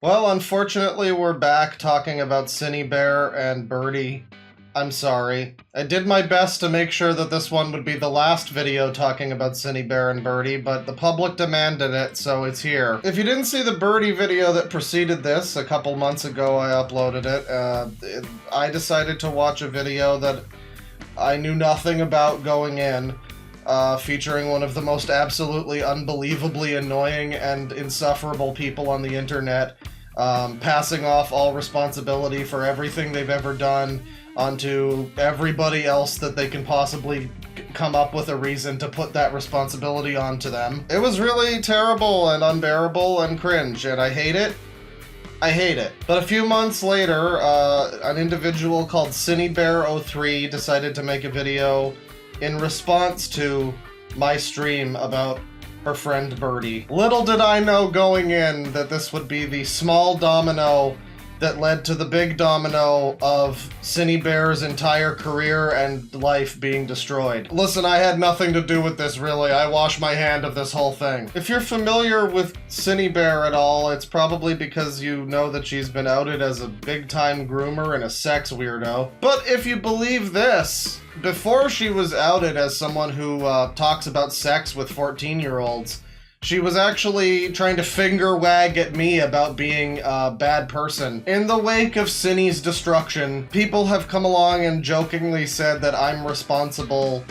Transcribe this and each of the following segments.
Well, unfortunately, we're back talking about Synnibear and Birdie. I'm sorry. I did my best to make sure that this one would be the last video talking about Synnibear and Birdie, but the public demanded it, so it's here. If you didn't see the Birdie video that preceded this, a couple months ago I uploaded it, I decided to watch a video that I knew nothing about going in, featuring one of the most absolutely unbelievably annoying and insufferable people on the internet, passing off all responsibility for everything they've ever done onto everybody else that they can possibly come up with a reason to put that responsibility onto them. It was really terrible and unbearable and cringe, and I hate it. I hate it. But a few months later, an individual called Synnibear03 decided to make a video in response to my stream about her friend Birdie. Little did I know going in that this would be the small domino that led to the big domino of Synnibear's entire career and life being destroyed. Listen, I had nothing to do with this, really. I wash my hand of this whole thing. If you're familiar with Synnibear at all, it's probably because you know that she's been outed as a big-time groomer and a sex weirdo. But if you believe this, before she was outed as someone who talks about sex with 14-year-olds, she was actually trying to finger wag at me about being a bad person. In the wake of Synni's destruction, people have come along and jokingly said that I'm responsible,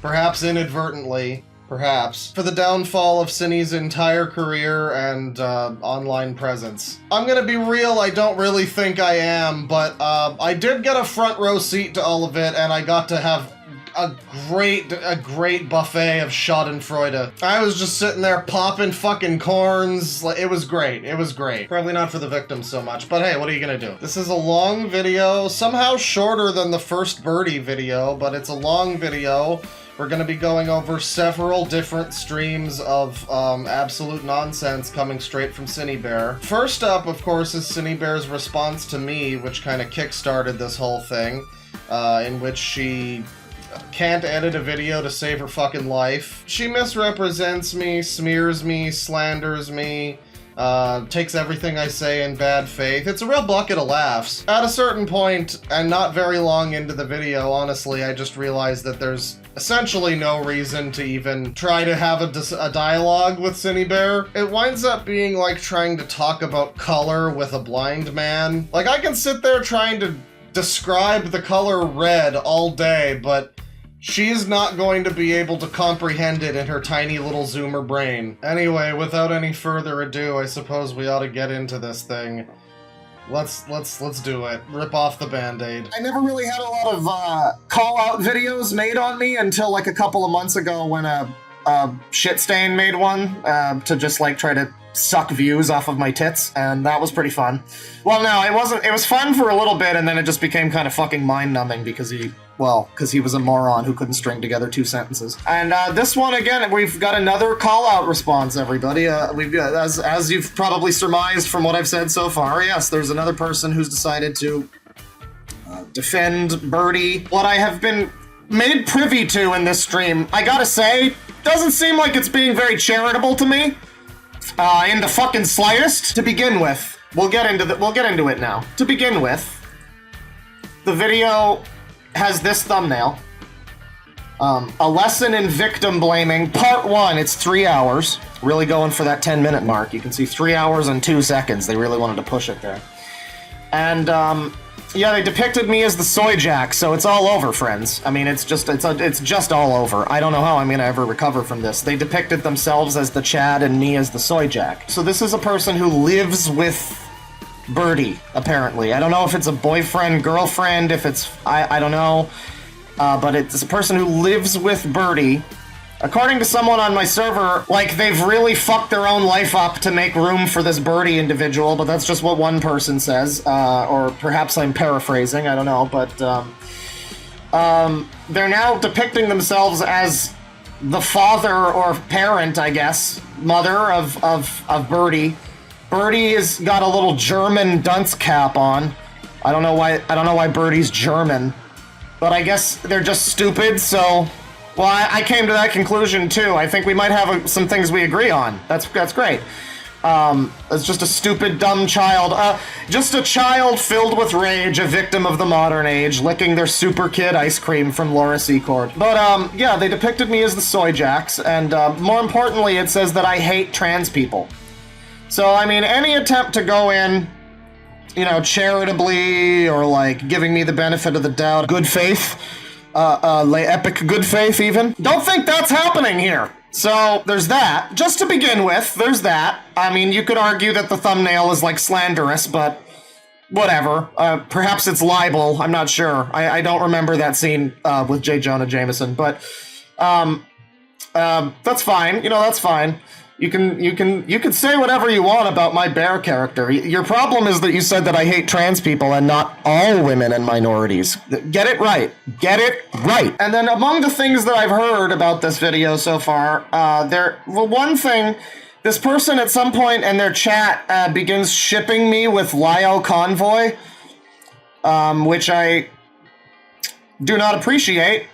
perhaps inadvertently, perhaps, for the downfall of Synni's entire career and online presence. I'm gonna be real, I don't really think I am, but I did get a front row seat to all of it, and I got to have a great buffet of schadenfreude. I was just sitting there popping fucking corns. It was great. It was great. Probably not for the victims so much, but hey, what are you gonna do? This is a long video, somehow shorter than the first Birdie video, but it's a long video. We're gonna be going over several different streams of absolute nonsense coming straight from Synnibear. First up, of course, is Synnibear's response to me, which kind of kick-started this whole thing, in which she can't edit a video to save her fucking life. She misrepresents me, smears me, slanders me, takes everything I say in bad faith. It's a real bucket of laughs. At a certain point, and not very long into the video, honestly, I just realized that there's essentially no reason to even try to have a dialogue with Synnibear. It winds up being like trying to talk about color with a blind man. Like, I can sit there trying to describe the color red all day, but she's not going to be able to comprehend it in her tiny little zoomer brain. Anyway, without any further ado, I suppose we ought to get into this thing. Let's do it. Rip off the Band-Aid. I never really had a lot of call-out videos made on me until like a couple of months ago when a Shitstain made one to just like try to suck views off of my tits, and that was pretty fun. Well, no, it wasn't. It was fun for a little bit, and then it just became kind of fucking mind-numbing because he was a moron who couldn't string together two sentences. And this one, again, we've got another call-out response, everybody. We've got, as you've probably surmised from what I've said so far, yes, there's another person who's decided to defend Birdie. What I have been made privy to in this stream, I gotta say, doesn't seem like it's being very charitable to me. In the fucking slightest. To begin with, we'll get into it now. To begin with, the video has this thumbnail. A lesson in victim blaming, part 1. It's 3 hours. Really going for that 10-minute mark. You can see 3 hours and 2 seconds. They really wanted to push it there. And yeah, they depicted me as the soy jack, so it's all over, friends. I mean, it's just all over. I don't know how I'm gonna ever recover from this. They depicted themselves as the Chad and me as the soy jack. So this is a person who lives with Birdie, apparently. I don't know if it's a boyfriend, girlfriend, if it's... I don't know. But it's a person who lives with Birdie. According to someone on my server, like, they've really fucked their own life up to make room for this Birdie individual, but that's just what one person says, or perhaps I'm paraphrasing, I don't know, but, they're now depicting themselves as the father or parent, I guess, mother of Birdie. Birdie has got a little German dunce cap on. I don't know why Birdie's German, but I guess they're just stupid, so... Well, I came to that conclusion, too. I think we might have some things we agree on. That's great. As just a stupid, dumb child. Just a child filled with rage, a victim of the modern age, licking their super kid ice cream from Laura Secord. But, yeah, they depicted me as the Soy Jacks, and, more importantly, it says that I hate trans people. So, I mean, any attempt to go in, you know, charitably, or, like, giving me the benefit of the doubt, good faith, epic good faith, even, don't think that's happening here. So, there's that. Just to begin with, there's that. I mean, you could argue that the thumbnail is, like, slanderous, but whatever. Perhaps it's libel, I'm not sure. I don't remember that scene, with J. Jonah Jameson, but, that's fine. You know, that's fine. You can say whatever you want about my bear character. Your problem is that you said that I hate trans people and not all women and minorities. Get it right. Get it right. And then among the things that I've heard about this video so far, one thing, this person at some point in their chat begins shipping me with Lio Convoy, which I do not appreciate.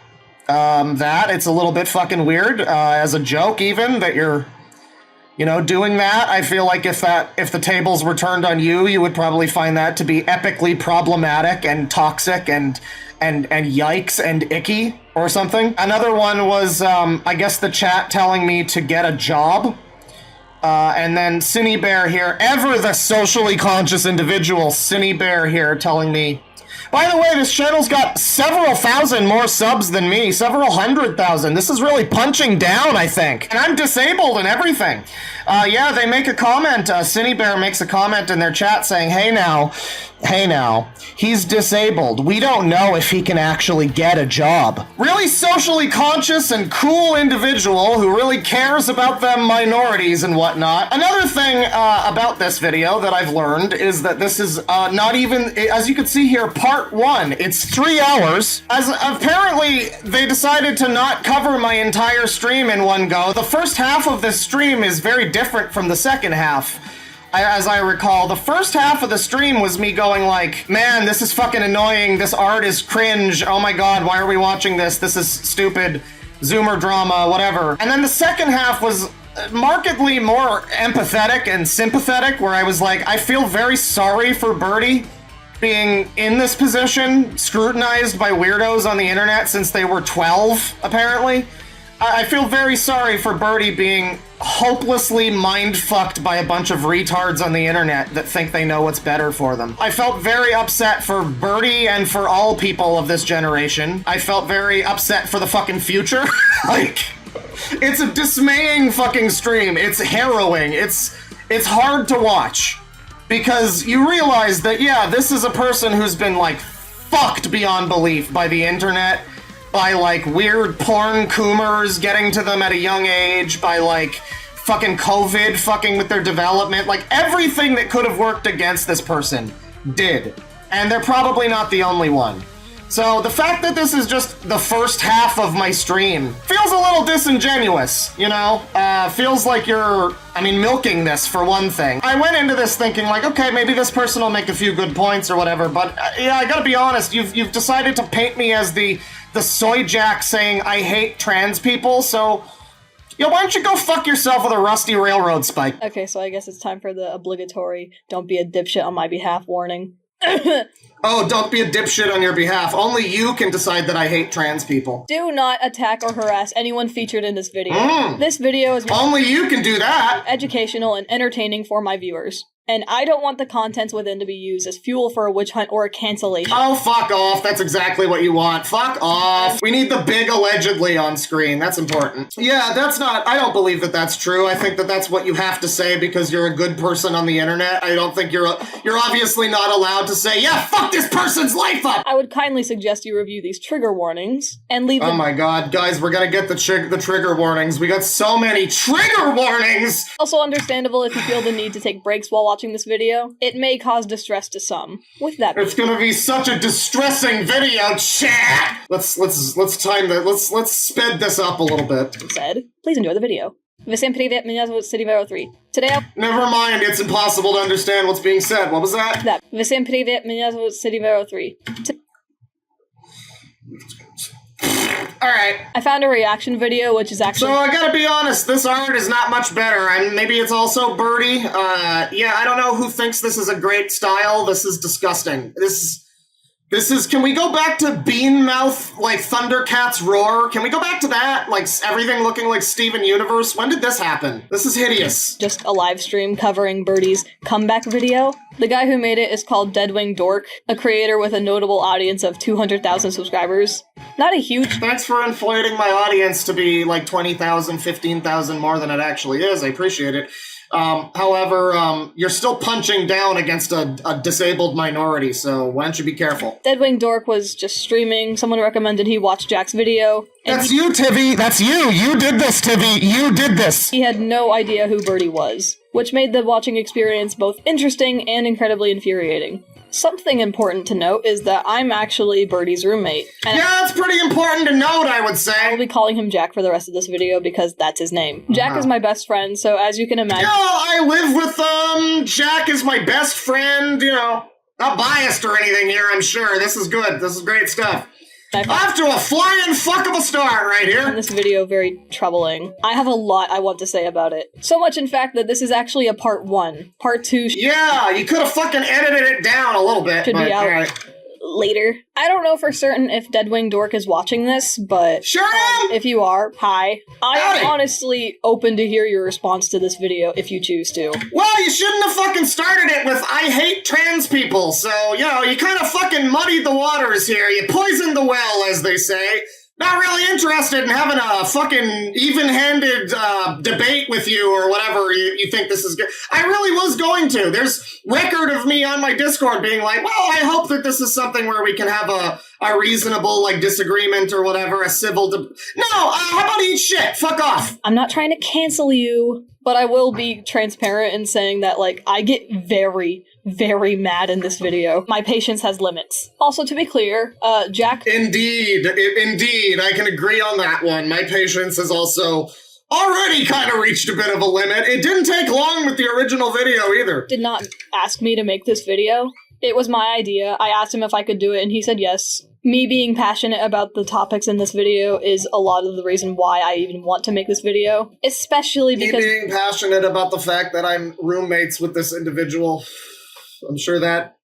That it's a little bit fucking weird, as a joke even, that you're, you know, doing that. I feel like if the tables were turned on you, you would probably find that to be epically problematic and toxic and yikes and icky or something. Another one was, I guess the chat telling me to get a job. And then Synnibear here, ever the socially conscious individual, Synnibear here telling me, by the way, this channel's got several thousand more subs than me, several 100,000. This is really punching down, I think. And I'm disabled and everything. Yeah, they make a comment, Synnibear makes a comment in their chat saying, hey now, he's disabled. We don't know if he can actually get a job. Really socially conscious and cool individual who really cares about them minorities and whatnot. Another thing about this video that I've learned is that this is not even, as you can see here, part 1. It's 3 hours. As apparently they decided to not cover my entire stream in one go. The first half of this stream is very different from the second half. As I recall, the first half of the stream was me going like, man, this is fucking annoying, this art is cringe, oh my god, why are we watching this? This is stupid, Zoomer drama, whatever. And then the second half was markedly more empathetic and sympathetic, where I was like, I feel very sorry for Birdie being in this position, scrutinized by weirdos on the internet since they were 12, apparently. I feel very sorry for Birdie being hopelessly mind-fucked by a bunch of retards on the internet that think they know what's better for them. I felt very upset for Birdie and for all people of this generation. I felt very upset for the fucking future. Like, it's a dismaying fucking stream. It's harrowing. It's hard to watch. Because you realize that, yeah, this is a person who's been, like, fucked beyond belief by the internet, by, like, weird porn coomers getting to them at a young age, by, like, fucking COVID fucking with their development. Like, everything that could have worked against this person did. And they're probably not the only one. So, the fact that this is just the first half of my stream feels a little disingenuous, you know? Feels like you're, milking this, for one thing. I went into this thinking, like, okay, maybe this person will make a few good points or whatever, but, yeah, I gotta be honest, you've decided to paint me as the soy jack saying I hate trans people, so, yo, why don't you go fuck yourself with a rusty railroad spike? Okay, so I guess it's time for the obligatory don't be a dipshit on my behalf warning. Oh, don't be a dipshit on your behalf. Only you can decide that I hate trans people. Do not attack or harass anyone featured in this video. This video is only you can do that. Educational and entertaining for my viewers. And I don't want the contents within to be used as fuel for a witch hunt or a cancellation. Oh, fuck off. That's exactly what you want. Fuck off. We need the big allegedly on screen. That's important. Yeah, I don't believe that that's true. I think that that's what you have to say because you're a good person on the internet. I don't think you're obviously not allowed to say, yeah, fuck this person's life up. I would kindly suggest you review these trigger warnings and leave them. Oh my god, guys, we're gonna get the trigger warnings. We got so many trigger warnings! Also understandable if you feel the need to take breaks while watching this video. It may cause distress to some. With that, it's gonna be such a distressing video, chat. Let's time that. Let's sped this up a little bit. Said, please enjoy the video. Всем привет, меня зовут Synnibear03. Today Never mind, it's impossible to understand what's being said. What was that? Всем привет, меня зовут Synnibear03. Alright. I found a reaction video, which is actually... So I gotta be honest, this art is not much better. Maybe it's also Birdie. Yeah, I don't know who thinks this is a great style. This is disgusting. This is, can we go back to Bean Mouth, like Thundercats Roar? Can we go back to that? Like everything looking like Steven Universe? When did this happen? This is hideous. Just a live stream covering Birdie's comeback video. The guy who made it is called Deadwing Dork, a creator with a notable audience of 200,000 subscribers. Not a huge... Thanks for inflating my audience to be like 20,000, 15,000 more than it actually is. I appreciate it. However, you're still punching down against a disabled minority, so why don't you be careful? Deadwing Dork was just streaming. Someone recommended he watch Jack's video. That's you, Tivy! That's you! You did this, Tivy! You did this! He had no idea who Birdie was, which made the watching experience both interesting and incredibly infuriating. Something important to note is that I'm actually Birdie's roommate. And yeah, that's pretty important to note, I would say. I'll be calling him Jack for the rest of this video because that's his name. Jack is my best friend, so as you can imagine... Yeah, I live with, Jack is my best friend, you know. Not biased or anything here, I'm sure. This is good. This is great stuff. Off to a flying fuck of a start right here. In this video, very troubling. I have a lot I want to say about it. So much, in fact, that this is actually a part 1. Part 2 yeah, you could have fucking edited it down a little bit. Should be out later. I don't know for certain if Deadwing Dork is watching this, but sure am. If you are, hi. I am honestly open to hear your response to this video if you choose to. Well, you shouldn't have fucking started it with I hate trans people, so, you know, you kind of fucking muddied the waters here. You poisoned the well, as they say. Not really interested in having a fucking even-handed debate with you or whatever you think this is good. I really was going to. There's record of me on my Discord being like, well, I hope that this is something where we can have a reasonable, like, disagreement or whatever, a civil... No, how about eat shit? Fuck off. I'm not trying to cancel you, but I will be transparent in saying that, like, I get very mad in this video. My patience has limits. Also, to be clear, Jack... Indeed, I can agree on that one. My patience has also already kind of reached a bit of a limit. It didn't take long with the original video either. Did not ask me to make this video. It was my idea. I asked him if I could do it, and he said yes. Me being passionate about the topics in this video is a lot of the reason why I even want to make this video. Especially because... Me being passionate about the fact that I'm roommates with this individual... I'm sure that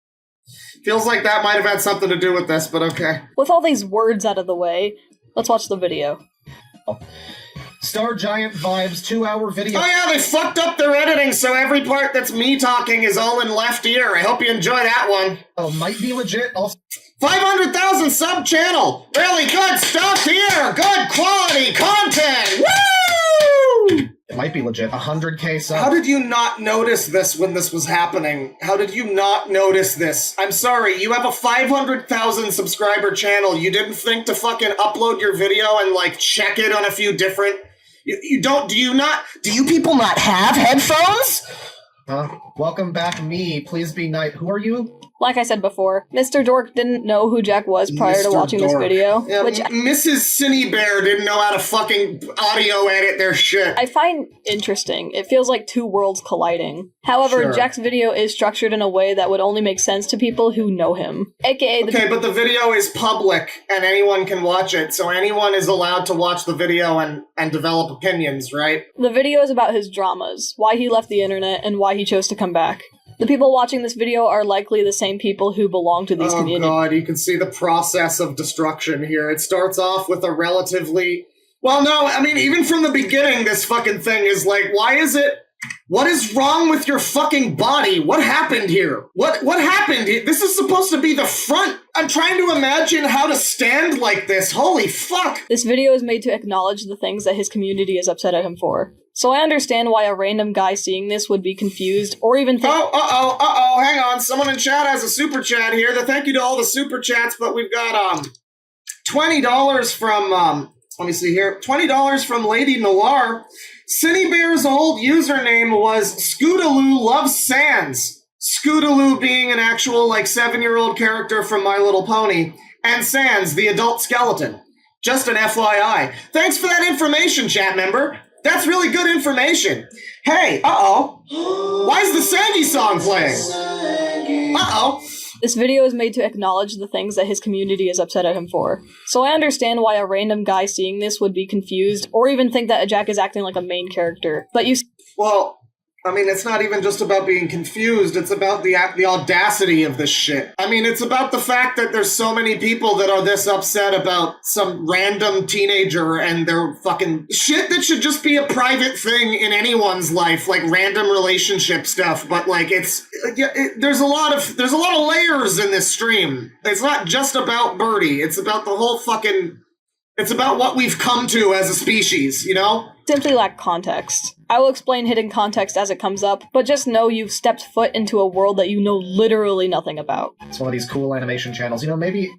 feels like that might have had something to do with this, but okay. With all these words out of the way, let's watch the video. Star Giant Vibes 2-hour video. Oh yeah, they fucked up their editing, so every part that's me talking is all in left ear. I hope you enjoy that one. Oh, might be legit. 500,000 sub channel. Really good stuff here. Good quality content. Woo! It might be legit. 100K subs. How did you not notice this when this was happening? How did you not notice this? I'm sorry, you have a 500,000 subscriber channel. You didn't think to fucking upload your video and, like, check it on a few different... You don't... Do you people not have headphones? Welcome back, me. Please be nice. Who are you? Like I said before, Mr. Dork didn't know who Jack was prior to watching this video. Yeah, which Mrs. Synnibear didn't know how to fucking audio edit their shit. I find interesting. It feels like two worlds colliding. However, Sure. Jack's video is structured in a way that would only make sense to people who know him. AKA Okay, but the video is public and anyone can watch it, so anyone is allowed to watch the video and develop opinions, right? The video is about his dramas, why he left the internet, and why he chose to come back. The people watching this video are likely the same people who belong to these communities. Oh god, you can see the process of destruction here. It starts off with a relatively... Well, no, I mean, even from the beginning, this fucking thing is like, why is it... What is wrong with your fucking body? What happened here? What happened here? This is supposed to be the front. I'm trying to imagine how to stand like this. Holy fuck. This video is made to acknowledge the things that his community is upset at him for. So I understand why a random guy seeing this would be confused or even think- hang on. Someone in chat has a super chat here. Thank you to all the super chats, but we've got, $20 from, let me see here. $20 from Lady Noir. Synnibear's old username was ScootalooLovesSans. Scootaloo being an actual, like, 7-year-old character from My Little Pony. And Sans, the adult skeleton. Just an FYI. Thanks for that information, chat member. That's really good information. Hey, Why is the Sandy song playing? This video is made to acknowledge the things that his community is upset at him for. So I understand why a random guy seeing this would be confused, or even think that Jack is acting like a main character. But you Well, I mean, it's not even just about being confused. It's about the audacity of this shit. I mean, it's about the fact that there's so many people that are this upset about some random teenager and their fucking shit that should just be a private thing in anyone's life, like random relationship stuff. But like, there's a lot of layers in this stream. It's not just about Birdie. It's about the whole fucking. It's about what we've come to as a species, you know? simply lack context. I will explain hidden context as it comes up, but just know you've stepped foot into a world that you know literally nothing about. It's one of these cool animation channels. Maybe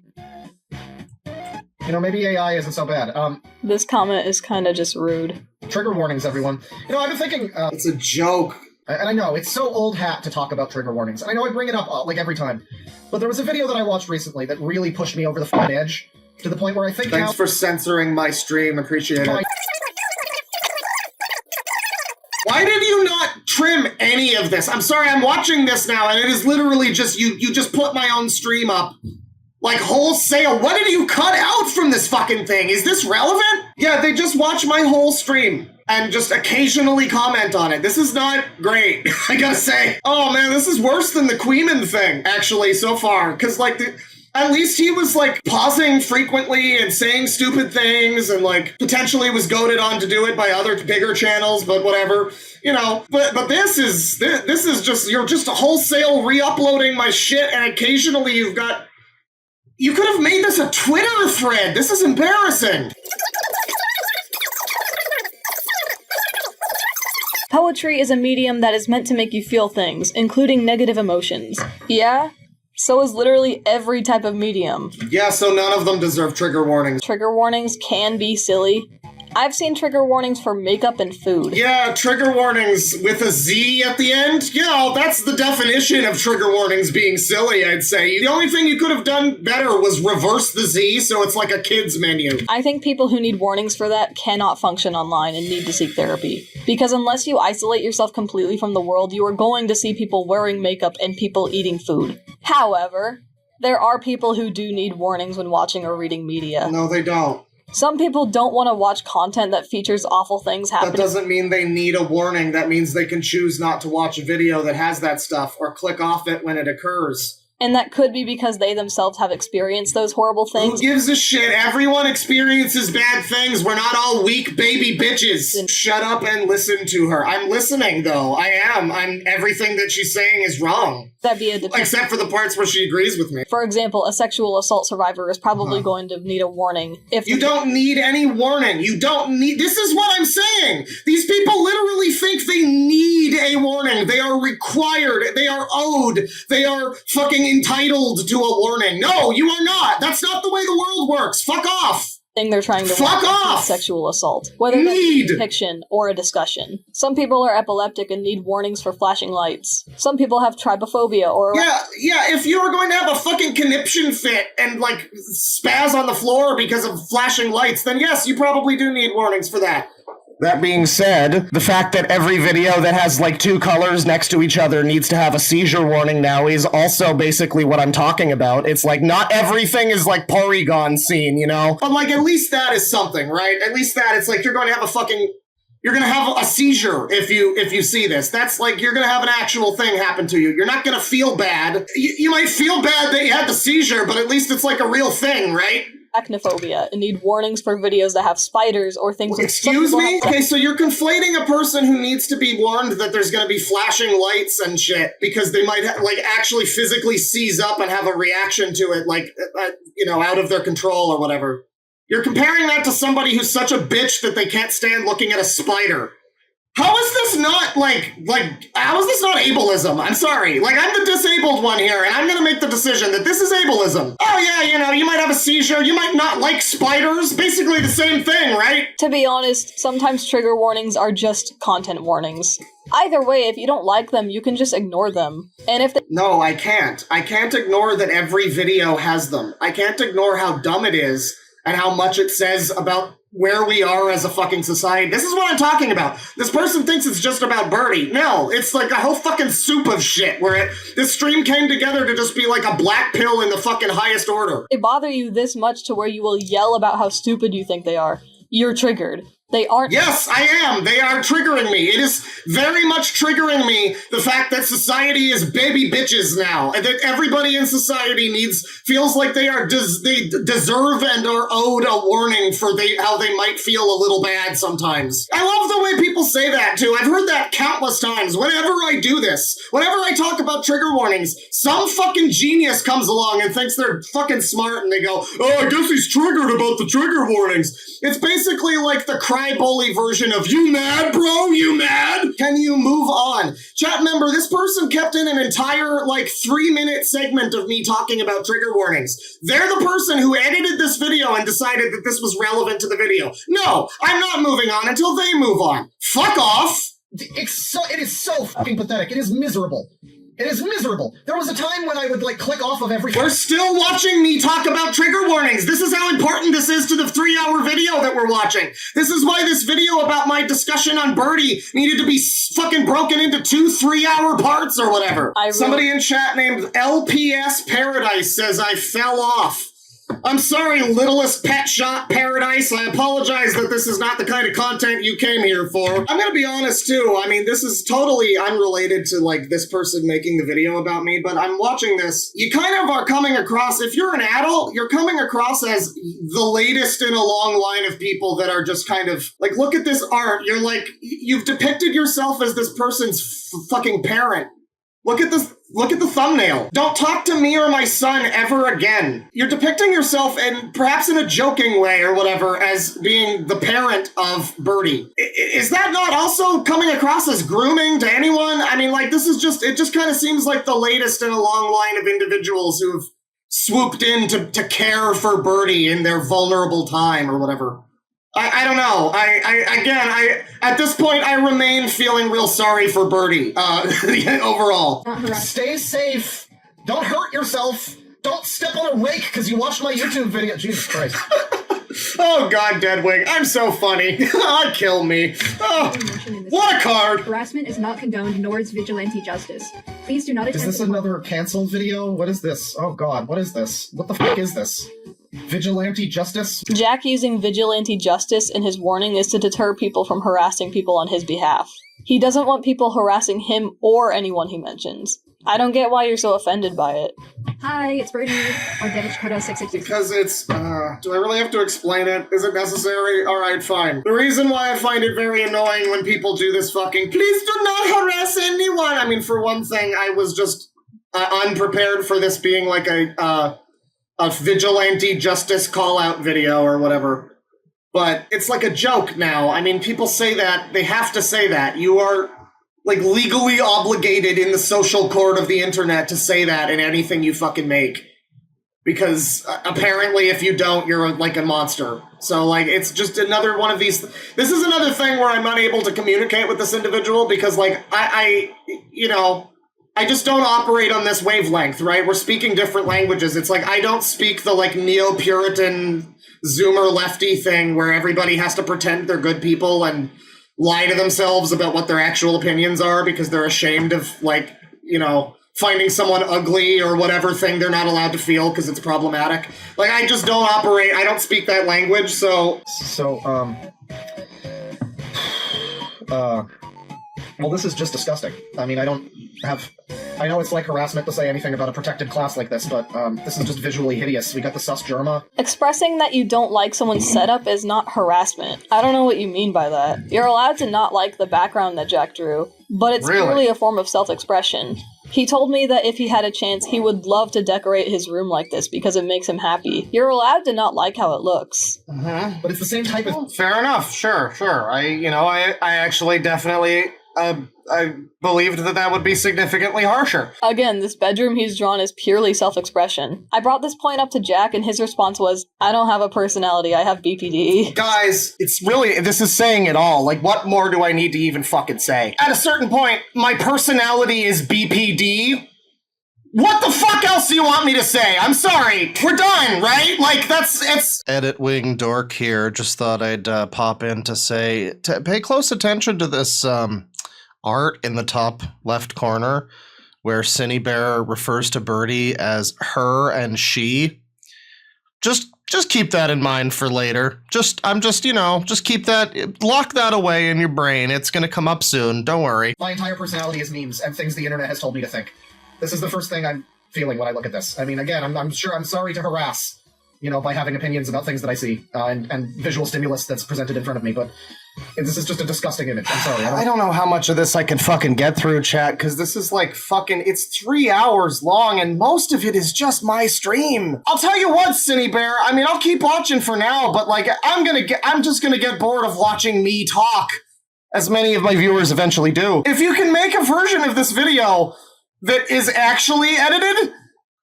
AI isn't so bad. This comment is kind of just rude. Trigger warnings, everyone. I've been thinking... it's a joke. And I know, it's so old hat to talk about trigger warnings. And I know I bring it up, every time. But there was a video that I watched recently that really pushed me over the fucking edge, to the point where I think Thanks for censoring my stream, appreciate it. Why did you not trim any of this? I'm sorry, I'm watching this now, and it is literally just, you just put my own stream up. Like, wholesale. What did you cut out from this fucking thing? Is this relevant? Yeah, they just watch my whole stream and just occasionally comment on it. This is not great, I gotta say. Oh man, this is worse than the Queeman thing, actually, so far. Because, like, at least he was, like, pausing frequently and saying stupid things and, like, potentially was goaded on to do it by other bigger channels, but whatever. But this is just, you're just wholesale re-uploading my shit, and occasionally you've got... You could have made this a Twitter thread. This is embarrassing. Poetry is a medium that is meant to make you feel things, including negative emotions. Yeah? So is literally every type of medium. Yeah, so none of them deserve trigger warnings. Trigger warnings can be silly. I've seen trigger warnings for makeup and food. Yeah, trigger warnings with a Z at the end. That's the definition of trigger warnings being silly, I'd say. The only thing you could have done better was reverse the Z, so it's like a kid's menu. I think people who need warnings for that cannot function online and need to seek therapy. Because unless you isolate yourself completely from the world, you are going to see people wearing makeup and people eating food. However, there are people who do need warnings when watching or reading media. No, they don't. Some people don't want to watch content that features awful things happening. That doesn't mean they need a warning. That means they can choose not to watch a video that has that stuff or click off it when it occurs. And that could be because they themselves have experienced those horrible things. Who gives a shit? Everyone experiences bad things. We're not all weak baby bitches. Shut up and listen to her. I'm listening, though. I am. Everything that she's saying is wrong. That'd be except for the parts where she agrees with me. For example, a sexual assault survivor is probably going to need a warning. If you don't need any warning. You don't need... This is what I'm saying. These people literally think they need a warning. They are required. They are owed. They are fucking entitled to a warning. No, you are not. That's not the way the world works. Fuck off. Thing they're trying to fuck off. Sexual assault, whether that's a depiction or a discussion. Some people are epileptic and need warnings for flashing lights. Some people have trypophobia or if you were going to have a fucking conniption fit and like spaz on the floor because of flashing lights, then yes, you probably do need warnings for that. That being said, the fact that every video that has like two colors next to each other needs to have a seizure warning now is also basically what I'm talking about. It's like not everything is like Porygon scene, But like at least that is something, right? At least that it's like you're going to have a seizure if you see this. That's like you're going to have an actual thing happen to you. You're not going to feel bad. You might feel bad that you had the seizure, but at least it's like a real thing, right? Arachnophobia and need warnings for videos that have spiders or things. Excuse me? Okay, so you're conflating a person who needs to be warned that there's going to be flashing lights and shit because they might actually physically seize up and have a reaction to it, out of their control or whatever. You're comparing that to somebody who's such a bitch that they can't stand looking at a spider. How is this not, how is this not ableism? I'm sorry. I'm the disabled one here, and I'm gonna make the decision that this is ableism. Oh yeah, you might have a seizure, you might not like spiders, basically the same thing, right? To be honest, sometimes trigger warnings are just content warnings. Either way, if you don't like them, you can just ignore them. And if No, I can't. I can't ignore that every video has them. I can't ignore how dumb it is. and how much it says about where we are as a fucking society. This is what I'm talking about. This person thinks it's just about Birdie. No, it's like a whole fucking soup of shit where this stream came together to just be like a black pill in the fucking highest order. They bother you this much to where you will yell about how stupid you think they are. You're triggered. They aren't. Yes, I am. They are triggering me. It is very much triggering me, the fact that society is baby bitches now, and that everybody in society feels like they deserve and are owed a warning for how they might feel a little bad sometimes. I love the way people say that too. I've heard that countless times. Whenever I do this, whenever I talk about trigger warnings, some fucking genius comes along and thinks they're fucking smart, and they go, "Oh, I guess he's triggered about the trigger warnings." It's basically like the bully version of, "You mad, bro? You mad? Can you move on?" Chat member, this person kept in an entire 3-minute segment of me talking about trigger warnings. They're the person who edited this video and decided that this was relevant to the video. No, I'm not moving on until they move on. Fuck off! It is so fucking pathetic. It is miserable. It is miserable. There was a time when I would, click off of everything. We're still watching me talk about trigger warnings. This is how important this is to the 3-hour video that we're watching. This is why this video about my discussion on Birdie needed to be fucking broken into 2 3-hour parts or whatever. Somebody in chat named LPS Paradise says I fell off. I'm sorry, littlest pet shop paradise. I apologize that this is not the kind of content you came here for. I'm gonna be honest too. I mean, this is totally unrelated to this person making the video about me, but I'm watching this. You kind of are coming across, if you're an adult, you're coming across as the latest in a long line of people that are just kind of look at this art. You're you've depicted yourself as this person's fucking parent. Look at this. Look at the thumbnail. Don't talk to me or my son ever again. You're depicting yourself, and perhaps in a joking way or whatever, as being the parent of Birdie. Is that not also coming across as grooming to anyone? I mean, this is just, it just kind of seems like the latest in a long line of individuals who have swooped in to care for Birdie in their vulnerable time or whatever. I don't know. I at this point, I remain feeling real sorry for Birdie, overall. Stay safe. Don't hurt yourself. Don't step on a rake because you watched my YouTube video. Jesus Christ. Oh, God, Deadwing, I'm so funny. Kill me. Oh, what a card. Harassment is not condoned, nor is vigilante justice. Please do not attempt. Is this another cancel video? What is this? Oh, God, what is this? What the fuck is this? Vigilante justice? Jack using vigilante justice in his warning is to deter people from harassing people on his behalf. He doesn't want people harassing him or anyone he mentions. I don't get why you're so offended by it. Hi, it's Birdie, or DevichCoda666. Because it's, do I really have to explain it? Is it necessary? Alright, fine. The reason why I find it very annoying when people do this fucking, "Please do not harass anyone." I mean, for one thing, I was just unprepared for this being a vigilante justice call-out video or whatever. But it's like a joke now. I mean, people say that. They have to say that. You are, legally obligated in the social court of the internet to say that in anything you fucking make. Because apparently if you don't, you're a monster. So, it's just another one of these... This is another thing where I'm unable to communicate with this individual because, I just don't operate on this wavelength, right? We're speaking different languages. It's I don't speak the, neo-Puritan Zoomer lefty thing where everybody has to pretend they're good people and lie to themselves about what their actual opinions are because they're ashamed of, finding someone ugly or whatever thing they're not allowed to feel because it's problematic. I just don't operate. I don't speak that language, so... Well, this is just disgusting. I mean, I know it's harassment to say anything about a protected class like this, but this is just visually hideous. We got the sus germa. Expressing that you don't like someone's setup is not harassment. I don't know what you mean by that. You're allowed to not like the background that Jack drew, but it's clearly a form of self-expression. He told me that if he had a chance, he would love to decorate his room like this because it makes him happy. You're allowed to not like how it looks. But it's the same type of... Fair enough, sure. I actually definitely... I believed that would be significantly harsher. Again, this bedroom he's drawn is purely self-expression. I brought this point up to Jack, and his response was, "I don't have a personality, I have BPD." Guys, this is saying it all. What more do I need to even fucking say? At a certain point, my personality is BPD. What the fuck else do you want me to say? I'm sorry. We're done, right? Like, it's... Edit wing dork here. Just thought I'd pop in to say, pay close attention to this art in the top left corner where Synnibear refers to Birdie as her and she. Just keep that in mind for later. Just keep that, lock that away in your brain. It's gonna come up soon. Don't worry. My entire personality is memes and things the internet has told me to think. This is the first thing I'm feeling when I look at this. I mean, again, I'm sure I'm sorry to harass, by having opinions about things that I see and visual stimulus that's presented in front of me, but this is just a disgusting image. I'm sorry. I don't know how much of this I can fucking get through, chat, because this is like it's 3 hours long, and most of it is just my stream. I'll tell you what, Synnibear, I mean, I'll keep watching for now, but like, I'm just gonna get bored of watching me talk, as many of my viewers eventually do. If you can make a version of this video that is actually edited,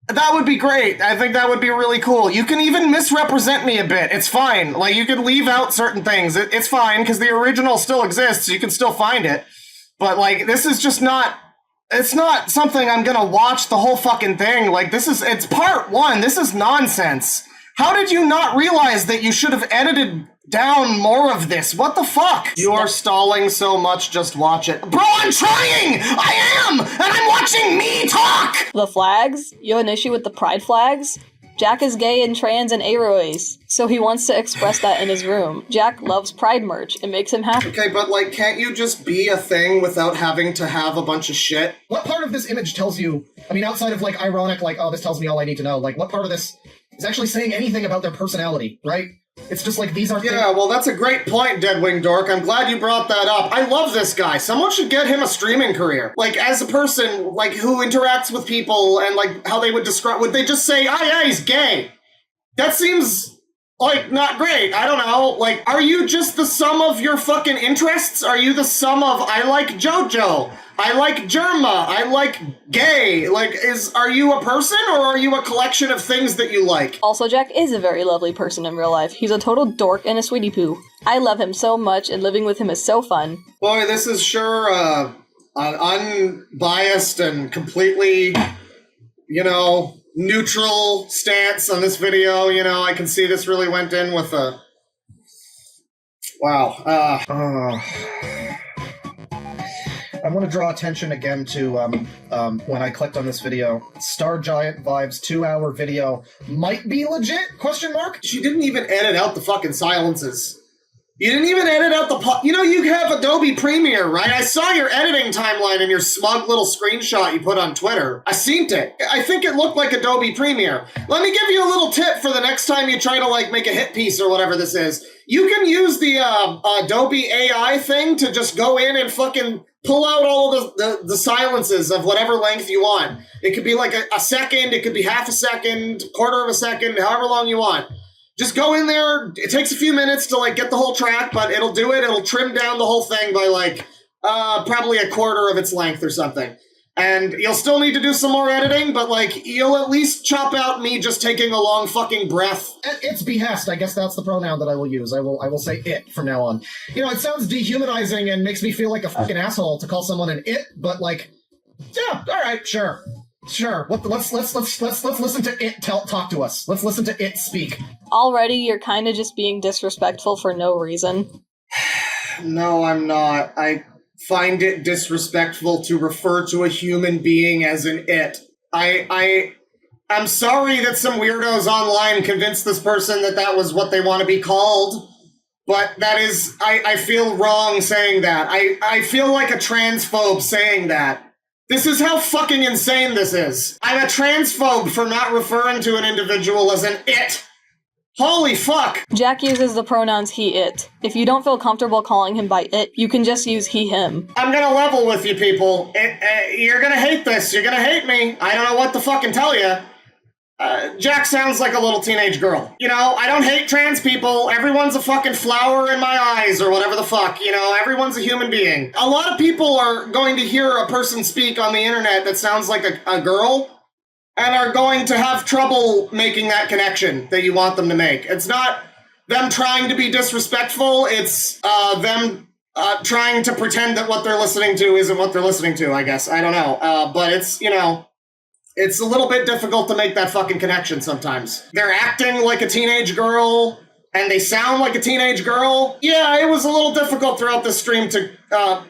that would be great. I think that would be really cool. You can even misrepresent me a bit. It's fine. Like, you can leave out certain things. It's fine, because the original still exists. You can still find it. But, like, this is just not... It's not something I'm gonna watch the whole fucking thing. Like, it's part 1. This is nonsense. How did you not realize that you should have edited down more of this? What the fuck? You are stalling so much, just watch it. Bro, I'm trying! I am! And I'm watching me talk! The flags? You have an issue with the pride flags? Jack is gay and trans and arois, so he wants to express that in his room. Jack loves pride merch. It makes him happy. Okay, but like, can't you just be a thing without having to have a bunch of shit? What part of this image tells you, I mean, outside of like ironic, like, oh, this tells me all I need to know, like, what part of this is actually saying anything about their personality, right? It's just like, these are things. Yeah, well, that's a great point, Deadwing Dork. I'm glad you brought that up. I love this guy. Someone should get him a streaming career. Like, as a person, like, who interacts with people and, like, how they would describe... Would they just say, oh, yeah, he's gay? That seems, like, not great. I don't know. Like, are you just the sum of your fucking interests? Are you the sum of, I like JoJo, I like Germa, I like gay? Like, are you a person, or are you a collection of things that you like? Also, Jack is a very lovely person in real life. He's a total dork and a sweetie poo. I love him so much, and living with him is so fun. Boy, this is sure an unbiased and completely, neutral stance on this video. I can see this really went in with a... Wow. I want to draw attention again to when I clicked on this video. Star Giant Vibes 2-hour video might be legit? Question mark? She didn't even edit out the fucking silences. You didn't even edit out the... you have Adobe Premiere, right? I saw your editing timeline in your smug little screenshot you put on Twitter. I seen it. I think it looked like Adobe Premiere. Let me give you a little tip for the next time you try to, like, make a hit piece or whatever this is. You can use the Adobe AI thing to just go in and fucking pull out all of the silences of whatever length you want. It could be like a second, it could be half a second, quarter of a second, however long you want. Just go in there. It takes a few minutes to, like, get the whole track, but it'll do it. It'll trim down the whole thing by, like, probably a quarter of its length or something. And you'll still need to do some more editing, but, like, you'll at least chop out me just taking a long fucking breath. At its behest, I guess that's the pronoun that I will use. I will say it from now on. It sounds dehumanizing and makes me feel like a fucking asshole to call someone an it, but, like, yeah, all right, sure. Sure. Let's listen to it talk to us. Let's listen to it speak. Already, you're kind of just being disrespectful for no reason. No, I'm not. I find it disrespectful to refer to a human being as an it. I'm sorry that some weirdos online convinced this person that was what they want to be called, but that is, I feel wrong saying that. I feel like a transphobe saying that. This is how fucking insane this is. I'm a transphobe for not referring to an individual as an it. Holy fuck! Jack uses the pronouns he, it. If you don't feel comfortable calling him by it, you can just use he, him. I'm gonna level with you people. You're gonna hate this. You're gonna hate me. I don't know what to fucking tell you. Jack sounds like a little teenage girl. I don't hate trans people. Everyone's a fucking flower in my eyes or whatever the fuck. Everyone's a human being. A lot of people are going to hear a person speak on the internet that sounds like a girl and are going to have trouble making that connection that you want them to make. It's not them trying to be disrespectful. It's them trying to pretend that what they're listening to isn't what they're listening to, I guess. I don't know. But it's, it's a little bit difficult to make that fucking connection sometimes. They're acting like a teenage girl, and they sound like a teenage girl. Yeah, it was a little difficult throughout the stream to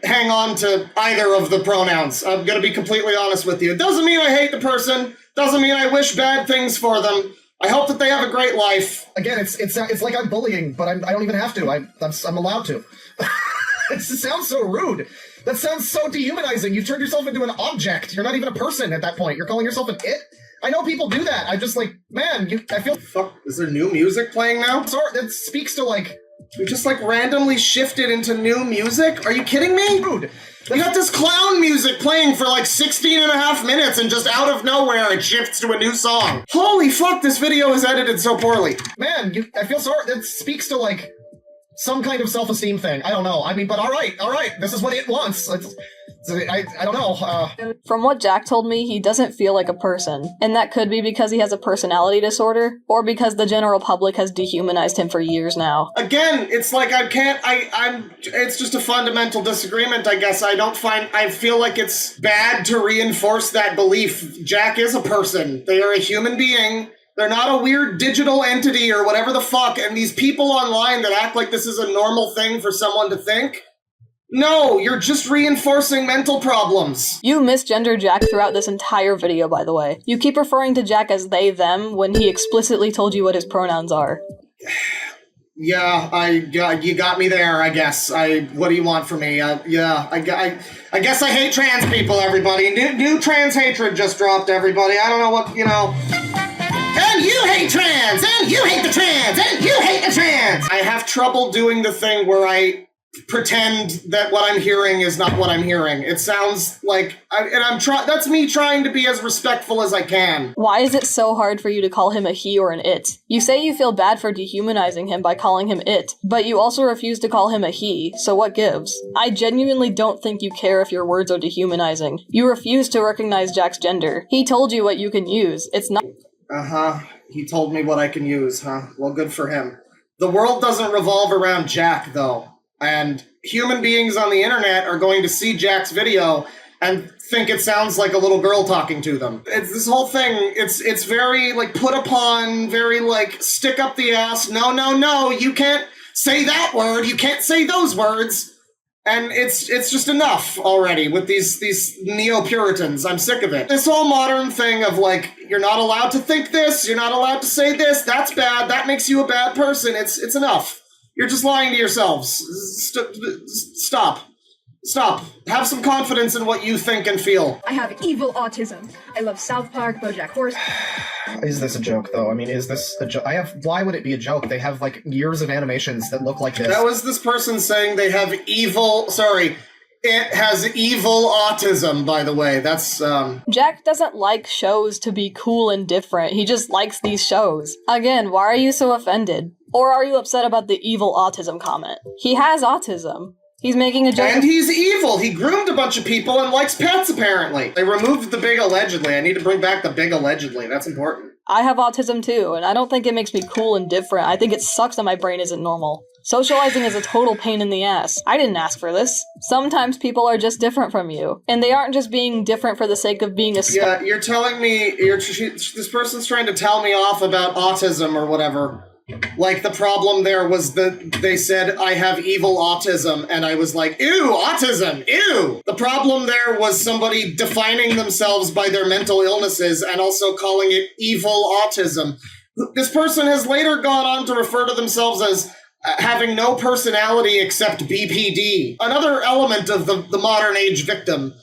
hang on to either of the pronouns. I'm gonna be completely honest with you. It doesn't mean I hate the person, doesn't mean I wish bad things for them. I hope that they have a great life. Again, it's like I'm bullying, but I don't even have to. I'm allowed to. It sounds so rude. That sounds so dehumanizing. You've turned yourself into an object. You're not even a person at that point. You're calling yourself an it? I know people do that. I'm just like, man, I feel... Fuck, is there new music playing now? Sorry, that speaks to, like... You just, like, randomly shifted into new music? Are you kidding me? Dude. You got this clown music playing for, like, 16 and a half minutes, and just out of nowhere it shifts to a new song. Holy fuck, this video is edited so poorly. Man, I feel sorry. That speaks to, like... some kind of self-esteem thing. I don't know. I mean, but all right. This is what it wants. I don't know. From what Jack told me, he doesn't feel like a person. And that could be because he has a personality disorder, or because the general public has dehumanized him for years now. Again, it's like it's just a fundamental disagreement, I guess. I feel like it's bad to reinforce that belief. Jack is a person. They are a human being. They're not a weird digital entity or whatever the fuck, and these people online that act like this is a normal thing for someone to think, no, you're just reinforcing mental problems. You misgender Jack throughout this entire video, by the way. You keep referring to Jack as they, them, when he explicitly told you what his pronouns are. Yeah, you got me there, I guess. What do you want from me? I guess I hate trans people, everybody. New trans hatred just dropped, everybody. I don't know what, And you hate trans! And you hate the trans! And you hate the trans! I have trouble doing the thing where I pretend that what I'm hearing is not what I'm hearing. It sounds like... that's me trying to be as respectful as I can. Why is it so hard for you to call him a he or an it? You say you feel bad for dehumanizing him by calling him it, but you also refuse to call him a he, so what gives? I genuinely don't think you care if your words are dehumanizing. You refuse to recognize Jack's gender. He told you what you can use. It's not... Uh-huh. He told me what I can use, huh? Well, good for him. The world doesn't revolve around Jack, though. And human beings on the internet are going to see Jack's video and think it sounds like a little girl talking to them. It's this whole thing, it's very, like, put upon, very, like, stick up the ass, no, you can't say that word, you can't say those words. And it's just enough already with these neo-Puritans. I'm sick of it. This whole modern thing of, like, you're not allowed to think this, you're not allowed to say this, that's bad, that makes you a bad person. It's enough. You're just lying to yourselves. Stop. Have some confidence in what you think and feel. I have evil autism. I love South Park, BoJack Horseman. Is this a joke, though? I mean, is this a joke? Why would it be a joke? They have, like, years of animations that look like this. That was this person saying they have it has evil autism, by the way. That's, Jack doesn't like shows to be cool and different. He just likes these shows. Again, why are you so offended? Or are you upset about the evil autism comment? He has autism. He's making a joke. And he's evil. He groomed a bunch of people and likes pets, apparently. They removed the big allegedly. I need to bring back the big allegedly. That's important. I have autism too, and I don't think it makes me cool and different. I think it sucks that my brain isn't normal. Socializing is a total pain in the ass. I didn't ask for this. Sometimes people are just different from you, and they aren't just being different for the sake of being a Yeah, you're telling me, this person's trying to tell me off about autism or whatever. Like, the problem there was that they said, I have evil autism, and I was like, ew, autism, ew! The problem there was somebody defining themselves by their mental illnesses and also calling it evil autism. This person has later gone on to refer to themselves as having no personality except BPD. Another element of the modern age victim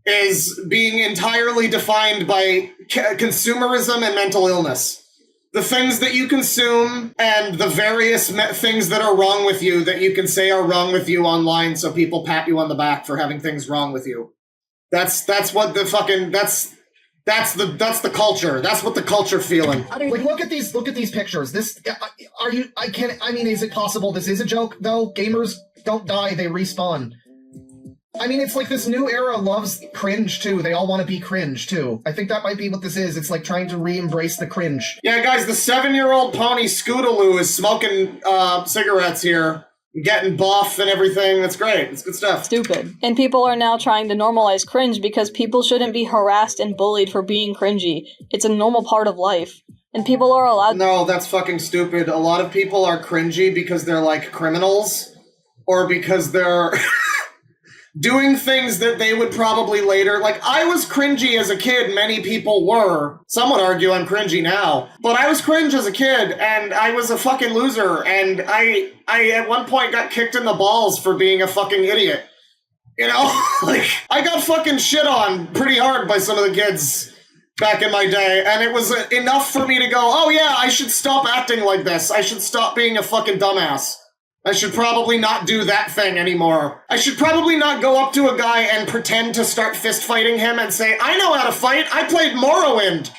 is being entirely defined by consumerism and mental illness. The things that you consume and the various things that are wrong with you that you can say are wrong with you online so people pat you on the back for having things wrong with you. That's what the fucking, that's the culture. That's what the culture feeling. Like, look at these pictures. Is it possible this is a joke, though? Gamers don't die, they respawn. I mean, it's like this new era loves cringe, too. They all want to be cringe, too. I think that might be what this is. It's like trying to re-embrace the cringe. Yeah, guys, the 7-year-old pony Scootaloo is smoking cigarettes here. getting buff and everything. That's great. It's good stuff. Stupid. And people are now trying to normalize cringe because people shouldn't be harassed and bullied for being cringy. It's a normal part of life. And people are allowed— No, that's fucking stupid. A lot of people are cringy because they're like criminals, or because they're doing things that they would probably later— like, I was cringy as a kid, many people were. Some would argue I'm cringy now. But I was cringe as a kid, and I was a fucking loser, and I at one point got kicked in the balls for being a fucking idiot. You know? Like, I got fucking shit on pretty hard by some of the kids back in my day, and it was enough for me to go, oh yeah, I should stop acting like this. I should stop being a fucking dumbass. I should probably not do that thing anymore. I should probably not go up to a guy and pretend to start fist fighting him and say, I know how to fight, I played Morrowind.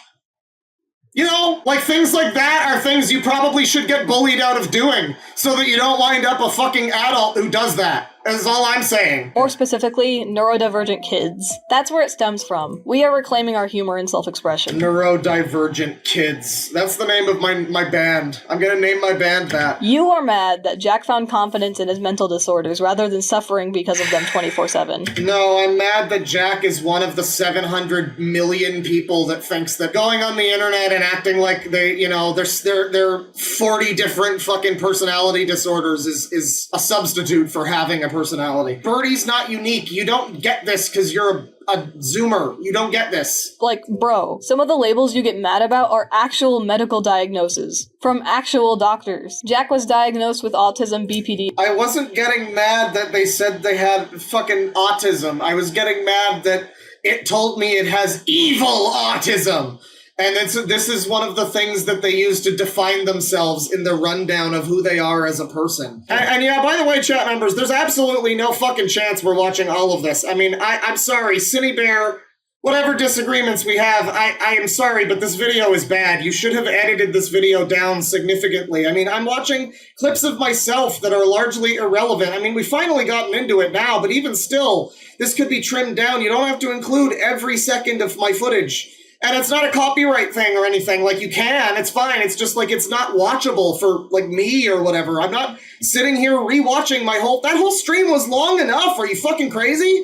You know, like, things like that are things you probably should get bullied out of doing, so that you don't wind up a fucking adult who does that. That's all I'm saying. Or specifically, neurodivergent kids. That's where it stems from. We are reclaiming our humor and self-expression. Neurodivergent kids. That's the name of my band. I'm gonna name my band that. You are mad that Jack found confidence in his mental disorders rather than suffering because of them 24/7. No, I'm mad that Jack is one of the 700 million people that thinks that going on the internet and acting like they, you know, they're 40 different fucking personality disorders is a substitute for having a personality. Birdie's not unique. You don't get this because you're a Zoomer. You don't get this. Like, bro, some of the labels you get mad about are actual medical diagnoses from actual doctors. Jack was diagnosed with autism BPD. I wasn't getting mad that they said they had fucking autism. I was getting mad that it told me it has evil autism. And this is one of the things that they use to define themselves in the rundown of who they are as a person. And yeah, by the way, chat members, there's absolutely no fucking chance we're watching all of this. I mean, I'm sorry, Synnibear, whatever disagreements we have, I am sorry, but this video is bad. You should have edited this video down significantly. I mean, I'm watching clips of myself that are largely irrelevant. I mean, we've finally gotten into it now, but even still, this could be trimmed down. You don't have to include every second of my footage. And it's not a copyright thing or anything. Like, you can, it's fine. It's just like, it's not watchable for like me or whatever. I'm not sitting here rewatching that whole stream was long enough. Are you fucking crazy?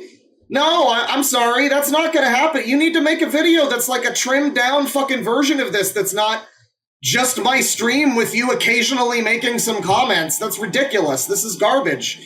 No, I'm sorry. That's not gonna happen. You need to make a video that's like a trimmed down fucking version of this. That's not just my stream with you occasionally making some comments. That's ridiculous. This is garbage.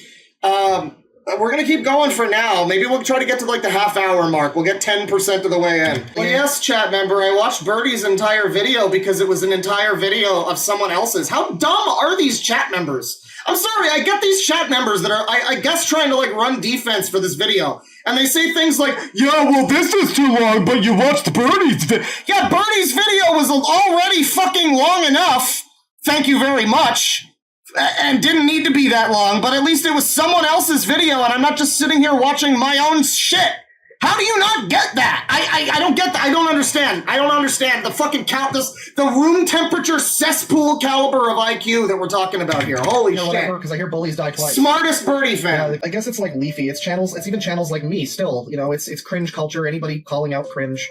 We're going to keep going for now. Maybe we'll try to get to like the half-hour mark. We'll get 10% of the way in. Well, yes, chat member, I watched Birdie's entire video because it was an entire video of someone else's. How dumb are these chat members? I'm sorry, I get these chat members that are, I guess, trying to like run defense for this video. And they say things like, yeah, well, this is too long, but you watched Birdie's video. Yeah, Birdie's video was already fucking long enough. Thank you very much. And didn't need to be that long, but at least it was someone else's video, and I'm not just sitting here watching my own shit. How do you not get that? I don't get that. I don't understand. I don't understand the fucking the room temperature cesspool caliber of IQ that we're talking about here. Holy shit. Whatever, because I hear bullies die twice. Smartest Birdie fan. Yeah, I guess it's like leafy. It's even channels like me still. You know, it's cringe culture. Anybody calling out cringe.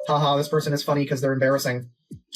Haha, this person is funny because they're embarrassing.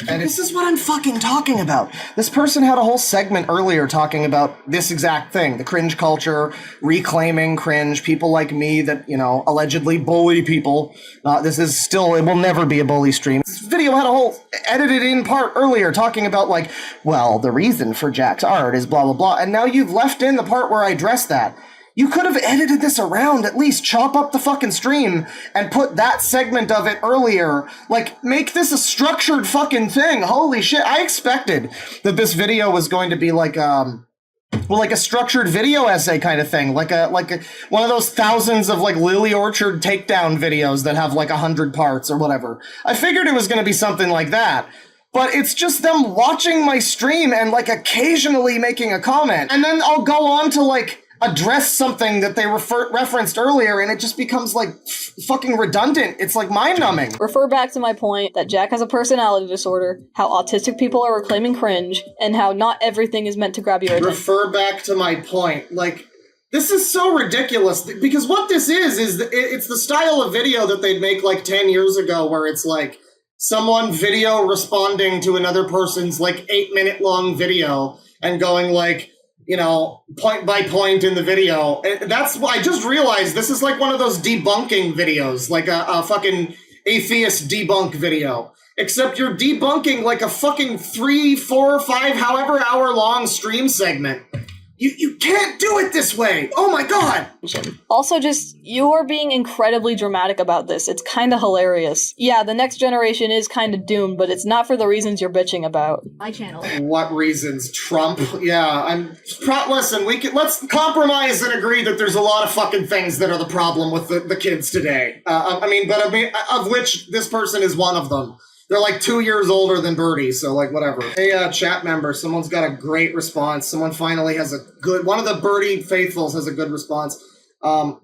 And this is what I'm fucking talking about. This person had a whole segment earlier talking about this exact thing. The cringe culture, reclaiming cringe, people like me that, you know, allegedly bully people. It will never be a bully stream. This video had a whole edited in part earlier talking about like, well, the reason for Jack's art is blah, blah, blah. And now you've left in the part where I address that. You could have edited this around, at least chop up the fucking stream and put that segment of it earlier. Like, make this a structured fucking thing. Holy shit. I expected that this video was going to be like, like a structured video essay kind of thing. Like one of those thousands of like Lily Orchard takedown videos that have like 100 parts or whatever. I figured it was going to be something like that. But it's just them watching my stream and like occasionally making a comment. And then I'll go on to like address something that they referenced earlier, and it just becomes like fucking redundant. It's like mind-numbing. Refer back to my point that Jack has a personality disorder, how autistic people are reclaiming cringe, and how not everything is meant to grab your attention. Refer back to my point. Like, this is so ridiculous, because what this is it's the style of video that they'd make like 10 years ago, where it's like someone video responding to another person's like 8-minute long video and going like, point by point in the video. That's why I just realized this is like one of those debunking videos, like a fucking atheist debunk video. Except you're debunking like a fucking 3, 4, 5, however hour long stream segment. You can't do it this way! Oh my god! Also, just, you are being incredibly dramatic about this. It's kinda hilarious. Yeah, the next generation is kinda doomed, but it's not for the reasons you're bitching about. My channel. What reasons? Trump? Yeah, listen, let's compromise and agree that there's a lot of fucking things that are the problem with the kids today. Of which this person is one of them. They're like 2 years older than Birdie, so like whatever. Hey, chat member, someone's got a great response. Someone finally has one of the Birdie faithfuls has a good response. Let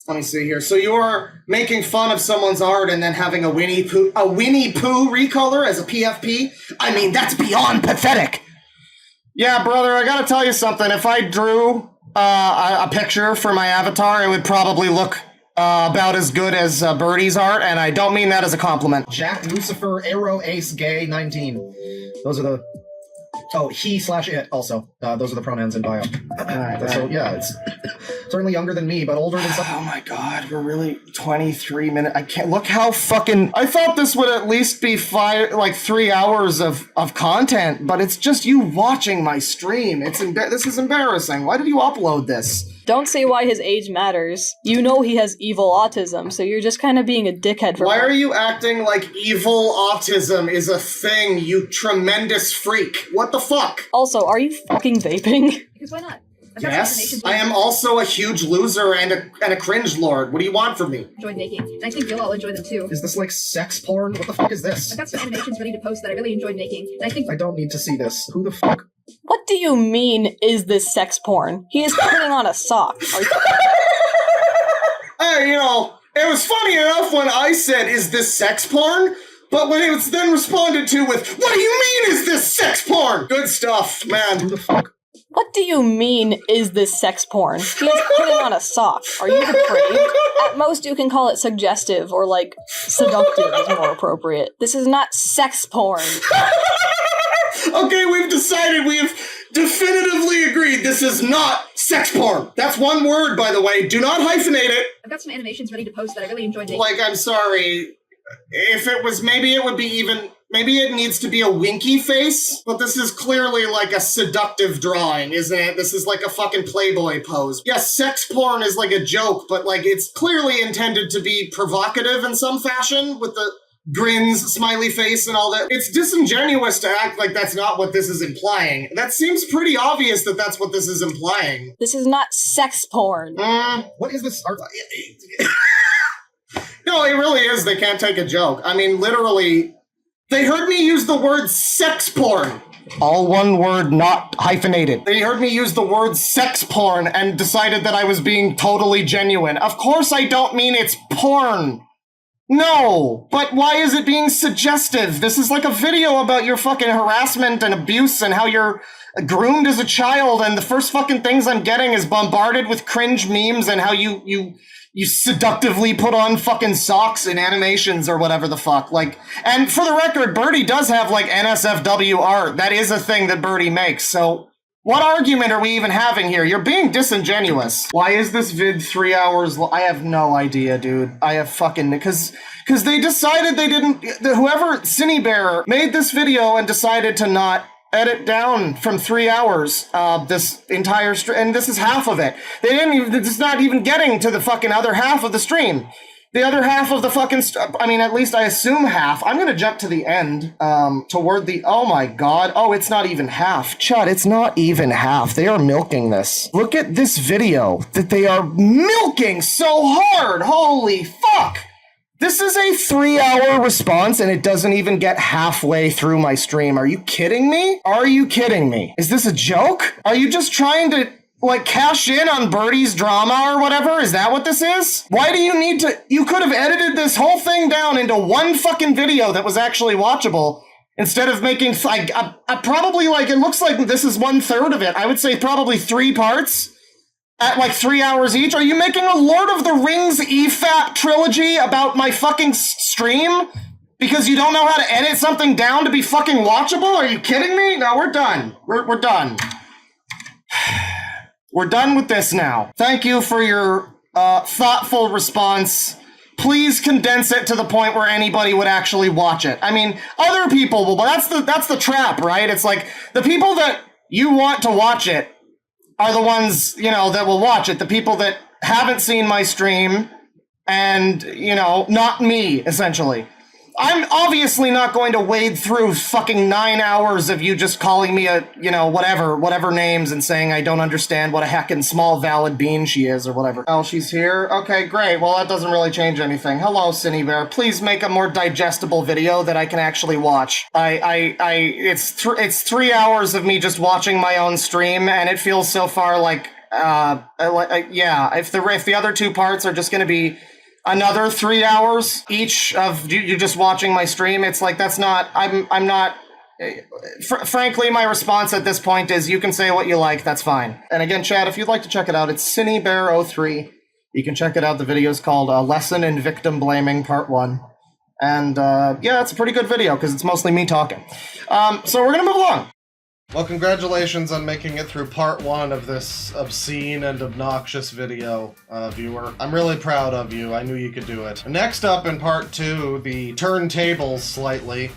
me see here. So you're making fun of someone's art and then having a Winnie Pooh recolor as a PFP? I mean, that's beyond pathetic. Yeah, brother, I gotta tell you something. If I drew a picture for my avatar, it would probably look about as good as Birdie's art, and I don't mean that as a compliment. Jack Lucifer Arrow Ace Gay 19. Those are the... Oh, he/it also. Those are the pronouns in bio. So yeah, it's certainly younger than me, but older than some. Oh my god, we're really 23 minutes. I can't look how fucking. I thought this would at least be 3 hours of content, but it's just you watching my stream. This is embarrassing. Why did you upload this? Don't say why his age matters. You know he has evil autism, so you're just kind of being a dickhead for Why are you acting like evil autism is a thing, you tremendous freak? What the fuck? Also, are you fucking vaping? Because why not? Yes, I am also a huge loser and a cringe lord. What do you want from me? Enjoyed making, and I think you'll all enjoy them too. Is this like sex porn? What the fuck is this? I've got some animations ready to post that I really enjoyed making, and I think I don't need to see this. Who the fuck? What do you mean, is this sex porn? He is putting on a sock. Are you- Hey, it was funny enough when I said, is this sex porn? But when it was then responded to with, what do you mean is this sex porn? Good stuff, man. Who the fuck? What do you mean, is this sex porn? He is putting on a sock. Are you depraved? At most, you can call it suggestive, or seductive is more appropriate. This is not sex porn. Okay, we have definitively agreed this is not sex porn. That's one word, by the way. Do not hyphenate it. I've got some animations ready to post that I really enjoyed making. I'm sorry. If it was, maybe it needs to be a winky face, but this is clearly like a seductive drawing, isn't it? This is like a fucking Playboy pose. Yes, sex porn is like a joke, but it's clearly intended to be provocative in some fashion with the grins, smiley face, and all that. It's disingenuous to act like that's not what this is implying. That seems pretty obvious that that's what this is implying. This is not sex porn. What is this art? No, it really is. They can't take a joke. I mean, literally, they heard me use the word sex porn. All one word, not hyphenated. They heard me use the word sex porn and decided that I was being totally genuine. Of course I don't mean it's porn. No, but why is it being suggestive? This is like a video about your fucking harassment and abuse and how you're groomed as a child, and the first fucking things I'm getting is bombarded with cringe memes and how you seductively put on fucking socks in animations or whatever the fuck. And for the record, Birdie does have NSFW art. That is a thing that Birdie makes, so what argument are we even having here? You're being disingenuous. Why is this vid 3 hours long? I have no idea, dude. I have fucking... Because they decided they didn't... Whoever, Synnibear, made this video and decided to not edit down from 3 hours this entire stream. And this is half of it. They didn't even... It's not even getting to the fucking other half of the stream. The other half of the fucking... at least I assume half. I'm gonna jump to the end, toward the... Oh my god. Oh, it's not even half. Chud, it's not even half. They are milking this. Look at this video that they are milking so hard. Holy fuck. This is a 3-hour response, and it doesn't even get halfway through my stream. Are you kidding me? Are you kidding me? Is this a joke? Are you just trying to... cash in on Birdie's drama or whatever? Is that what this is? Why do you need to... You could have edited this whole thing down into one fucking video that was actually watchable instead of making... probably, it looks like this is 1/3 of it. I would say probably 3 parts at 3 hours each. Are you making a Lord of the Rings EFAP trilogy about my fucking stream? Because you don't know how to edit something down to be fucking watchable? Are you kidding me? No, we're done. We're done. We're done with this now. Thank you for your thoughtful response. Please condense it to the point where anybody would actually watch it. I mean, other people will, but that's the trap, right? It's like the people that you want to watch it are the ones, you know, that will watch it. The people that haven't seen my stream and, you know, not me, essentially. I'm obviously not going to wade through fucking 9 hours of you just calling me a, you know, whatever names and saying I don't understand what a heckin' small valid bean she is or whatever. Oh, she's here? Okay, great. Well, that doesn't really change anything. Hello, Synnibear. Please make a more digestible video that I can actually watch. It's 3 hours of me just watching my own stream, and it feels so far like, yeah, if the other two parts are just gonna be another 3 hours each of you just watching my stream, it's like, that's not, I'm not, frankly, my response at this point is you can say what you like, that's fine. And again, chat, if you'd like to check it out, it's Synnibear03. You can check it out. The video's called Lesson in Victim Blaming Part 1. And yeah, it's a pretty good video because it's mostly me talking. So we're gonna move along. Well, congratulations on making it through part 1 of this obscene and obnoxious video, viewer. I'm really proud of you. I knew you could do it. Next up in part 2, the turntables slightly,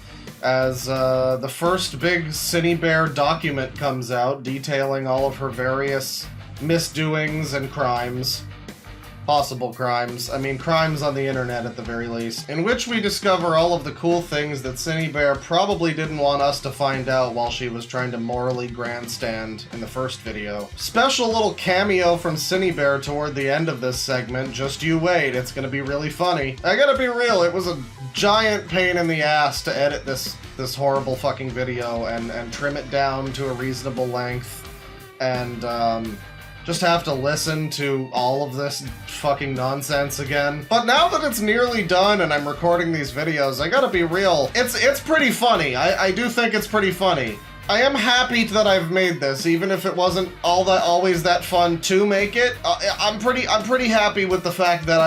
as the first big Synnibear document comes out detailing all of her various misdoings and crimes. Possible crimes. I mean, crimes on the internet at the very least. In which we discover all of the cool things that Synnibear probably didn't want us to find out while she was trying to morally grandstand in the first video. Special little cameo from Synnibear toward the end of this segment. Just you wait, it's gonna be really funny. I gotta be real, it was a giant pain in the ass to edit this horrible fucking video and trim it down to a reasonable length and just have to listen to all of this fucking nonsense again. But now that it's nearly done and I'm recording these videos, I gotta be real, it's pretty funny. I do think it's pretty funny. I am happy that I've made this, even if it wasn't always that fun to make it. I'm pretty happy with the fact that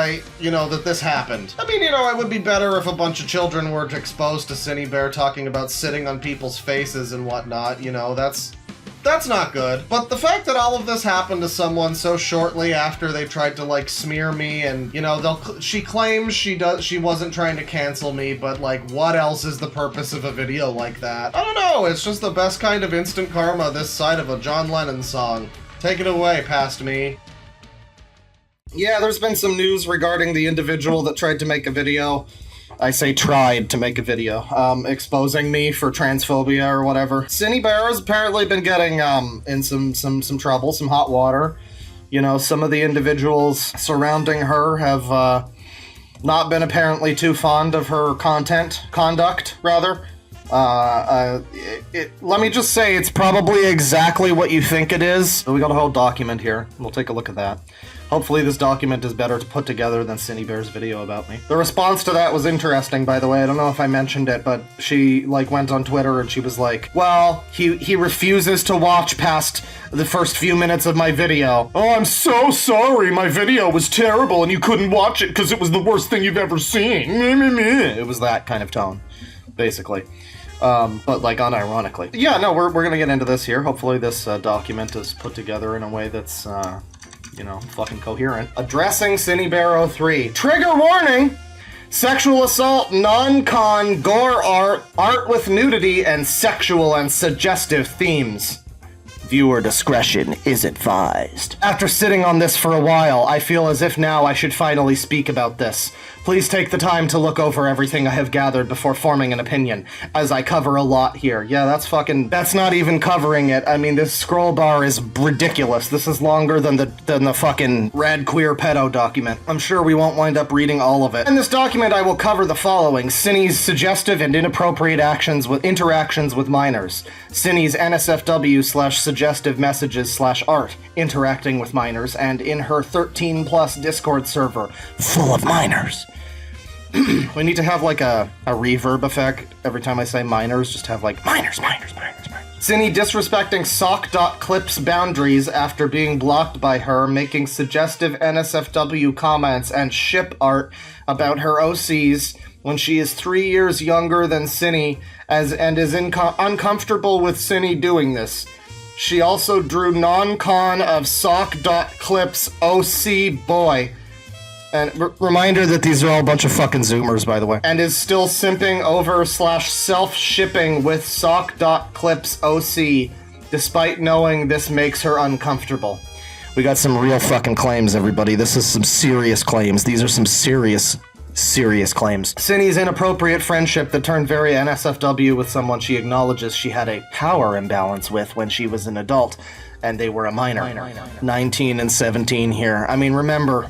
that this happened. I mean, it would be better if a bunch of children were exposed to Synnibear talking about sitting on people's faces and whatnot, That's not good. But the fact that all of this happened to someone so shortly after they tried to, like, smear me and, she claims she wasn't trying to cancel me, but, like, what else is the purpose of a video like that? I don't know, it's just the best kind of instant karma this side of a John Lennon song. Take it away, past me. Yeah, there's been some news regarding the individual that tried to make a video. I say tried to make a video, exposing me for transphobia or whatever. Synnibear has apparently been getting, in some trouble, some hot water. Some of the individuals surrounding her have, not been apparently too fond of her conduct, rather. Let me just say, it's probably exactly what you think it is. So we got a whole document here. We'll take a look at that. Hopefully this document is better to put together than Synnibear's video about me. The response to that was interesting, by the way. I don't know if I mentioned it, but she, went on Twitter and she was like, well, he refuses to watch past the first few minutes of my video. Oh, I'm so sorry. My video was terrible and you couldn't watch it because it was the worst thing you've ever seen. It was that kind of tone, basically. But, unironically. Yeah, no, we're gonna get into this here. Hopefully this document is put together in a way that's, fucking coherent. Addressing Synnibear03. Trigger warning! Sexual assault, non-con, gore art with nudity, and sexual and suggestive themes. Viewer discretion is advised. After sitting on this for a while, I feel as if now I should finally speak about this. Please take the time to look over everything I have gathered before forming an opinion, as I cover a lot here. Yeah, that's not even covering it. I mean, this scroll bar is ridiculous. This is longer than the fucking rad queer pedo document. I'm sure we won't wind up reading all of it. In this document, I will cover the following: Synni's suggestive and inappropriate interactions with minors, Synni's NSFW/suggestive messages/art interacting with minors, and in her 13+ Discord server full of minors. We need to have a reverb effect every time I say minors, just have minors. Synni disrespecting sock.clip's boundaries after being blocked by her, making suggestive NSFW comments and ship art about her OCs when she is 3 years younger than Synni and is uncomfortable with Synni doing this. She also drew non-con of sock.clips OC boy. And reminder that these are all a bunch of fucking Zoomers, by the way. And is still simping over / self-shipping with sock.clips OC, despite knowing this makes her uncomfortable. We got some real fucking claims, everybody. This is some serious claims. These are some serious claims. Synni's inappropriate friendship that turned very NSFW with someone she acknowledges she had a power imbalance with when she was an adult, and they were a minor. 19 and 17 here. I mean, remember,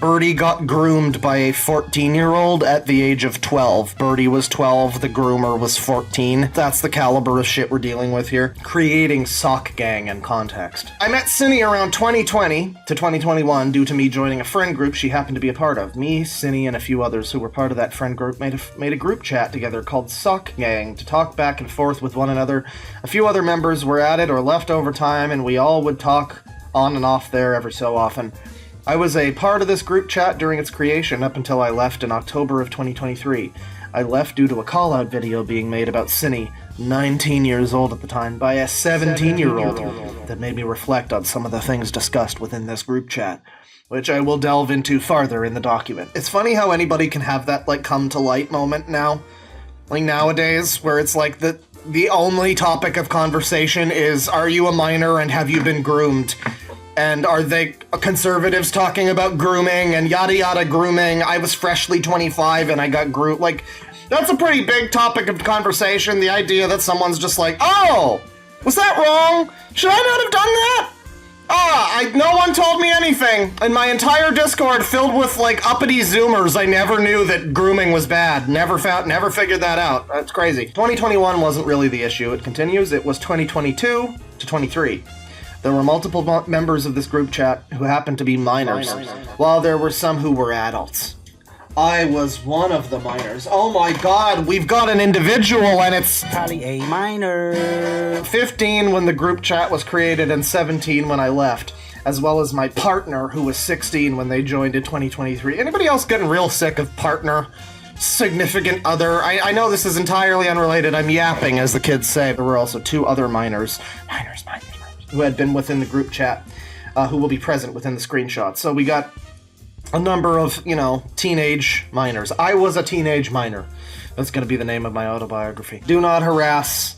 Birdie got groomed by a 14-year-old at the age of 12. Birdie was 12, the groomer was 14. That's the caliber of shit we're dealing with here. Creating sock gang in context. I met Synni around 2020 to 2021 due to me joining a friend group she happened to be a part of. Me, Synni, and a few others who were part of that friend group made a group chat together called Sock Gang to talk back and forth with one another. A few other members were added or left over time, and we all would talk on and off there every so often. I was a part of this group chat during its creation up until I left in October of 2023. I left due to a call-out video being made about Synni, 19 years old at the time, by a 17-year-old that made me reflect on some of the things discussed within this group chat, which I will delve into farther in the document. It's funny how anybody can have that, like, come to light moment now. Like, nowadays, where it's like the only topic of conversation is, are you a minor and have you been groomed? And are they conservatives talking about grooming and yada yada grooming? I was freshly 25 and I got groomed. Like, that's a pretty big topic of conversation. The idea that someone's just like, oh, was that wrong? Should I not have done that? No one told me anything. In my entire Discord filled with, like, uppity Zoomers, I never knew that grooming was bad. Never figured that out. That's crazy. 2021 wasn't really the issue. It continues. It was 2022 to 23. There were multiple members of this group chat who happened to be minors, while there were some who were adults. I was one of the minors. Oh my god, we've got an individual and it's Probably a minor. 15 when the group chat was created and 17 when I left, as well as my partner who was 16 when they joined in 2023. Anybody else getting real sick of partner? Significant other? I know this is entirely unrelated. I'm yapping, as the kids say. There were also 2 other minors who had been within the group chat, who will be present within the screenshot. So we got a number of, teenage minors. I was a teenage minor. That's going to be the name of my autobiography. Do not harass.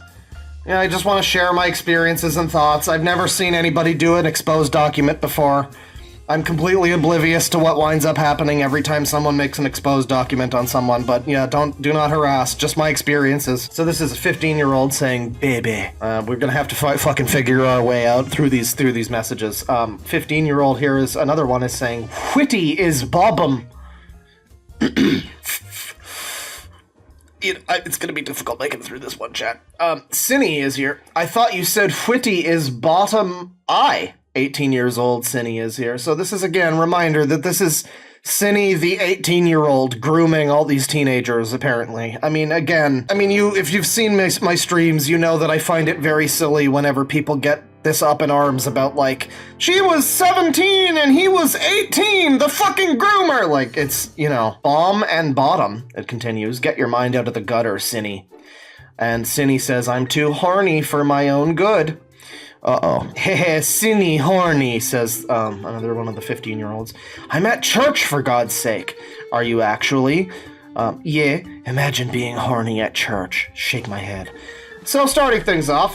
I just want to share my experiences and thoughts. I've never seen anybody do an exposed document before. I'm completely oblivious to what winds up happening every time someone makes an exposed document on someone, but yeah, do not harass, just my experiences. So this is a 15-year-old saying, baby. We're gonna have to fucking figure our way out through these messages. 15-year-old here is, another one is saying, Whitty is bobbum. It's gonna be difficult making through this one, chat. Synni is here. I thought you said Whitty is bottom eye. 18 years old, Synni is here. So this is, again, reminder that this is Synni, the 18-year-old, grooming all these teenagers, apparently. If you've seen my streams, you know that I find it very silly whenever people get this up in arms about, like, she was 17 and he was 18, the fucking groomer! Like, it's, bomb and bottom, it continues. Get your mind out of the gutter, Synni. And Synni says, I'm too horny for my own good. Uh-oh. Heh, Synni horny, says another one of the 15-year-olds. I'm at church, for God's sake. Are you actually? Yeah. Imagine being horny at church. Shake my head. So, starting things off,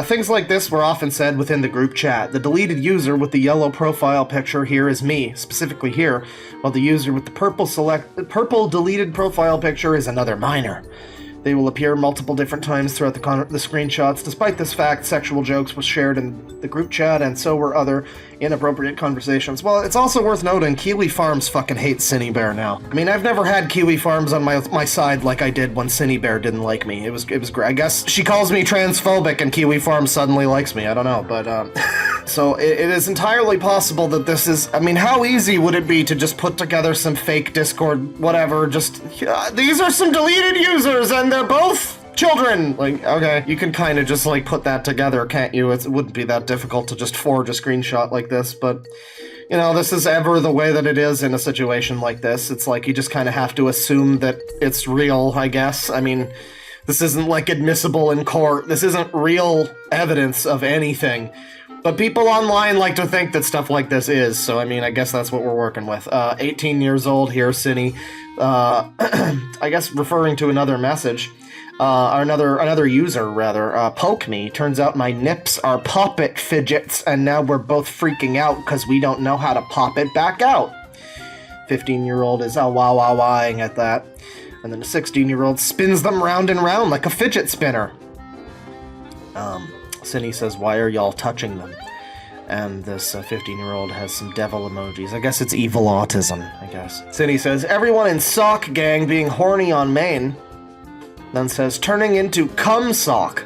things like this were often said within the group chat. The deleted user with the yellow profile picture here is me, specifically here, while the user with the purple deleted profile picture is another minor. They will appear multiple different times throughout the screenshots. Despite this fact, sexual jokes were shared in the group chat, and so were other inappropriate conversations. Well, it's also worth noting, Kiwi Farms fucking hates Synnibear now. I've never had Kiwi Farms on my side like I did when Synnibear didn't like me. It was great. I guess she calls me transphobic and Kiwi Farms suddenly likes me. I don't know, but, so it is entirely possible that this is, how easy would it be to just put together some fake Discord, whatever, these are some deleted users and they're both children! Okay, you can kind of just, put that together, can't you? It wouldn't be that difficult to just forge a screenshot like this, but, this is ever the way that it is in a situation like this. It's you just kind of have to assume that it's real, I guess. This isn't, like, admissible in court. This isn't real evidence of anything. But people online like to think that stuff like this is, so I mean, I guess that's what we're working with. 18 years old here, Synni. I guess referring to another message. Or another user, rather. Poke me. Turns out my nips are puppet fidgets, and now we're both freaking out because we don't know how to pop it back out. 15-year-old is wow-wow-wowing at that. And then a 16-year-old spins them round and round like a fidget spinner. Synni says, why are y'all touching them? And this 15-year-old has some devil emojis. I guess it's evil autism, I guess. Synni says, everyone in Sock Gang being horny on main. Then says, turning into cum sock.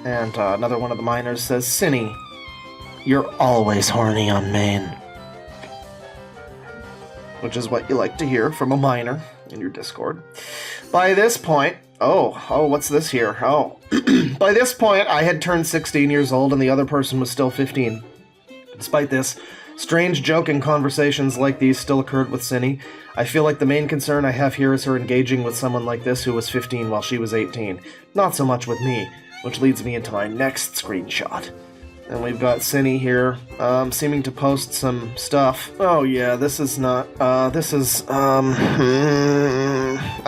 And another one of the minors says, Synni, you're always horny on main. Which is what you like to hear from a minor in your Discord. By this point, what's this here? By this point, I had turned 16 years old and the other person was still 15. Despite this, strange joking conversations like these still occurred with Synni. I feel like the main concern I have here is her engaging with someone like this who was 15 while she was 18. Not so much with me, which leads me into my next screenshot. And we've got Synni here, seeming to post some stuff. Oh yeah, this is not, I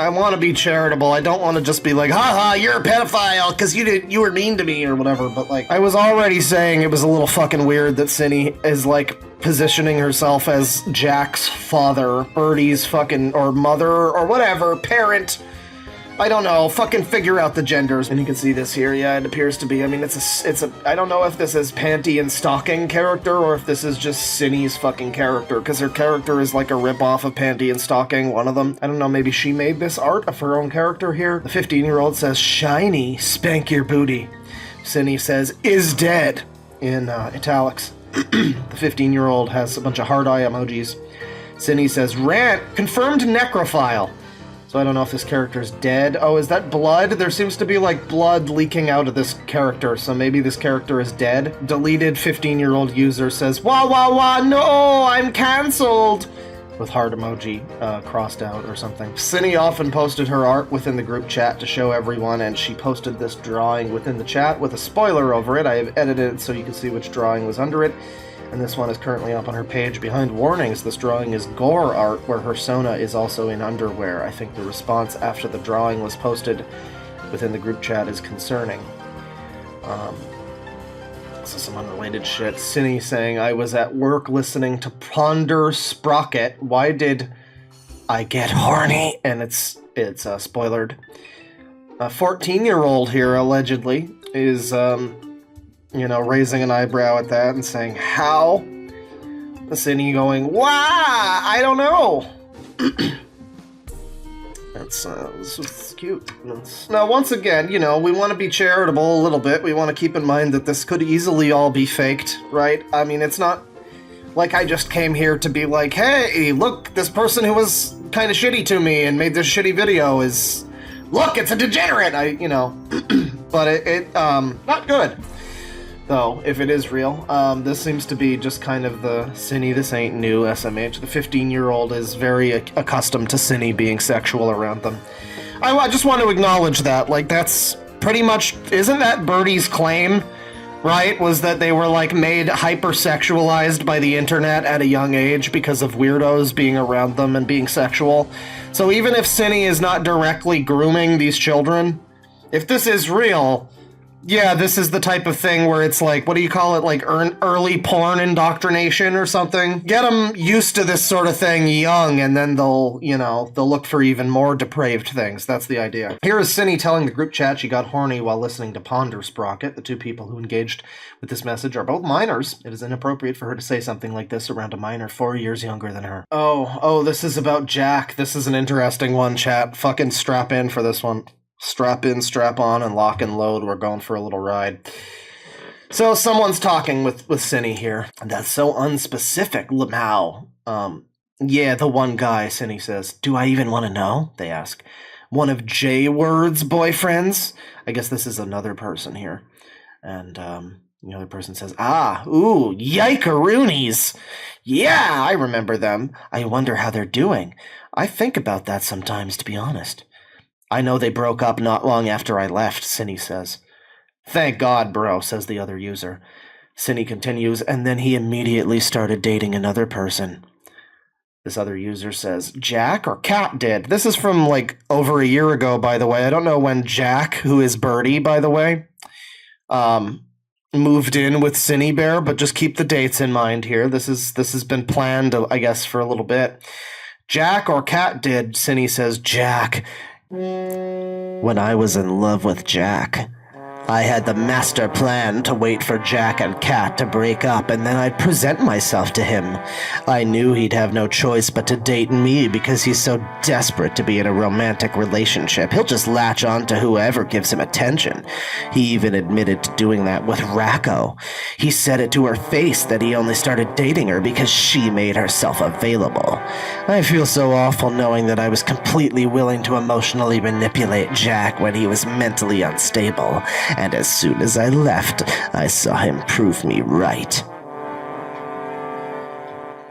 want to be charitable. I don't want to just be like, haha, you're a pedophile because you were mean to me or whatever, but like, I was already saying it was a little fucking weird that Synni is like positioning herself as Jack's father, Birdie's fucking, or mother, or whatever, parent. I don't know, fucking figure out the genders. And you can see this here, yeah, it appears to be, I mean, it's a, I don't know if this is panty and stocking character, or if this is just Synni's fucking character, because her character is like a rip-off of panty and stocking, one of them. I don't know, maybe she made this art of her own character here. The 15-year-old says, shiny, spank your booty. Synni says, is dead, in italics. The 15-year-old has a bunch of hard eye emojis. Synni says, rant, confirmed necrophile. So I don't know if this character is dead. Oh, is that blood? There seems to be, like, blood leaking out of this character, so maybe this character is dead. Deleted 15-year-old user says, wah, wah, wah, no, I'm cancelled! With heart emoji crossed out or something. Synni often posted her art within the group chat to show everyone, and she posted this drawing within the chat with a spoiler over it. I have edited it so you can see which drawing was under it. And this one is currently up on her page. Behind warnings, this drawing is gore art, where her Sona is also in underwear. I think the response after the drawing was posted within the group chat is concerning. This is some unrelated shit. Synni saying, I was at work listening to Ponder Sprocket. Why did I get horny? And it's spoilered. A 14-year-old here, allegedly, is, raising an eyebrow at that and saying, how? Synni going, wah, I don't know. That's cute. Now, once again, we want to be charitable a little bit. We want to keep in mind that this could easily all be faked, right? I mean, it's not like I just came here to be like, hey, look, this person who was kind of shitty to me and made this shitty video is, look, it's a degenerate, but it not good. Though, if it is real, this seems to be just kind of the Synni, this ain't new SMH. The 15-year-old is very accustomed to Synni being sexual around them. I just want to acknowledge that, like, that's pretty much, isn't that Birdie's claim, right? Was that they were, like, made hypersexualized by the internet at a young age because of weirdos being around them and being sexual. So even if Synni is not directly grooming these children, if this is real, yeah, this is the type of thing where it's like, what do you call it, like early porn indoctrination or something? Get them used to this sort of thing young, and then they'll look for even more depraved things. That's the idea. Here is Synni telling the group chat she got horny while listening to Ponder Sprocket. The two people who engaged with this message are both minors. It is inappropriate for her to say something like this around a minor 4 years younger than her. Oh, this is about Jack. This is an interesting one, chat. Fucking strap in for this one. Strap in, strap on, and lock and load. We're going for a little ride. So someone's talking with Synni here. That's so unspecific, Lamau. Yeah, the one guy, Synni says. Do I even want to know? They ask. One of J-Word's boyfriends? I guess this is another person here. And the other person says, yikeroonies. Yeah, I remember them. I wonder how they're doing. I think about that sometimes, to be honest. I know they broke up not long after I left, Synni says. Thank God, bro, says the other user. Synni continues, and then he immediately started dating another person. This other user says, Jack or Cat did? This is from, like, over a year ago, by the way. I don't know when Jack, who is Birdie, by the way, moved in with Synnibear, but just keep the dates in mind here. This has been planned, I guess, for a little bit. Jack or Cat did? Synni says, Jack. When I was in love with Jack, I had the master plan to wait for Jack and Cat to break up, and then I'd present myself to him. I knew he'd have no choice but to date me because he's so desperate to be in a romantic relationship. He'll just latch on to whoever gives him attention. He even admitted to doing that with Racco. He said it to her face that he only started dating her because she made herself available. I feel so awful knowing that I was completely willing to emotionally manipulate Jack when he was mentally unstable. And as soon as I left, I saw him prove me right.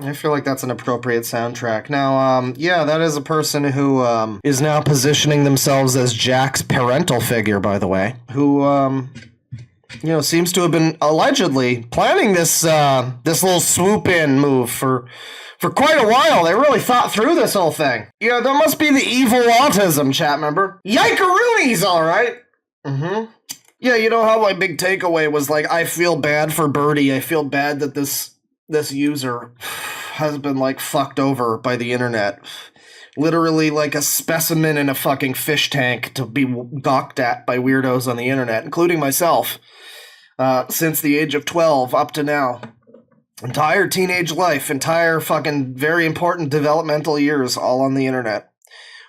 I feel like that's an appropriate soundtrack. Now, yeah, that is a person who is now positioning themselves as Jack's parental figure, by the way, who, seems to have been allegedly planning this little swoop-in move for quite a while. They really thought through this whole thing. Yeah, that must be the evil autism, chat member. Yikeroonies, all right. Mm-hmm. Yeah, you know how my big takeaway was, like, I feel bad for Birdie. I feel bad that this user has been, like, fucked over by the internet. Literally like a specimen in a fucking fish tank to be gawked at by weirdos on the internet, including myself, since the age of 12 up to now. Entire teenage life, entire fucking very important developmental years, all on the internet.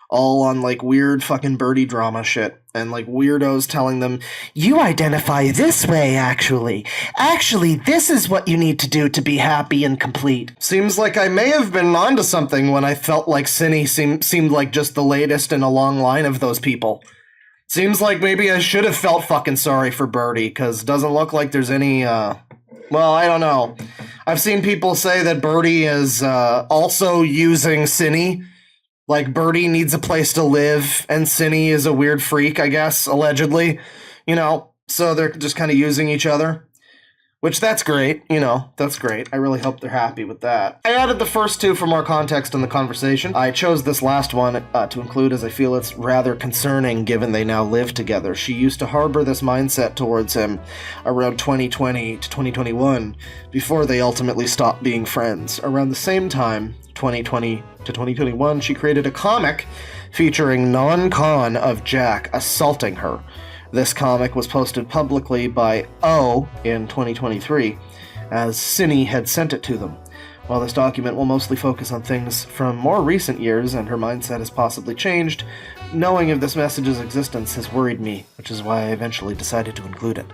All on, like, weird fucking Birdie drama shit. And, like, weirdos telling them, you identify this way, actually. Actually, this is what you need to do to be happy and complete. Seems like I may have been onto something when I felt like Synni seemed like just the latest in a long line of those people. Seems like maybe I should have felt fucking sorry for Birdie, because it doesn't look like there's any, well, I don't know. I've seen people say that Birdie is also using Synni. Like, Birdie needs a place to live, and Synni is a weird freak, I guess, allegedly. So they're just kind of using each other. Which, that's great, that's great. I really hope they're happy with that. I added the first two for more context in the conversation. I chose this last one to include as I feel it's rather concerning given they now live together. She used to harbor this mindset towards him around 2020 to 2021 before they ultimately stopped being friends. Around the same time, 2020 to 2021, she created a comic featuring non-con of Jack assaulting her. This comic was posted publicly by O in 2023, as Synni had sent it to them. While this document will mostly focus on things from more recent years and her mindset has possibly changed, knowing of this message's existence has worried me, which is why I eventually decided to include it.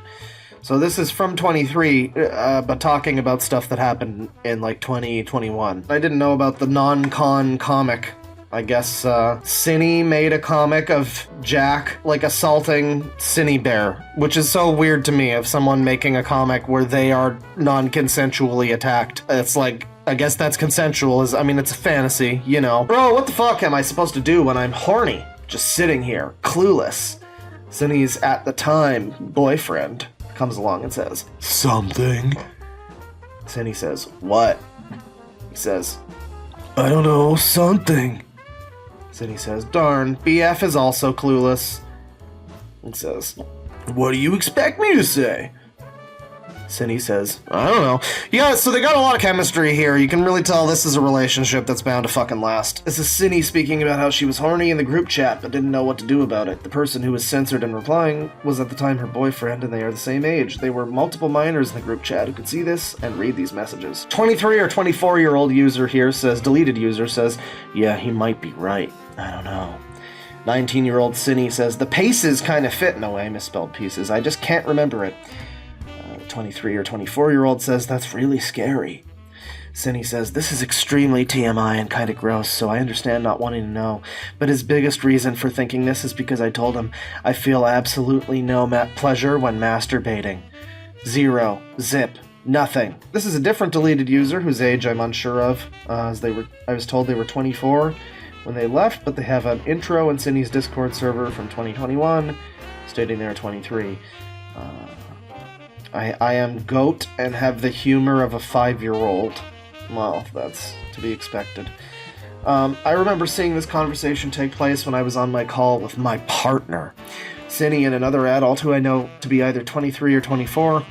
So this is from 23, but talking about stuff that happened in, like, 2021. I didn't know about the non-con comic. I guess Synni made a comic of Jack, like, assaulting Synnibear, which is so weird to me, of someone making a comic where they are non-consensually attacked. It's like, I guess that's consensual. It's a fantasy, Bro, what the fuck am I supposed to do when I'm horny? Just sitting here, clueless. Synni's, at the time, boyfriend comes along and says, something. Synni says, what? He says, I don't know, something. Synni says, darn, BF is also clueless. And says, what do you expect me to say? Synni says, I don't know. Yeah, so they got a lot of chemistry here. You can really tell this is a relationship that's bound to fucking last. This is Synni speaking about how she was horny in the group chat, but didn't know what to do about it. The person who was censored in replying was at the time her boyfriend, and they are the same age. They were multiple minors in the group chat who could see this and read these messages. 23 or 24-year-old user here says, deleted user says, yeah, he might be right. I don't know. 19-year-old Synni says, the paces kind of fit in a way, misspelled pieces. I just can't remember it. 23 or 24-year-old says, that's really scary. Synni says, this is extremely TMI and kind of gross, so I understand not wanting to know, but his biggest reason for thinking this is because I told him I feel absolutely no pleasure when masturbating. Zero. Zip. Nothing. This is a different deleted user whose age I'm unsure of, I was told they were 24. when they left, but they have an intro in Synni's Discord server from 2021, stating they're 23. I am goat and have the humor of a 5-year-old. Well, that's to be expected. I remember seeing this conversation take place when I was on my call with my partner, Synni, and another adult who I know to be either 23 or 24.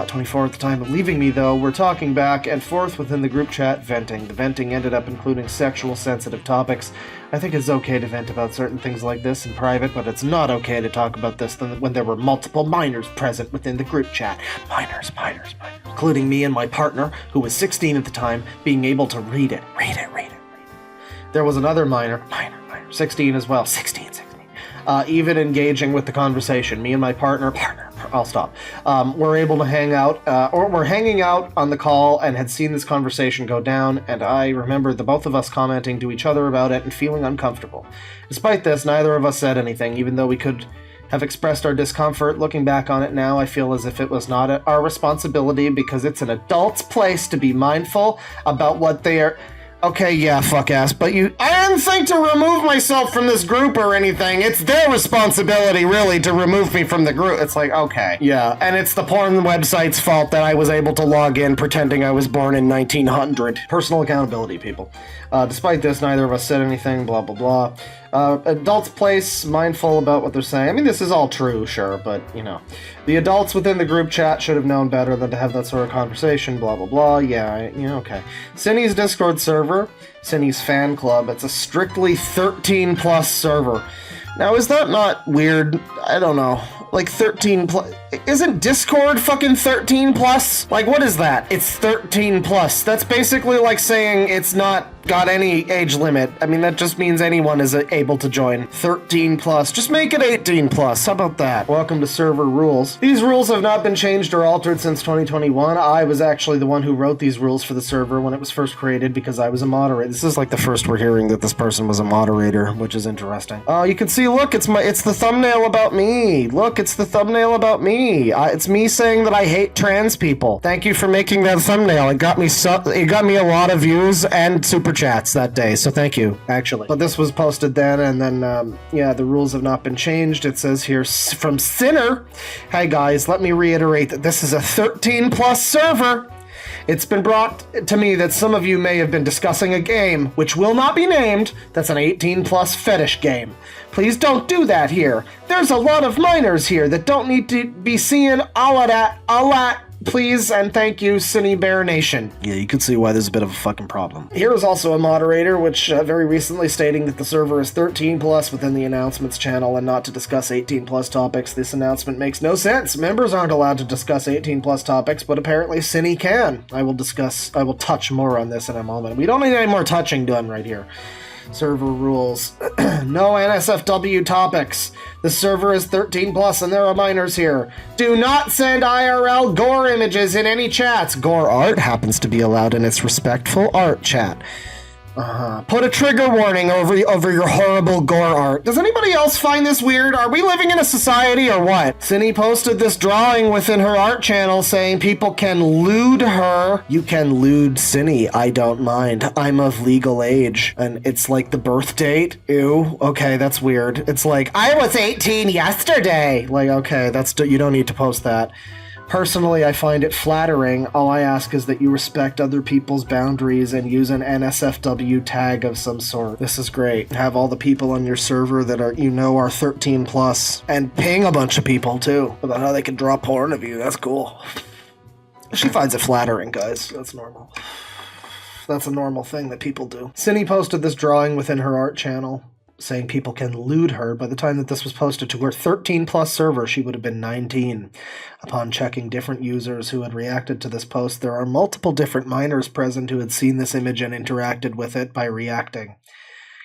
24 at the time of leaving me, though. We're talking back and forth within the group chat, venting. The venting ended up including sexual sensitive topics. I think it's okay to vent about certain things like this in private, but it's not okay to talk about this when there were multiple minors present within the group chat. Minors. Including me and my partner, who was 16 at the time, being able to read it. Read it. There was another minor, 16 as well, 16. Even engaging with the conversation. Me and my partner, I'll stop. We're able to hang out, or we're hanging out on the call and had seen this conversation go down, and I remember the both of us commenting to each other about it and feeling uncomfortable. Despite this, neither of us said anything, even though we could have expressed our discomfort. Looking back on it now, I feel as if it was not our responsibility, because it's an adult's place to be mindful about what they are... Okay, yeah, fuck ass, but I didn't think to remove myself from this group or anything. It's their responsibility, really, to remove me from the group. It's like, okay. Yeah, and it's the porn website's fault that I was able to log in pretending I was born in 1900. Personal accountability, people. Despite this, neither of us said anything, blah, blah, blah. Adults' place, mindful about what they're saying. I mean, this is all true, sure, but, you know. The adults within the group chat should have known better than to have that sort of conversation, blah, blah, blah. Yeah, okay. Synni's Discord server, Synni's fan club, it's a strictly 13+ server. Now, is that not weird? I don't know. Like 13+. Isn't Discord fucking 13+? Like, what is that? It's 13+. That's basically like saying it's not got any age limit. I mean, that just means anyone is able to join. 13+. Just make it 18+. How about that? Welcome to server rules. These rules have not been changed or altered since 2021. I was actually the one who wrote these rules for the server when it was first created because I was a moderator. This is like the first we're hearing that this person was a moderator, which is interesting. You can see, look, it's the thumbnail about me. Look, it's the thumbnail about me. It's me saying that I hate trans people. Thank you for making that thumbnail. It got me a lot of views and super chats that day, so thank you, actually. But this was posted then, and then, yeah, the rules have not been changed. It says here, from Sinner, hey guys, let me reiterate that this is a 13+ server. It's been brought to me that some of you may have been discussing a game, which will not be named, that's an 18+ fetish game. Please don't do that here. There's a lot of minors here that don't need to be seeing all of that, please and thank you, Synnibear Nation. Yeah, you can see why there's a bit of a fucking problem. Here is also a moderator, which very recently stating that the server is 13+ within the announcements channel and not to discuss 18+ topics. This announcement makes no sense. Members aren't allowed to discuss 18+ topics, but apparently Synni can. I will touch more on this in a moment. We don't need any more touching done right here. Server rules. No NSFW topics. The server is 13+ and there are minors here. Do not send IRL gore images in any chats. Gore art happens to be allowed in its respectful art chat. Put a trigger warning over your horrible gore art. Does anybody else find this weird? Are we living in a society or what? Synni posted this drawing within her art channel saying people can lewd her. You can lewd Synni, I don't mind. I'm of legal age. And it's like the birth date. Ew. Okay, that's weird. It's like, I was 18 yesterday. Like, okay, you don't need to post that. Personally, I find it flattering. All I ask is that you respect other people's boundaries and use an NSFW tag of some sort. This is great. Have all the people on your server that are 13+, and ping a bunch of people too about how they can draw porn of you. That's cool. She finds it flattering, guys. That's normal. That's a normal thing that people do. Synni posted this drawing within her art channel, saying people can lewd her. By the time that this was posted to her 13+ server, she would have been 19. Upon checking different users who had reacted to this post, there are multiple different minors present who had seen this image and interacted with it by reacting.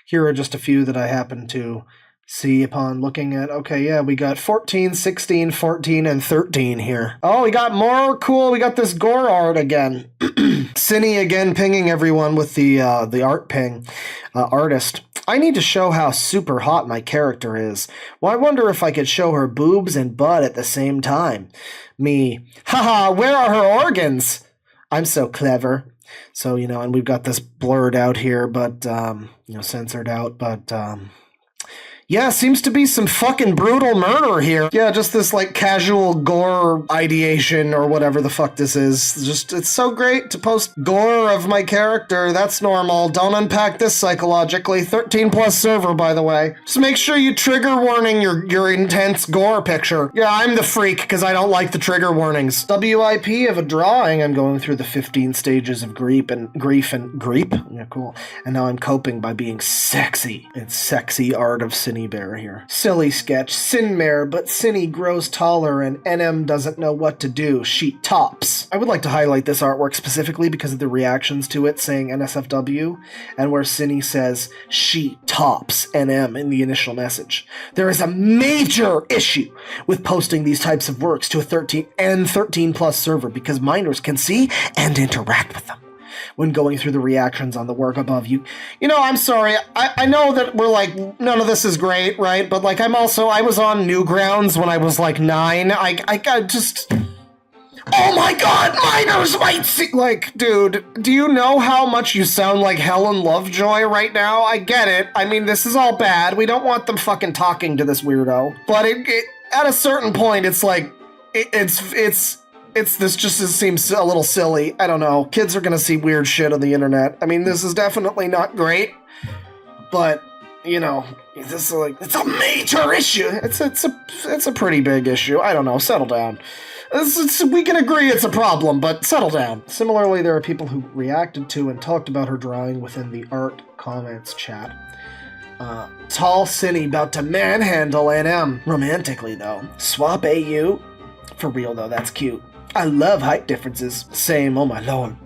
Here are just a few that I happened to see upon looking at. Okay, yeah, we got 14, 16, 14, and 13 here. Oh, we got more cool. We got this gore art again. Synni again pinging everyone with the art ping. Artist. I need to show how super hot my character is. Well, I wonder if I could show her boobs and butt at the same time. Me. Haha, where are her organs? I'm so clever. So, and we've got this blurred out here, but, censored out, but, yeah, seems to be some fucking brutal murder here. Yeah, just this, casual gore ideation or whatever the fuck this is. Just, it's so great to post gore of my character. That's normal. Don't unpack this psychologically. 13+ server, by the way. Just make sure you trigger warning your intense gore picture. Yeah, I'm the freak because I don't like the trigger warnings. WIP of a drawing. I'm going through the 15 stages of grief. Yeah, cool. And now I'm coping by being sexy. It's sexy art of Synnibear here. Silly sketch. Synnibear, but Synni grows taller and NM doesn't know what to do. She tops. I would like to highlight this artwork specifically because of the reactions to it saying NSFW and where Synni says she tops NM in the initial message. There is a major issue with posting these types of works to a 13+ server because minors can see and interact with them. When going through the reactions on the work above you. I'm sorry. I know that we're none of this is great, right? But I was on Newgrounds when I was 9. I just... Oh my god, minors might see... dude, do you know how much you sound like Helen Lovejoy right now? I get it. I mean, this is all bad. We don't want them fucking talking to this weirdo. But at a certain point, it's this just seems a little silly. I don't know. Kids are gonna see weird shit on the internet. I mean, this is definitely not great, but this is it's a major issue. It's a pretty big issue. I don't know. Settle down. We can agree it's a problem, but settle down. Similarly, there are people who reacted to and talked about her drawing within the art comments chat. Tall Synni about to manhandle NM. Romantically, though. Swap AU. For real, though, that's cute. I love height differences. Same, oh my lord.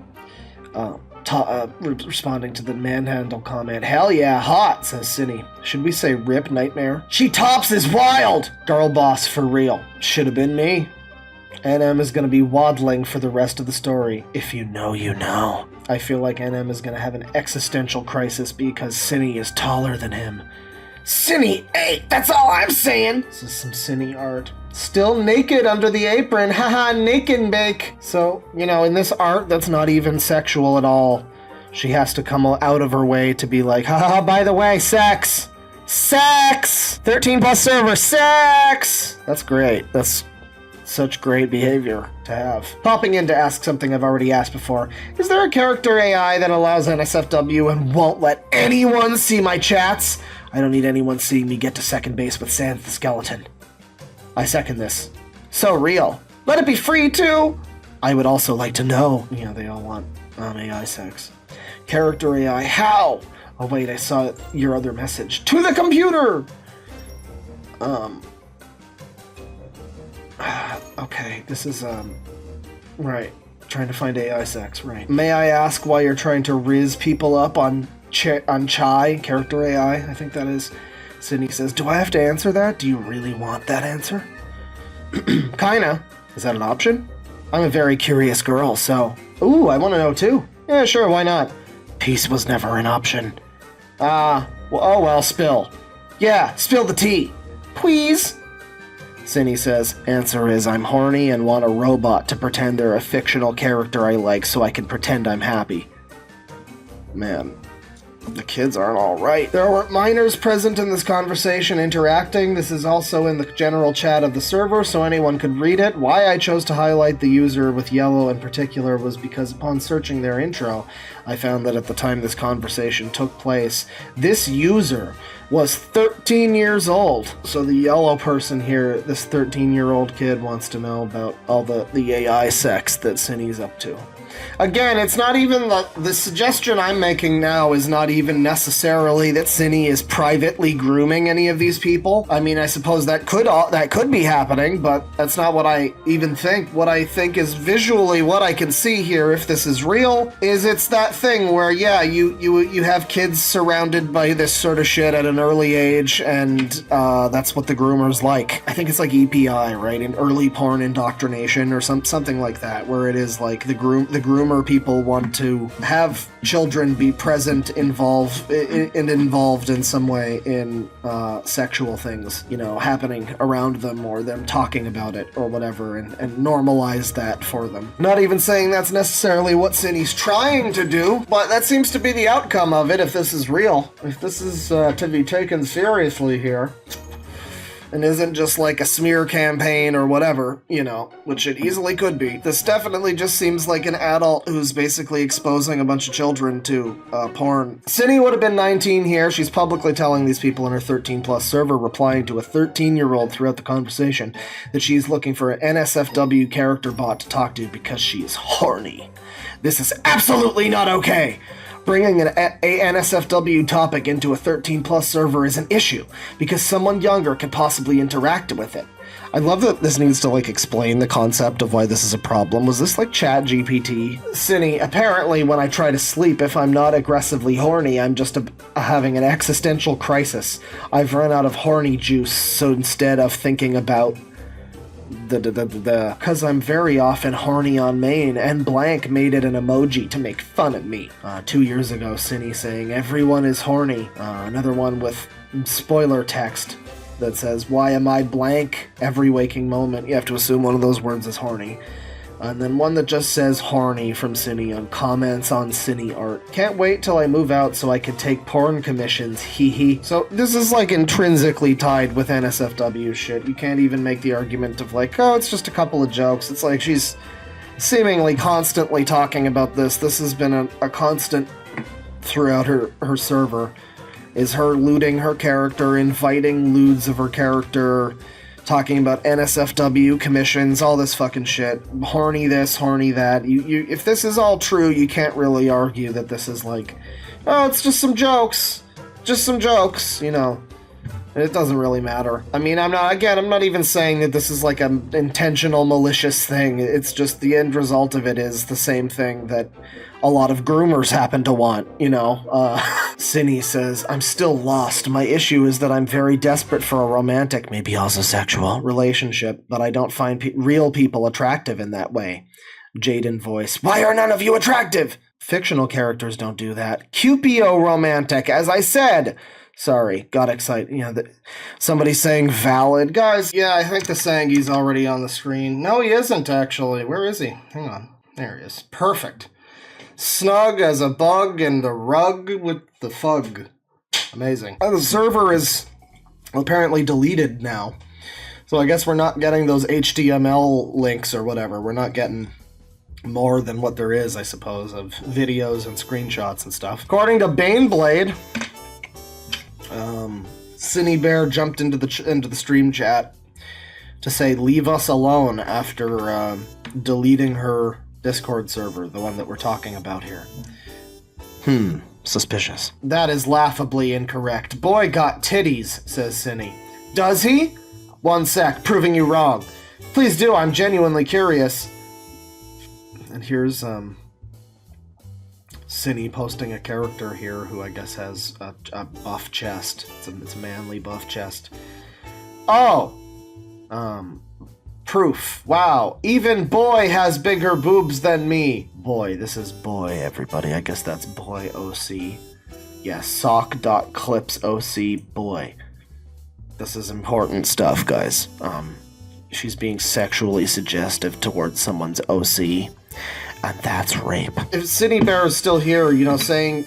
Responding to the manhandle comment. Hell yeah, hot, says Synni. Should we say rip nightmare? She tops is wild! Girl boss, for real. Should have been me. NM is going to be waddling for the rest of the story. If you know, you know. I feel like NM is going to have an existential crisis because Synni is taller than him. Synni 8, that's all I'm saying! This is some Synni art. Still naked under the apron, haha, naked bake. So, in this art that's not even sexual at all, she has to come out of her way to be haha, by the way, sex! Sex! 13+ server, sex! That's great. That's such great behavior to have. Popping in to ask something I've already asked before. Is there a character AI that allows NSFW and won't let anyone see my chats? I don't need anyone seeing me get to second base with Sans the Skeleton. I second this. So real. Let it be free, too! I would also like to know. They all want AI sex. Character AI, how? Oh, wait, I saw your other message. To the computer! Okay, this is, right. Trying to find AI sex, right. May I ask why you're trying to riz people up on Chai, character AI, I think that is. Synni says, do I have to answer that? Do you really want that answer? Kinda. Is that an option? I'm a very curious girl, so... Ooh, I want to know too. Yeah, sure, why not? Peace was never an option. Well, spill. Yeah, spill the tea. Please. Synni says, answer is, I'm horny and want a robot to pretend they're a fictional character I like so I can pretend I'm happy. Man. The kids aren't all right. There were minors present in this conversation interacting. This is also in the general chat of the server, so anyone could read it. Why I chose to highlight the user with yellow in particular was because upon searching their intro, I found that at the time this conversation took place, this user was 13 years old. So the yellow person here, this 13-year-old kid, wants to know about all the AI sex that Synni's up to. Again, it's not even the suggestion I'm making now is not even necessarily that Synni is privately grooming any of these people. I mean, I suppose that could be happening, but that's not what I even think. What I think is visually what I can see here, if this is real, is it's that thing where, yeah, you have kids surrounded by this sort of shit at an early age, and that's what the groomer's like. I think it's like EPI, right? In early porn indoctrination or something like that, where it is like the groomer people want to have children be present, involved in some way in sexual things, you know, happening around them or them talking about it or whatever, and normalize that for them. Not even saying that's necessarily what Synni's trying to do, but that seems to be the outcome of it if this is real. If this is to be taken seriously here, and isn't just like a smear campaign or whatever, you know, which it easily could be. This definitely just seems like an adult who's basically exposing a bunch of children to porn. Synni would have been 19 here. She's publicly telling these people in her 13+ server, replying to a 13-year-old throughout the conversation, that she's looking for an NSFW character bot to talk to because she is horny. This is absolutely not okay. Bringing a NSFW topic into a 13+ server is an issue, because someone younger could possibly interact with it. I love that this needs to, like, explain the concept of why this is a problem. Was this like Chat GPT? Synni, apparently when I try to sleep, if I'm not aggressively horny, I'm just having an existential crisis. I've run out of horny juice, so instead of thinking about cause I'm very often horny on main, and blank made it an emoji to make fun of me. 2 years ago, Synni saying, everyone is horny. Another one with spoiler text that says, why am I blank? Every waking moment. You have to assume one of those words is horny. And then one that just says horny from Synni on comments on Synni art. Can't wait till I move out so I can take porn commissions, hee hee. So this is like intrinsically tied with NSFW shit. You can't even make the argument of like, oh, it's just a couple of jokes. It's like she's seemingly constantly talking about this. This has been a constant throughout her server. Is her looting her character, inviting lewds of her character, talking about NSFW commissions, all this fucking shit. Horny this, horny that. You if this is all true, you can't really argue that this is like, oh, it's just some jokes. Just some jokes, you know. It doesn't really matter. I mean, I'm not even saying that this is like an intentional malicious thing. It's just the end result of it is the same thing that a lot of groomers happen to want, you know. Synni says, I'm still lost. My issue is that I'm very desperate for a romantic, maybe also sexual, relationship, but I don't find real people attractive in that way. Jaden voice, why are none of you attractive? Fictional characters don't do that. Cupio romantic, as I said. Sorry, got excited. You know, somebody's saying valid. Guys, yeah, I think the Sangi's already on the screen. No, he isn't, actually. Where is he? Hang on. There he is. Perfect. Snug as a bug and a rug with the fug. Amazing. The server is apparently deleted now. So I guess we're not getting those HTML links or whatever. We're not getting more than what there is, I suppose, of videos and screenshots and stuff. According to Baneblade, Synnibear jumped into the stream chat to say leave us alone after deleting her Discord server, the one that we're talking about here. Suspicious. That is laughably incorrect. Boy got titties, says Synni. Does he? 1 sec, proving you wrong. Please do, I'm genuinely curious. And here's Synni posting a character here who I guess has a buff chest. It's a manly buff chest. Oh! Proof. Wow. Even boy has bigger boobs than me. Boy, this is boy, everybody. I guess that's boy OC. Yeah, sock.clipsoc boy. This is important stuff, guys. She's being sexually suggestive towards someone's OC. And that's rape. If Synnibear is still here, you know, saying,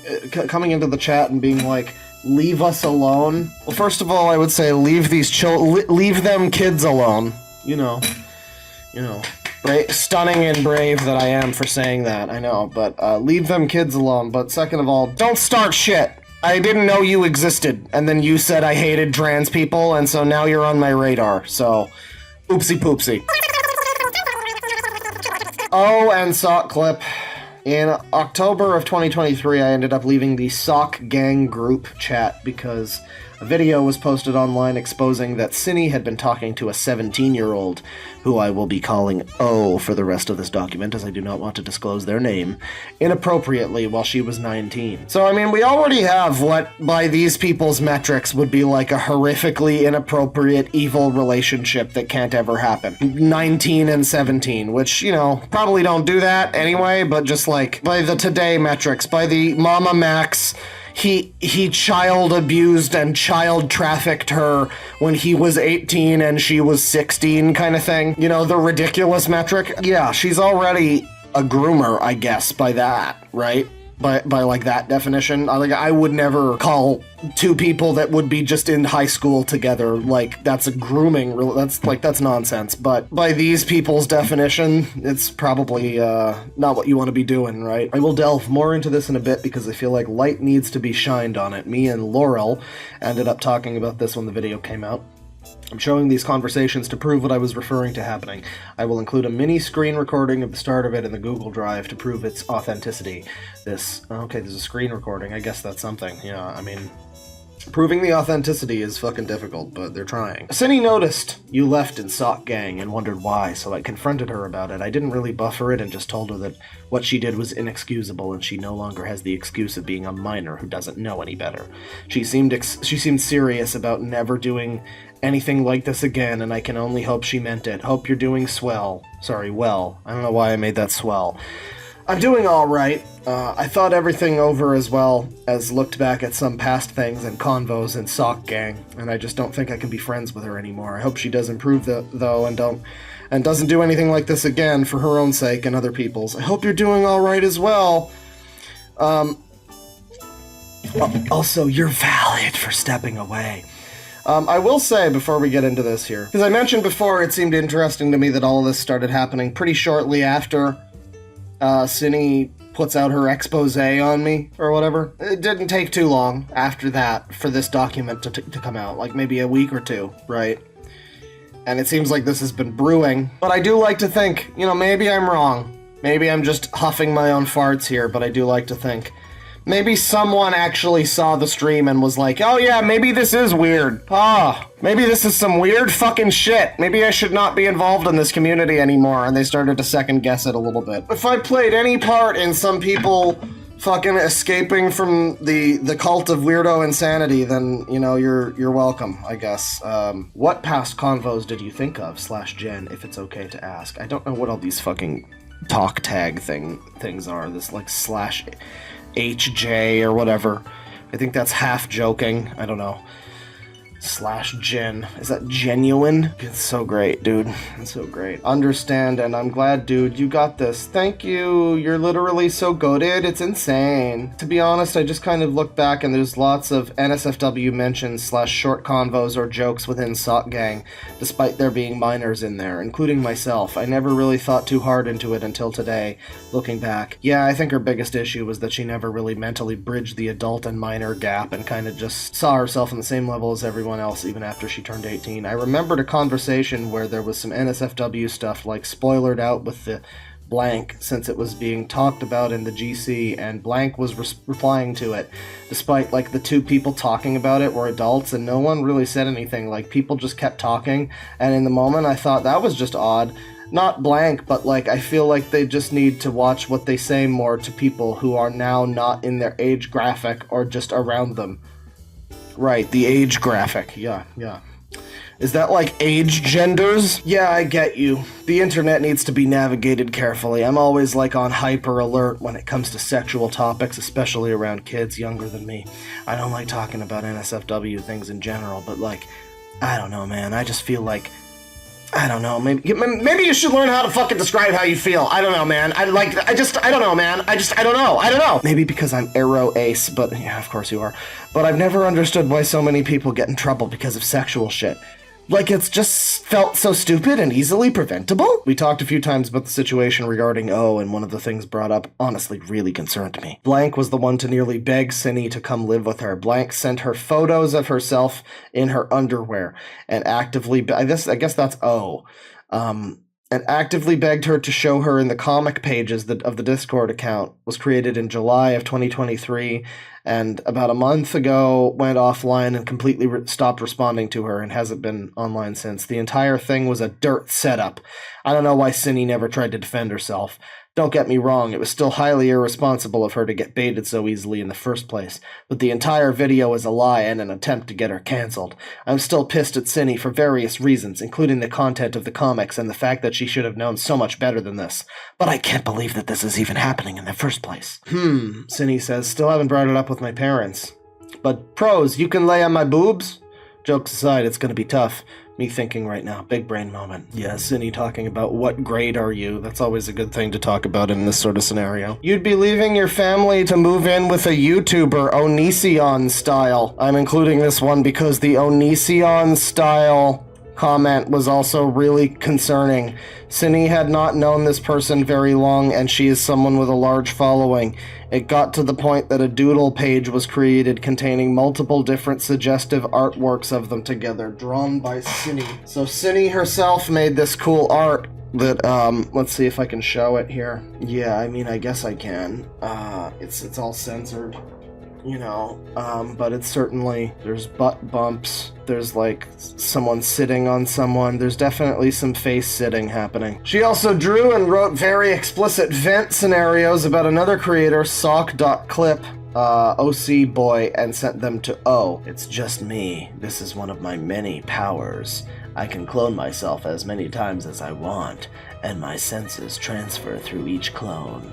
coming into the chat and being like, leave us alone. Well, first of all, I would say leave leave them kids alone. You know, stunning and brave that I am for saying that, I know, but leave them kids alone. But second of all, don't start shit. I didn't know you existed, and then you said I hated trans people, and so now you're on my radar, so oopsie poopsie. Oh, and sock clip. In October of 2023, I ended up leaving the Sock Gang group chat because A video was posted online exposing that Synni had been talking to a 17-year-old, who I will be calling O for the rest of this document, as I do not want to disclose their name, inappropriately while she was 19. So, I mean, we already have what, by these people's metrics, would be like a horrifically inappropriate, evil relationship that can't ever happen. 19 and 17, which, you know, probably don't do that anyway, but just like, by the today metrics, by the Mama Max, he child abused and child trafficked her when he was 18 and she was 16 kind of thing. You know, the ridiculous metric. Yeah, she's already a groomer, I guess, by that, right? By like that definition. I would never call two people that would be just in high school together, like, that's a grooming, that's nonsense. But by these people's definition, it's probably not what you want to be doing, right? I will delve more into this in a bit because I feel like light needs to be shined on it. Me and Laurel ended up talking about this when the video came out. I'm showing these conversations to prove what I was referring to happening. I will include a mini screen recording of the start of it in the Google Drive to prove its authenticity. Okay, there's a screen recording. I guess that's something. Yeah, I mean, proving the authenticity is fucking difficult, but they're trying. Synni noticed you left in Sock Gang and wondered why, so I confronted her about it. I didn't really buffer it and just told her that what she did was inexcusable and she no longer has the excuse of being a minor who doesn't know any better. She seemed serious about never doing anything like this again, and I can only hope she meant it. Hope you're doing swell. Sorry, well. I don't know why I made that swell. I'm doing alright. I thought everything over as well as looked back at some past things and convos in Sock Gang, and I just don't think I can be friends with her anymore. I hope she does improve though and doesn't do anything like this again for her own sake and other people's. I hope you're doing alright as well. Also, you're valid for stepping away. I will say, before we get into this here, because I mentioned before it seemed interesting to me that all of this started happening pretty shortly after Synni puts out her expose on me, or whatever. It didn't take too long after that for this document to come out, like maybe a week or two, right? And it seems like this has been brewing. But I do like to think, you know, maybe I'm wrong. Maybe I'm just huffing my own farts here, but I do like to think maybe someone actually saw the stream and was like, oh yeah, maybe this is weird. Maybe this is some weird fucking shit. Maybe I should not be involved in this community anymore, and they started to second guess it a little bit. If I played any part in some people fucking escaping from the cult of weirdo insanity, then, you know, you're welcome, I guess. What past convos did you think of, /Jen, if it's okay to ask? I don't know what all these fucking talk tag things are. This, like, /HJ or whatever. I think that's half joking. I don't know. /Jen. Is that genuine? It's so great, dude. It's so great. Understand, and I'm glad, dude. You got this. Thank you. You're literally so goated. It's insane. To be honest, I just kind of look back and there's lots of NSFW mentions /short convos or jokes within Sock Gang, despite there being minors in there, including myself. I never really thought too hard into it until today, looking back. Yeah, I think her biggest issue was that she never really mentally bridged the adult and minor gap and kind of just saw herself on the same level as everyone else even after she turned 18. I remembered a conversation where there was some NSFW stuff like spoilered out with the blank since it was being talked about in the GC, and blank was replying to it despite like the two people talking about it were adults and no one really said anything. Like, people just kept talking, and in the moment I thought that was just odd. Not blank, but like I feel like they just need to watch what they say more to people who are now not in their age graphic or just around them. Right, the age graphic. Yeah. Is that like age genders? Yeah, I get you. The internet needs to be navigated carefully. I'm always like on hyper alert when it comes to sexual topics, especially around kids younger than me. I don't like talking about NSFW things in general, but like, I don't know, man. I just feel like, I don't know, maybe you should learn how to fucking describe how you feel. I don't know, man. I don't know, man. I don't know. Maybe because I'm Aero Ace, but yeah, of course you are. But I've never understood why so many people get in trouble because of sexual shit. Like, it's just felt so stupid and easily preventable? We talked a few times about the situation regarding O, and one of the things brought up honestly really concerned me. Blank was the one to nearly beg Synni to come live with her. Blank sent her photos of herself in her underwear, and actively, I guess that's O. and actively begged her to show her in the comic pages of the Discord account. Was created in July of 2023, and about a month ago went offline and completely stopped responding to her and hasn't been online since. The entire thing was a dirt setup. I don't know why Synni never tried to defend herself. Don't get me wrong, it was still highly irresponsible of her to get baited so easily in the first place, but the entire video is a lie and an attempt to get her cancelled. I'm still pissed at Synni for various reasons, including the content of the comics and the fact that she should have known so much better than this. But I can't believe that this is even happening in the first place. Synni says, still haven't brought it up with my parents. But pros, you can lay on my boobs? Jokes aside, it's gonna be tough. Me thinking right now, big brain moment. Yeah, Synni talking about what grade are you? That's always a good thing to talk about in this sort of scenario. You'd be leaving your family to move in with a YouTuber, Onision style. I'm including this one because the Onision style comment was also really concerning. Synni had not known this person very long, and she is someone with a large following. It got to the point that a doodle page was created containing multiple different suggestive artworks of them together, drawn by Synni. So Synni herself made this cool art that, let's see if I can show it here. Yeah, I mean, I guess I can. It's all censored. You know, but it's certainly, there's butt bumps, there's like someone sitting on someone, there's definitely some face sitting happening. She also drew and wrote very explicit vent scenarios about another creator, sock.clip, OC boy, and sent them to O. It's just me. This is one of my many powers. I can clone myself as many times as I want, and my senses transfer through each clone.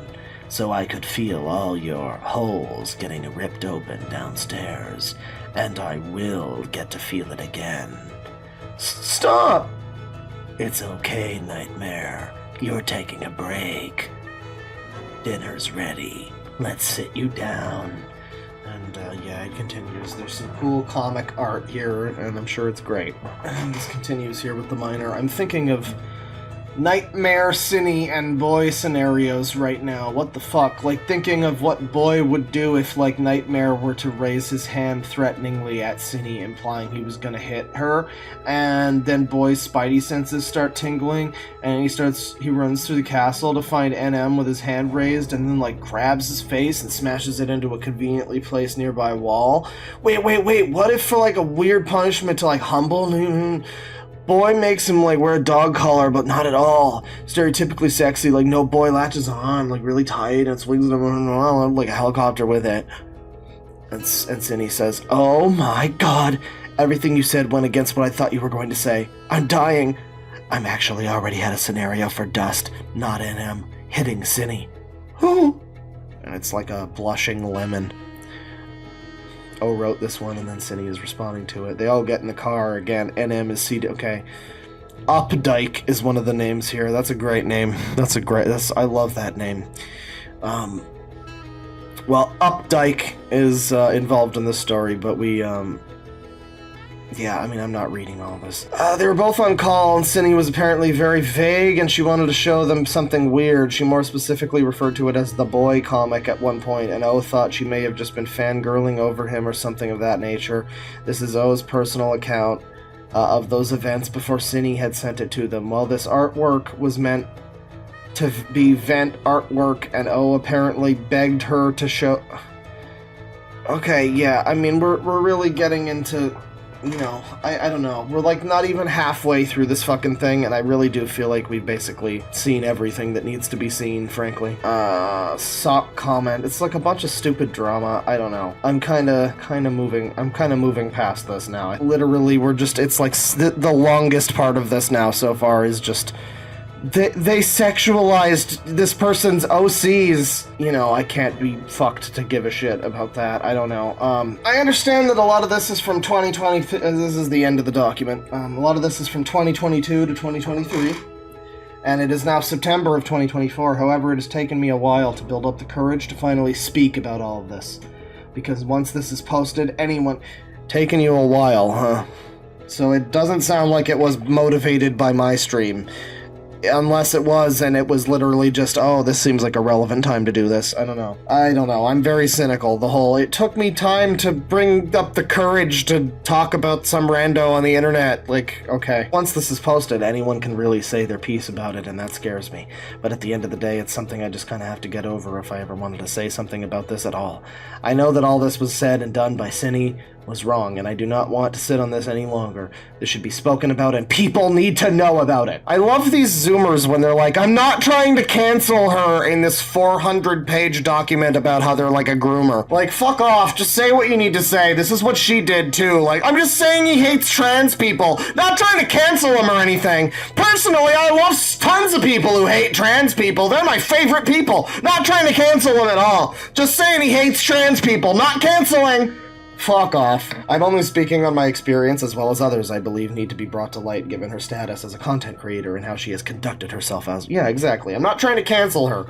So I could feel all your holes getting ripped open downstairs, and I will get to feel it again. Stop! It's okay, Nightmare. You're taking a break. Dinner's ready. Let's sit you down. And yeah, it continues. There's some cool comic art here, and I'm sure it's great. And this continues here with the minor. I'm thinking of Nightmare, Synni, and Boy scenarios right now. What the fuck? Like, thinking of what Boy would do if, like, Nightmare were to raise his hand threateningly at Synni, implying he was gonna hit her, and then Boy's spidey senses start tingling, and he runs through the castle to find NM with his hand raised, and then, like, grabs his face and smashes it into a conveniently placed nearby wall. Wait, what if for, like, a weird punishment to, like, humble Boy makes him, like, wear a dog collar, but not at all. Stereotypically sexy, like, no, Boy latches on, like, really tight, and swings him around like a helicopter with it. And Synni says, oh my god, everything you said went against what I thought you were going to say. I'm dying. I'm actually already had a scenario for Dust, not NM, hitting Synni. Who? And it's like a blushing lemon. O wrote this one, and then Synni is responding to it. They all get in the car again. NM is CD. Okay. Updike is one of the names here. That's a great name. I love that name. Well, Updike is involved in this story, but we, yeah, I mean, I'm not reading all this. They were both on call, and Synni was apparently very vague, and she wanted to show them something weird. She more specifically referred to it as the Boy comic at one point, and O thought she may have just been fangirling over him or something of that nature. This is O's personal account of those events before Synni had sent it to them. While this artwork was meant to be vent artwork, and O apparently begged her to show... Okay, yeah, I mean, we're really getting into... You know, I don't know. We're, like, not even halfway through this fucking thing, and I really do feel like we've basically seen everything that needs to be seen, frankly. Sock comment. It's like a bunch of stupid drama. I don't know. I'm kinda moving past this now. Literally, it's like the longest part of this now so far is just... They sexualized this person's OCs. You know, I can't be fucked to give a shit about that. I don't know. I understand that a lot of this is from 2020. This is the end of the document. A lot of this is from 2022 to 2023. And it is now September of 2024. However, it has taken me a while to build up the courage to finally speak about all of this. Because once this is posted, taken you a while, huh? So it doesn't sound like it was motivated by my stream. unless it was, and it was literally just, oh, this seems like a relevant time to do this. I don't know. I'm very cynical. It took me time to bring up the courage to talk about some rando on the internet. Like, okay. Once this is posted, anyone can really say their piece about it, and that scares me. But at the end of the day, it's something I just kind of have to get over if I ever wanted to say something about this at all. I know that all this was said and done by Synni was wrong, and I do not want to sit on this any longer. This should be spoken about, and people need to know about it. I love these Zoomers when they're like, I'm not trying to cancel her in this 400-page document about how they're like a groomer. Like, fuck off. Just say what you need to say. This is what she did, too. Like, I'm just saying he hates trans people. Not trying to cancel him or anything. Personally, I love tons of people who hate trans people. They're my favorite people. Not trying to cancel him at all. Just saying he hates trans people. Not canceling. Fuck off. I'm only speaking on my experience, as well as others I believe need to be brought to light given her status as a content creator and how she has conducted herself as— yeah, exactly. I'm not trying to cancel her,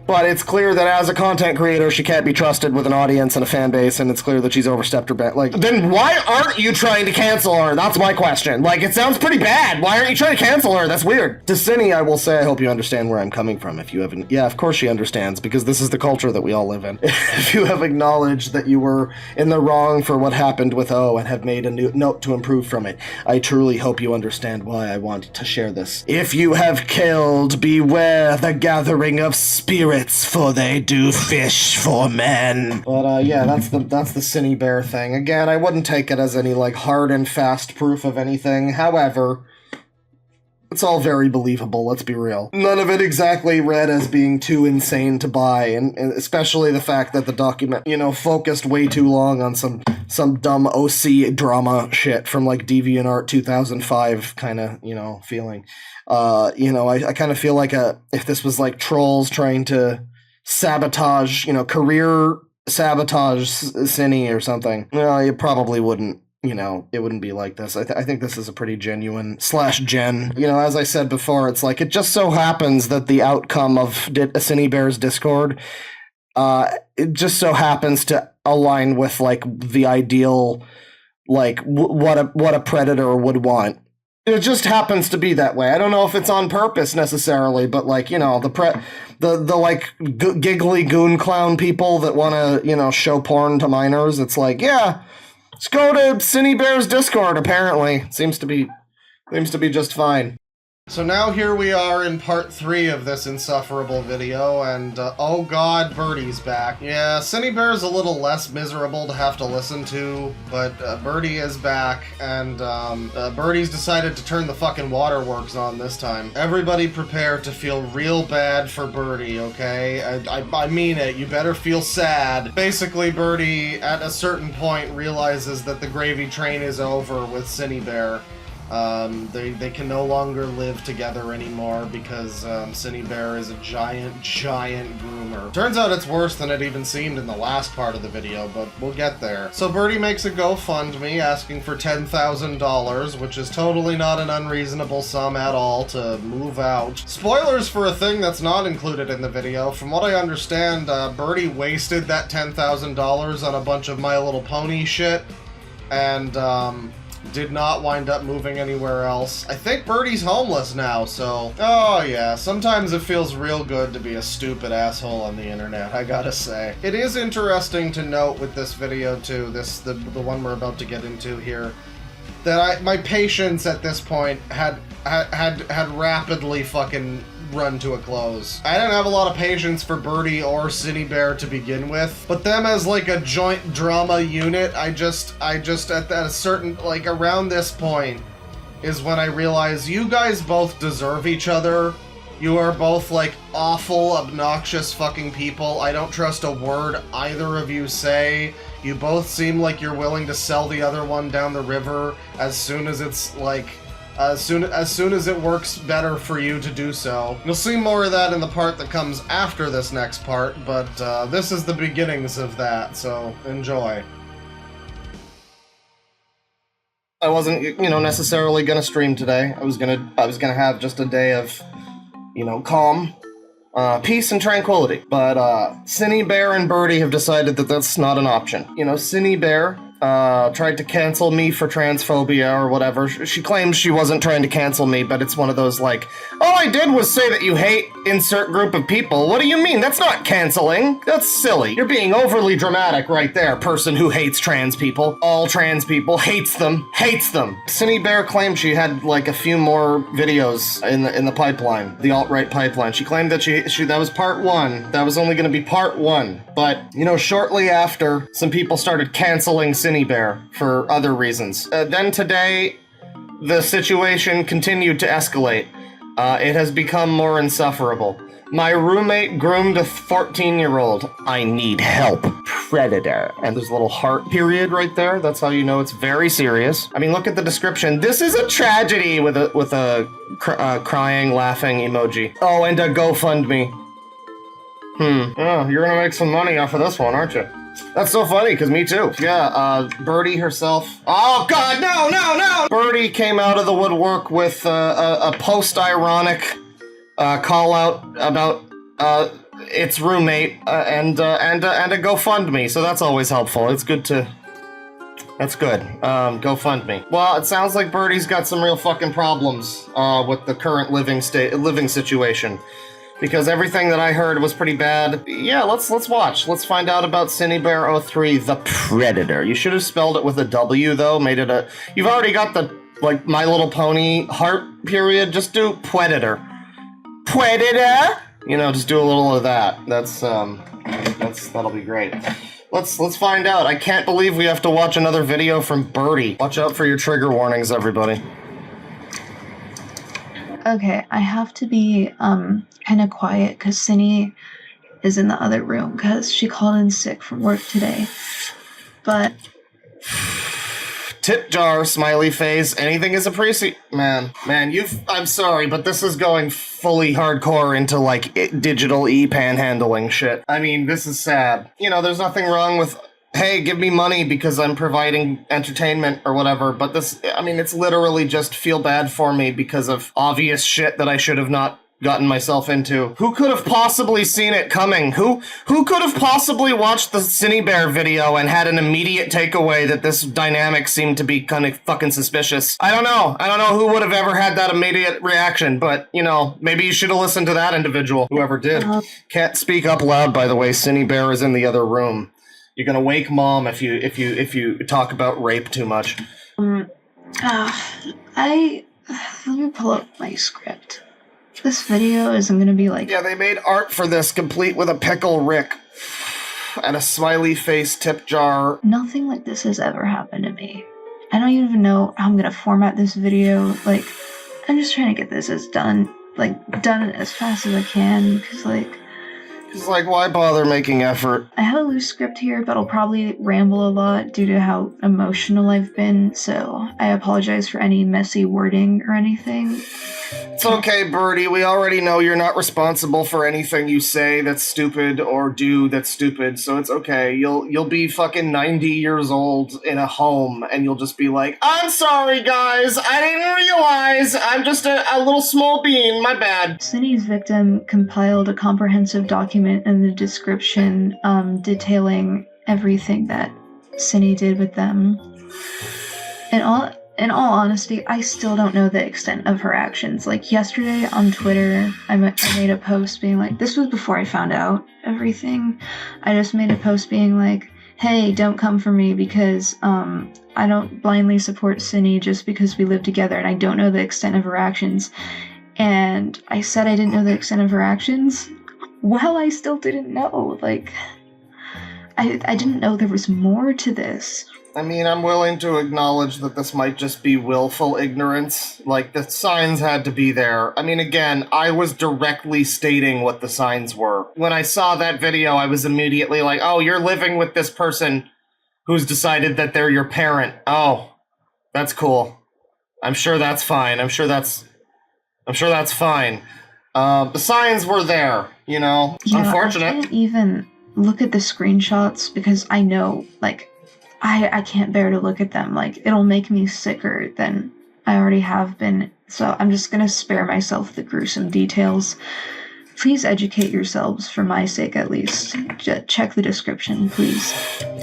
but it's clear that as a content creator, she can't be trusted with an audience and a fan base, and it's clear that she's overstepped her like, then why aren't you trying to cancel her? That's my question. Like, it sounds pretty bad. Why aren't you trying to cancel her? That's weird. To Synni, I will say I hope you understand where I'm coming from. If you haven't— yeah, of course she understands, because this is the culture that we all live in. If you have acknowledged that you were in the wrong for what happened with O and have made a new note to improve from it, I truly hope you understand why I want to share this. If you have killed, beware the gathering of spirits, for they do fish for men. But yeah, that's the Synnibear thing. Again, I wouldn't take it as any like hard and fast proof of anything. However, it's all very believable, let's be real. None of it exactly read as being too insane to buy, and especially the fact that the document, focused way too long on some dumb OC drama shit from like DeviantArt 2005 kind of, feeling. I kind of feel like if this was like trolls trying to sabotage, career sabotage Synni or something, it probably wouldn't. It wouldn't be like this. I think this is a pretty genuine /gen. As I said before, it's like it just so happens that the outcome of Synnibear's Discord, it just so happens to align with like the ideal, like what a predator would want. It just happens to be that way. I don't know if it's on purpose necessarily, but like the like giggly goon clown people that want to show porn to minors. It's like, yeah. Let's go to Synnibear's Discord, apparently. Seems to be just fine. So now here we are in part 3 of this insufferable video, and oh god, Birdie's back. Yeah, Synnibear's a little less miserable to have to listen to, but Birdie is back, and Birdie's decided to turn the fucking waterworks on this time. Everybody prepare to feel real bad for Birdie, okay? I mean it, you better feel sad. Basically, Birdie, at a certain point, realizes that the gravy train is over with Synnibear. They can no longer live together anymore because Synnibear is a giant groomer. Turns out it's worse than it even seemed in the last part of the video, but we'll get there. So Birdie makes a GoFundMe asking for $10,000, which is totally not an unreasonable sum at all to move out. Spoilers for a thing that's not included in the video. From what I understand, Birdie wasted that $10,000 on a bunch of My Little Pony shit, and did not wind up moving anywhere else. I think Birdie's homeless now, so— oh yeah, sometimes it feels real good to be a stupid asshole on the internet, I gotta say. It is interesting to note with this video too, the one we're about to get into here, that my patience at this point had rapidly fucking run to a close. I didn't have a lot of patience for Birdie or Synnibear to begin with, but them as like a joint drama unit, I just at a certain, like around this point is when I realized you guys both deserve each other. You are both like awful, obnoxious fucking people. I don't trust a word either of you say. You both seem like you're willing to sell the other one down the river as soon as it's like as soon as it works better for you to do so. You'll see more of that in the part that comes after this next part, but this is the beginnings of that, so enjoy. I wasn't, necessarily gonna stream today. I was gonna have just a day of, calm, peace and tranquility. But Synnibear and Birdie have decided that that's not an option. Synnibear tried to cancel me for transphobia or whatever. She claims she wasn't trying to cancel me, but it's one of those like, all I did was say that you hate insert group of people. What do you mean? That's not canceling. That's silly. You're being overly dramatic right there, person who hates trans people. All trans people, hates them. Synnibear claimed she had like a few more videos in the pipeline, the alt-right pipeline. She claimed that she that was part 1. That was only going to be part 1. But, you know, shortly after, some people started canceling Synnibear for other reasons. Then today, the situation continued to escalate. It has become more insufferable. My roommate groomed a 14-year-old. I need help. Predator. And there's a little heart period right there. That's how you know it's very serious. I mean, look at the description. This is a tragedy with a crying, laughing emoji. Oh, and a GoFundMe. Oh, you're gonna make some money off of this one, aren't you? That's so funny, because me too. Yeah, Birdie herself. Oh, God, no! Birdie came out of the woodwork with a post-ironic call-out about its roommate and a GoFundMe, so that's always helpful. It's good to... That's good. GoFundMe. Well, it sounds like Birdie's got some real fucking problems with the current living situation. Because everything that I heard was pretty bad. Yeah, let's watch. Let's find out about Synnibear03, the Predator. You should have spelled it with a W, though. Made it a... You've already got the, like, My Little Pony heart period. Just do Predator. Predator? You know, just do a little of that. That'll be great. Let's find out. I can't believe we have to watch another video from Birdie. Watch out for your trigger warnings, everybody. Okay, I have to be kind of quiet because Synni is in the other room because she called in sick from work today. But tip jar, smiley face, anything is appreciated. Man, I'm sorry, but this is going fully hardcore into like digital panhandling shit. I mean, this is sad. You know, there's nothing wrong with, hey, give me money because I'm providing entertainment or whatever, but this, I mean, it's literally just feel bad for me because of obvious shit that I should have not gotten myself into. Who could have possibly seen it coming? Who could have possibly watched the Synnibear video and had an immediate takeaway that this dynamic seemed to be kind of fucking suspicious? I don't know who would have ever had that immediate reaction, but, you know, maybe you should have listened to that individual, whoever did. Can't speak up loud, by the way. Synnibear is in the other room. You're gonna wake mom if you talk about rape too much. Let me pull up my script. This video isn't gonna be like... Yeah, they made art for this, complete with a pickle Rick. And a smiley face tip jar. Nothing like this has ever happened to me. I don't even know how I'm gonna format this video. Like, I'm just trying to get this done as fast as I can, because like, why bother making effort? I have a loose script here, but I'll probably ramble a lot due to how emotional I've been, so I apologize for any messy wording or anything. It's okay, Birdie. We already know you're not responsible for anything you say that's stupid or do that's stupid, so it's okay. You'll be fucking 90 years old in a home, and you'll just be like, I'm sorry, guys. I didn't realize. I'm just a little small bean. My bad. Synni's victim compiled a comprehensive document in the description detailing everything that Synni did with them. In all honesty, I still don't know the extent of her actions. Like, yesterday on Twitter, I made a post being like, this was before I found out everything. I just made a post being like, hey, don't come for me because I don't blindly support Synni just because we live together and I don't know the extent of her actions. And I said I didn't know the extent of her actions. Well, I still didn't know. Like, I didn't know there was more to this. I mean, I'm willing to acknowledge that this might just be willful ignorance. Like, the signs had to be there. I mean, again, I was directly stating what the signs were. When I saw that video, I was immediately like, oh, you're living with this person who's decided that they're your parent. Oh, that's cool. I'm sure that's fine. I'm sure that's fine. The signs were there, you know? Yeah, unfortunate. I can't even look at the screenshots because I know, like, I can't bear to look at them. Like, it'll make me sicker than I already have been. So I'm just gonna spare myself the gruesome details. please educate yourselves for my sake at least. Check the description, please.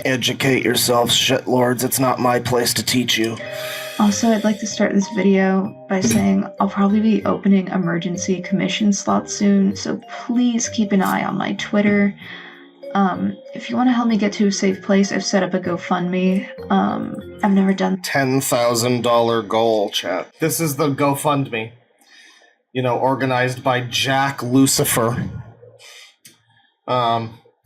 Educate yourselves, shitlords. It's not my place to teach you. Also, I'd like to start this video by saying I'll probably be opening emergency commission slots soon, so please keep an eye on my Twitter. If you want to help me get to a safe place, I've set up a GoFundMe. I've never done $10,000 goal, chat. This is the GoFundMe. You know, organized by Jack Lucifer.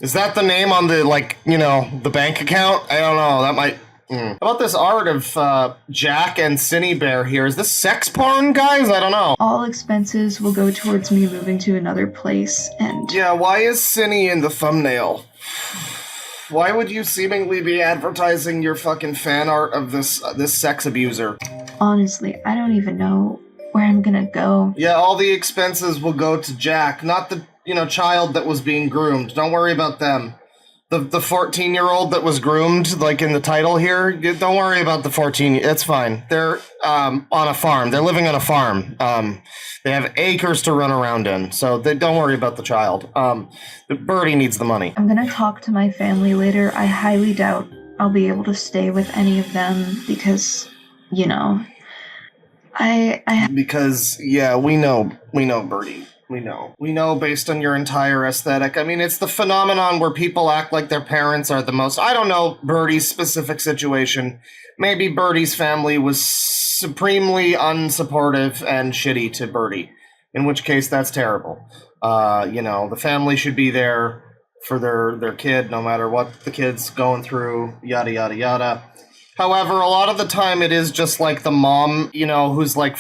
Is that the name on the, like, you know, the bank account? I don't know, that might... How about this art of Jack and Synnibear here? Is this sex porn, guys? I don't know. All expenses will go towards me moving to another place, and... Yeah, why is Synni in the thumbnail? Why would you seemingly be advertising your fucking fan art of this sex abuser? Honestly, I don't even know where I'm gonna go. Yeah, all the expenses will go to Jack, not the, you know, child that was being groomed. Don't worry about them. The 14-year-old that was groomed, like in the title here, don't worry about the 14. It's fine. They're on a farm. They're living on a farm. They have acres to run around in, so don't worry about the child. The Birdie needs the money. I'm gonna talk to my family later. I highly doubt I'll be able to stay with any of them because, you know, Because, yeah, we know, Birdie. We know based on your entire aesthetic. I mean, it's the phenomenon where people act like their parents are the most... I don't know Birdie's specific situation. Maybe Birdie's family was supremely unsupportive and shitty to Birdie, in which case that's terrible. You know, the family should be there for their kid, no matter what the kid's going through, yada, yada, yada. However, a lot of the time it is just like the mom, you know, who's like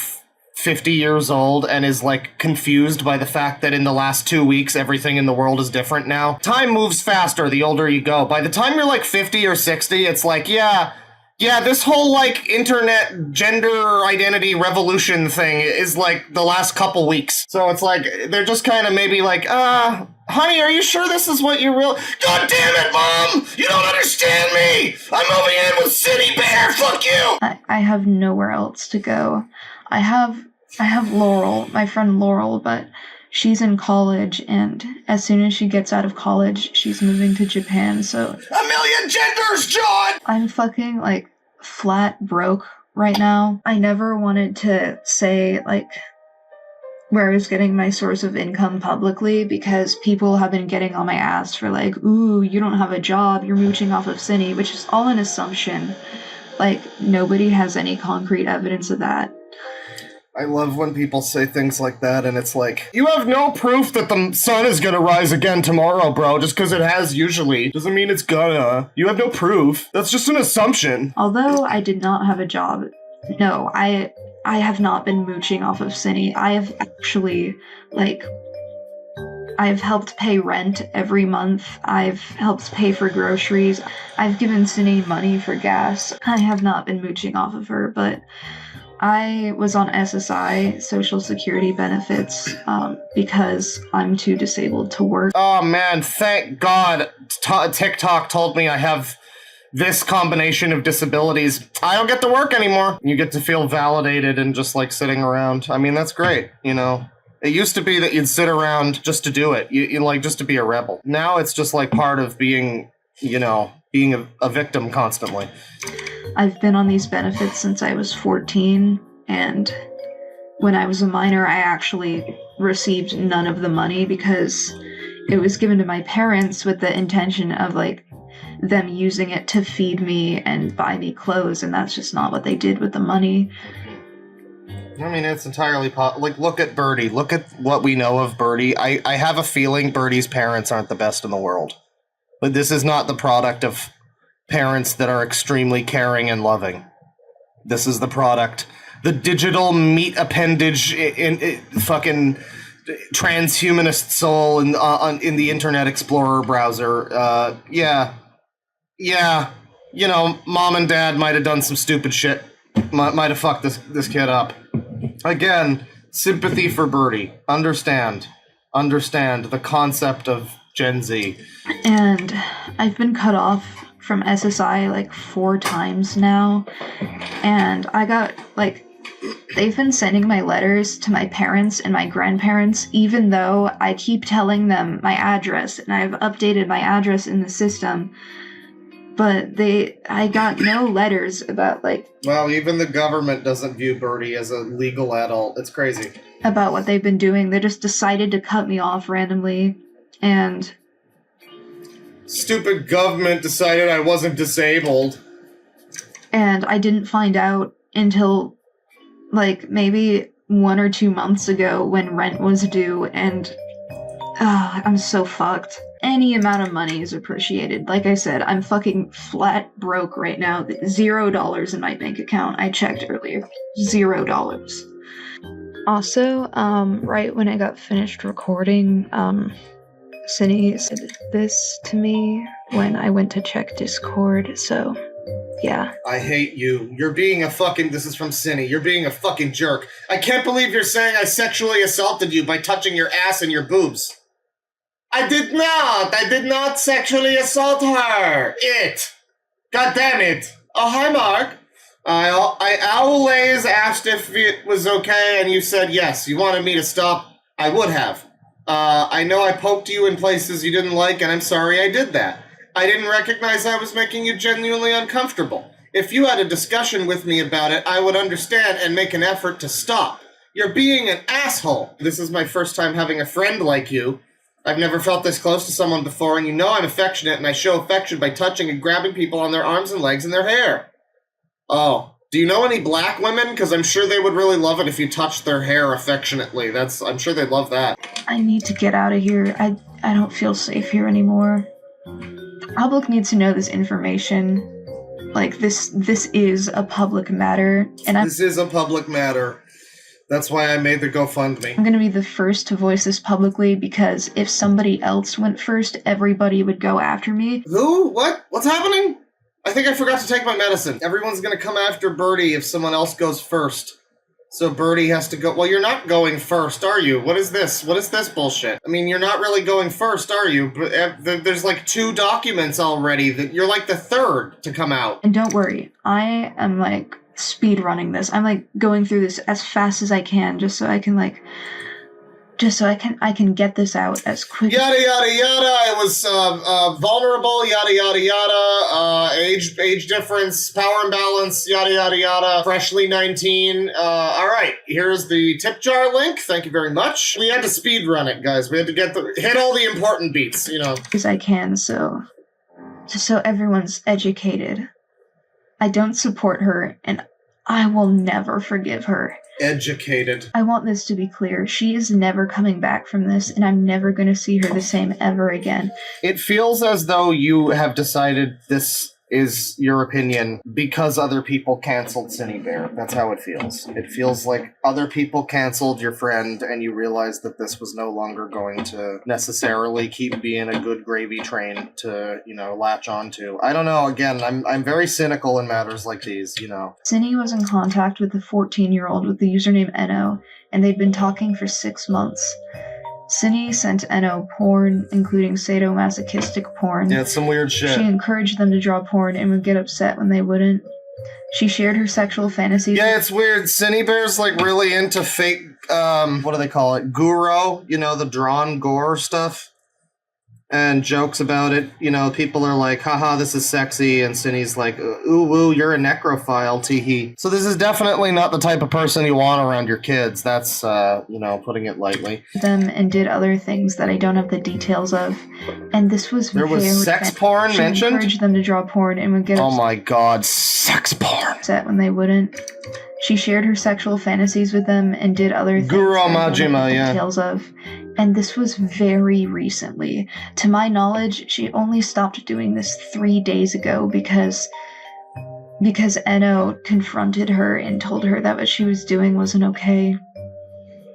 50 years old and is like confused by the fact that in the last 2 weeks everything in the world is different now. Time moves faster the older you go. By the time you're like 50 or 60, it's like, yeah, this whole like internet gender identity revolution thing is like the last couple weeks. So it's like they're just kind of maybe like, honey, are you sure this is what you're real? God damn it, Mom! You don't understand me! I'm moving in with Synnibear, fuck you! I have nowhere else to go. I have Laurel, my friend Laurel, but she's in college, and as soon as she gets out of college, she's moving to Japan, so... A million genders, John! I'm fucking, like, flat broke right now. I never wanted to say, like, where I was getting my source of income publicly, because people have been getting on my ass for, like, ooh, you don't have a job, you're mooching off of Synni, which is all an assumption. Like, nobody has any concrete evidence of that. I love when people say things like that, and it's like, you have no proof that the sun is gonna rise again tomorrow, bro, just because it has usually. Doesn't mean it's gonna. You have no proof. That's just an assumption. Although I did not have a job, no, I have not been mooching off of Synni. I have actually, like, I've helped pay rent every month. I've helped pay for groceries. I've given Synni money for gas. I have not been mooching off of her, but I was on SSI, Social Security benefits, because I'm too disabled to work. Oh man, thank God TikTok told me I have this combination of disabilities. I don't get to work anymore. You get to feel validated and just like sitting around. I mean, that's great, you know. It used to be that you'd sit around just to do it, you like just to be a rebel. Now it's just like part of being, you know, being a victim constantly. I've been on these benefits since I was 14, and when I was a minor, I actually received none of the money because it was given to my parents with the intention of, like, them using it to feed me and buy me clothes, and that's just not what they did with the money. I mean, it's entirely like, look at Birdie. Look at what we know of Birdie. I have a feeling Birdie's parents aren't the best in the world. But this is not the product of parents that are extremely caring and loving. This is the product, the digital meat appendage in fucking transhumanist soul in the Internet Explorer browser. Yeah, you know, mom and dad might have done some stupid shit. Might have fucked this kid up. Again, sympathy for Birdie. Understand the concept of Gen Z. And I've been cut off from SSI like 4 times now, and I got like They've been sending my letters to my parents and my grandparents, even though I keep telling them my address, and I've updated my address in the system. But I got no letters about, like... Well, even the government doesn't view Birdie as a legal adult. It's crazy. About what they've been doing. They just decided to cut me off randomly, and... Stupid government decided I wasn't disabled. And I didn't find out until, like, maybe 1 or 2 months ago when rent was due, and... I'm so fucked. Any amount of money is appreciated. Like I said, I'm fucking flat broke right now. $0 in my bank account. I checked earlier. $0. Also, right when I got finished recording, Synni said this to me when I went to check Discord, so, yeah. I hate you. You're being a fucking... This is from Synni. You're being a fucking jerk. I can't believe you're saying I sexually assaulted you by touching your ass and your boobs. I did not sexually assault her. God damn it. Oh, hi, Mark. I always asked if it was okay, and you said yes. You wanted me to stop. I would have. I know I poked you in places you didn't like, and I'm sorry I did that. I didn't recognize I was making you genuinely uncomfortable. If you had a discussion with me about it, I would understand and make an effort to stop. You're being an asshole. This is my first time having a friend like you. I've never felt this close to someone before, and you know I'm affectionate, and I show affection by touching and grabbing people on their arms and legs and their hair. Oh, do you know any black women? Because I'm sure they would really love it if you touched their hair affectionately. I'm sure they'd love that. I need to get out of here. I don't feel safe here anymore. The public needs to know this information. Like, this is a public matter, and This is a public matter. That's why I made the GoFundMe. I'm gonna be the first to voice this publicly, because if somebody else went first, everybody would go after me. Who? What? What's happening? I think I forgot to take my medicine. Everyone's gonna come after Birdie if someone else goes first. So Birdie has to go. Well, you're not going first, are you? What is this? What is this bullshit? I mean, you're not really going first, are you? There's like 2 documents already. That you're like the 3rd to come out. And don't worry, I am like speed running this. I'm like going through this as fast as I can, just so I can get this out as quick. Yada yada yada. I was vulnerable. Yada yada yada. Age difference, power imbalance. Yada yada yada. Freshly 19. All right. Here's the tip jar link. Thank you very much. We had to speed run it, guys. We had to hit all the important beats. You know. As I can, just so everyone's educated. I don't support her, and I will never forgive her. Educated. I want this to be clear. She is never coming back from this, and I'm never going to see her the same ever again. It feels as though you have decided this is your opinion because other people canceled Synnibear. That's how it feels. It feels like other people canceled your friend, and you realized that this was no longer going to necessarily keep being a good gravy train to, latch onto. I don't know. Again, I'm very cynical in matters like these, Synni was in contact with the 14-year-old with the username Eno, and they'd been talking for 6 months. Synni sent Eno porn, including sadomasochistic porn. Yeah, it's some weird shit. She encouraged them to draw porn and would get upset when they wouldn't. She shared her sexual fantasies. Yeah, it's weird. Synnibear's like really into fake, what do they call it? Guro, the drawn gore stuff. And jokes about it. People are like, haha, this is sexy. And Synni's like, ooh, woo, you're a necrophile, teehee. So this is definitely not the type of person you want around your kids. That's, putting it lightly. Them and did other things that I don't have the details of. And this was There was sex porn she mentioned? encouraged them to draw porn and would get Oh my god, sex porn. upset when they wouldn't. She shared her sexual fantasies with them and did other things Guru that I don't have Majima, the yeah. details of. And this was very recently. To my knowledge, she only stopped doing this 3 days ago because Eno confronted her and told her that what she was doing wasn't okay.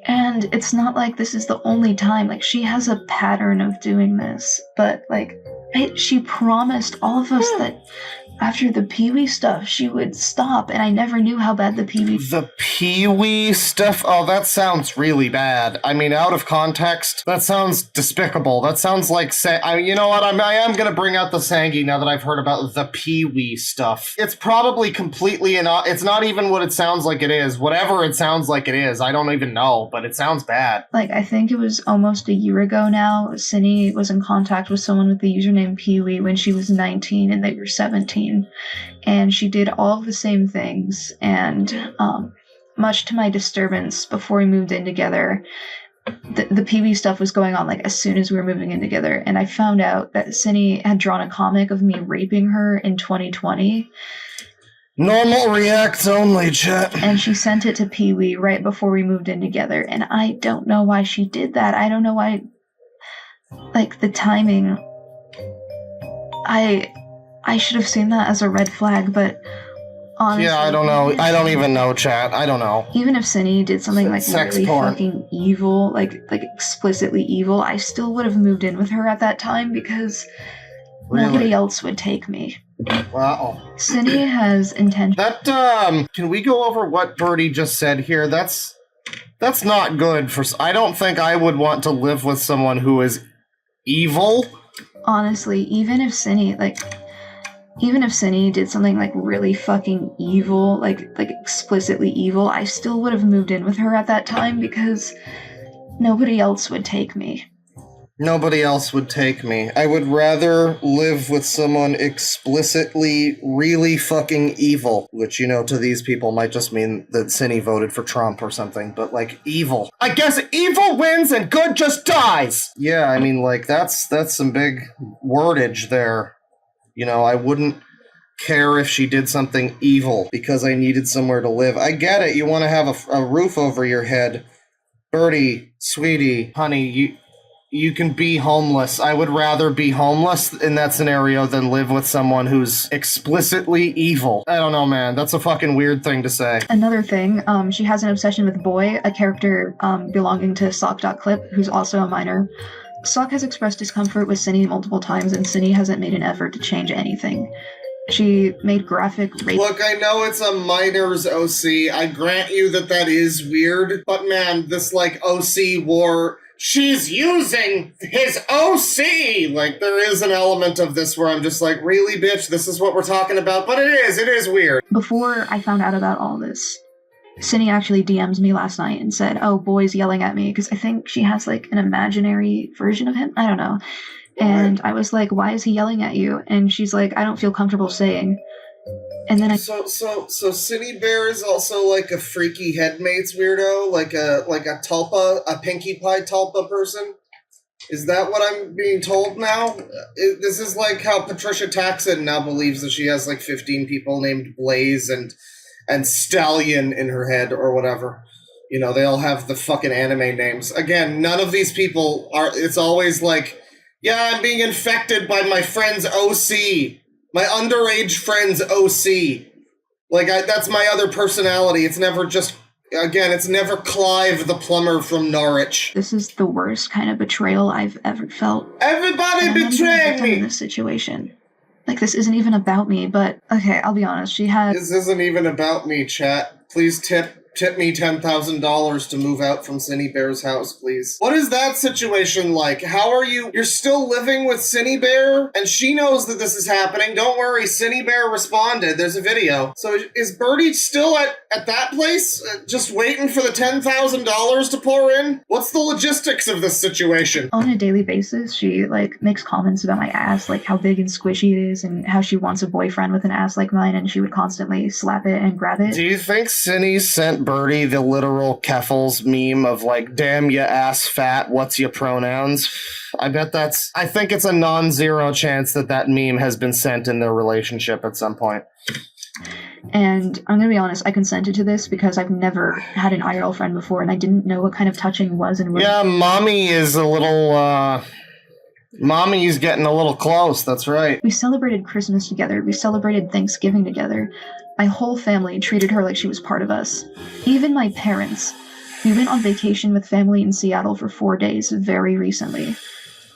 And it's not like this is the only time. Like, she has a pattern of doing this. But, she promised all of us that after the Pee-wee stuff, she would stop, and I never knew how bad the Pee-wee... The Pee-wee stuff? Oh, that sounds really bad. I mean, out of context, that sounds despicable. That sounds like... you know what? I am going to bring out the Sangi now that I've heard about the Pee-wee stuff. It's probably completely... it's not even what it sounds like it is. Whatever it sounds like it is. I don't even know, but it sounds bad. Like, I think it was almost a year ago now, Synni was in contact with someone with the username Pee-wee when she was 19 and they were 17. And she did all of the same things, and much to my disturbance, before we moved in together, the Pee-wee stuff was going on like as soon as we were moving in together, and I found out that Synni had drawn a comic of me raping her in 2020. Normal reacts only, chat. And she sent it to Pee-wee right before we moved in together, and I don't know why she did that. I don't know why, like, the timing. I should have seen that as a red flag, but honestly... Yeah, I don't know. I don't even know, chat. I don't know. Even if Synni did something like Sex really porn. fucking evil, like explicitly evil, I still would have moved in with her at that time because nobody else would take me. Wow. Synni has intention... That, can we go over what Birdie just said here? That's not good for... I don't think I would want to live with someone who is evil. Honestly, even if Synni did something like really fucking evil, like explicitly evil, I still would have moved in with her at that time because nobody else would take me. Nobody else would take me. I would rather live with someone explicitly really fucking evil, which, you know, to these people might just mean that Synni voted for Trump or something, but, like, evil. I guess evil wins and good just dies! Yeah, I mean, like, that's some big wordage there. You know, I wouldn't care if she did something evil because I needed somewhere to live. I get it, you want to have a roof over your head. Birdie, sweetie, honey, you can be homeless. I would rather be homeless in that scenario than live with someone who's explicitly evil. I don't know, man. That's a fucking weird thing to say. Another thing, she has an obsession with Boy, a character belonging to Sock.clip, who's also a minor. Sock has expressed discomfort with Synni multiple times, and Synni hasn't made an effort to change anything. She made graphic rape... Look, I know it's a minor's OC. I grant you that is weird. But man, this, like, OC war... She's using his OC! Like, there is an element of this where I'm just like, really, bitch, this is what we're talking about? But it is weird. Before I found out about all this, Synni actually DM'd me last night and said, oh, Boy's yelling at me, because I think she has, like, an imaginary version of him. I don't know. And I was like, why is he yelling at you? And she's like, I don't feel comfortable saying. And then So Synnibear is also like a freaky headmates weirdo, like a tulpa, a Pinkie Pie tulpa person. Is that what I'm being told now? This is like how Patricia Taxon now believes that she has like 15 people named Blaze and Stallion in her head or whatever. You know, they all have the fucking anime names. Again, none of these people are. It's always like, yeah, I'm being infected by my friend's OC. My underage friend's OC. Like, that's my other personality. It's never just, again, it's never Clive the plumber from Norwich. This is the worst kind of betrayal I've ever felt. Everybody betrayed me! In this situation. Like, this isn't even about me, but, okay, I'll be honest, she had... This isn't even about me, chat. Please tip me $10,000 to move out from Synnibear's house, please. What is that situation like? How are you? You're still living with Synnibear? And she knows that this is happening. Don't worry, Synnibear responded. There's a video. So is Birdie still at that place? Just waiting for the $10,000 to pour in? What's the logistics of this situation? On a daily basis, she, like, makes comments about my ass, like how big and squishy it is, and how she wants a boyfriend with an ass like mine, and she would constantly slap it and grab it. Do you think Synni sent Birdie the literal Keffels meme of like, damn ya ass fat, what's your pronouns? I think it's a non-zero chance that meme has been sent in their relationship at some point. And I'm gonna be honest, I consented to this because I've never had an IRL friend before, and I didn't know what kind of touching was and what. Yeah, mommy is a little, mommy's getting a little close, that's right. We celebrated Christmas together, we celebrated Thanksgiving together. My whole family treated her like she was part of us. Even my parents. We went on vacation with family in Seattle for 4 days very recently.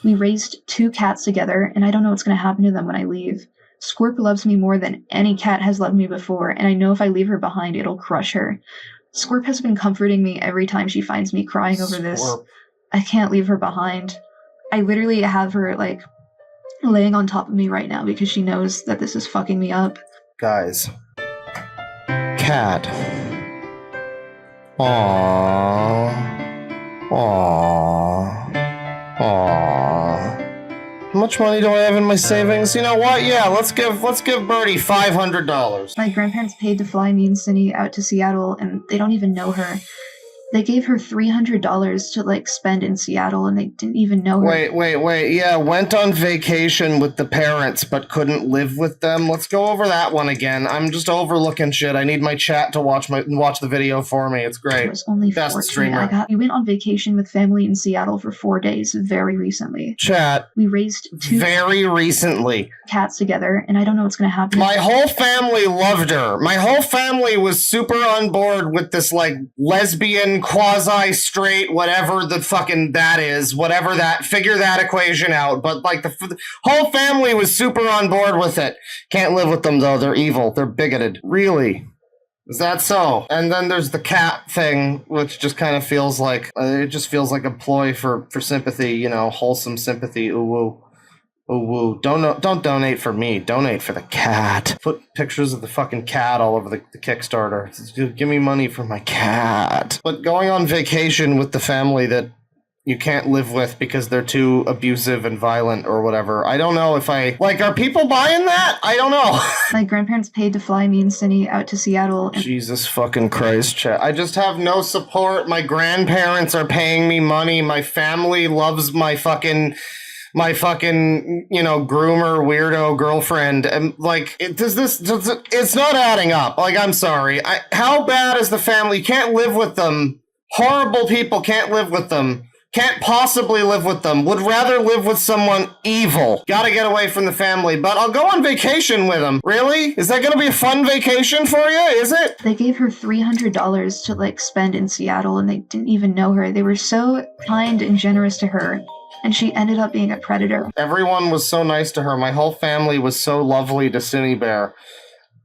We raised 2 cats together, and I don't know what's going to happen to them when I leave. Squirp loves me more than any cat has loved me before, and I know if I leave her behind, it'll crush her. Squirp has been comforting me every time she finds me crying over this. I can't leave her behind. I literally have her, like, laying on top of me right now because she knows that this is fucking me up. Guys. Cat. Aww. Aww. Aww. How much money do I have in my savings? You know what? Yeah, let's give Birdie $500. My grandparents paid to fly me and Synni out to Seattle, and they don't even know her. They gave her $300 to, like, spend in Seattle, and they didn't even know her. Wait. Yeah, went on vacation with the parents, but couldn't live with them. Let's go over that one again. I'm just overlooking shit. I need my chat to watch the video for me. It's great. It was only Best 14. streamer. We went on vacation with family in Seattle for 4 days very recently. Chat. We raised 2 very recently cats together, and I don't know what's going to happen. My whole family loved her. My whole family was super on board with this, like, lesbian, quasi-straight, whatever the fucking that is, whatever that, figure that equation out. But, like, the whole family was super on board with it. Can't live with them, though. They're evil. They're bigoted. Really? Is that so? And then there's the cat thing, which just kind of feels like, it just feels like a ploy for sympathy, you know, wholesome sympathy. Ooh, woo. Oh, woo. Don't donate for me. Donate for the cat. Put pictures of the fucking cat all over the Kickstarter. Give me money for my cat. But going on vacation with the family that you can't live with because they're too abusive and violent or whatever. I don't know if are people buying that? I don't know. My grandparents paid to fly me and Synni out to Seattle. Jesus fucking Christ, chat. I just have no support. My grandparents are paying me money. My family loves my fucking, you know, groomer weirdo girlfriend. And, like, it's not adding up. Like, I'm sorry. How bad is the family? You can't live with them. Horrible people can't live with them. Can't possibly live with them. Would rather live with someone evil. Gotta get away from the family, but I'll go on vacation with them. Really? Is that gonna be a fun vacation for you? Is it? They gave her $300 to, like, spend in Seattle, and they didn't even know her. They were so kind and generous to her. And she ended up being a predator. Everyone was so nice to her. My whole family was so lovely to Synnibear.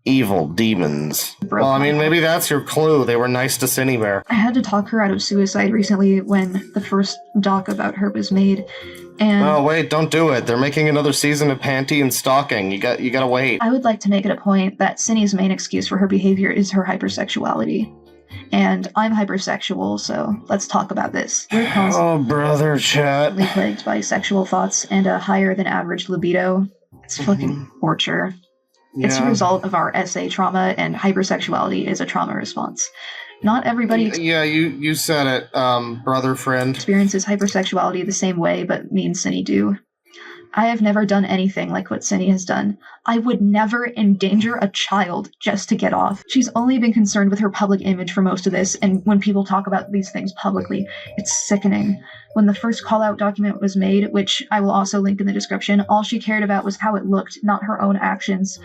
Evil demons. Well, I mean, maybe that's your clue. They were nice to Synnibear. I had to talk her out of suicide recently when the first doc about her was made. And oh, wait, don't do it. They're making another season of Panty and Stalking. You gotta wait. I would like to make it a point that Synni's main excuse for her behavior is her hypersexuality. And I'm hypersexual, so let's talk about this. We're constantly brother, chat. Plagued by sexual thoughts and a higher than average libido. It's fucking torture. Yeah. It's a result of our SA trauma, and hypersexuality is a trauma response. Not everybody yeah, you said it, brother friend. Experiences hypersexuality the same way, but me and Synni do. I have never done anything like what Synni has done. I would never endanger a child just to get off. She's only been concerned with her public image for most of this, and when people talk about these things publicly, it's sickening. When the first call-out document was made, which I will also link in the description, all she cared about was how it looked, not her own actions.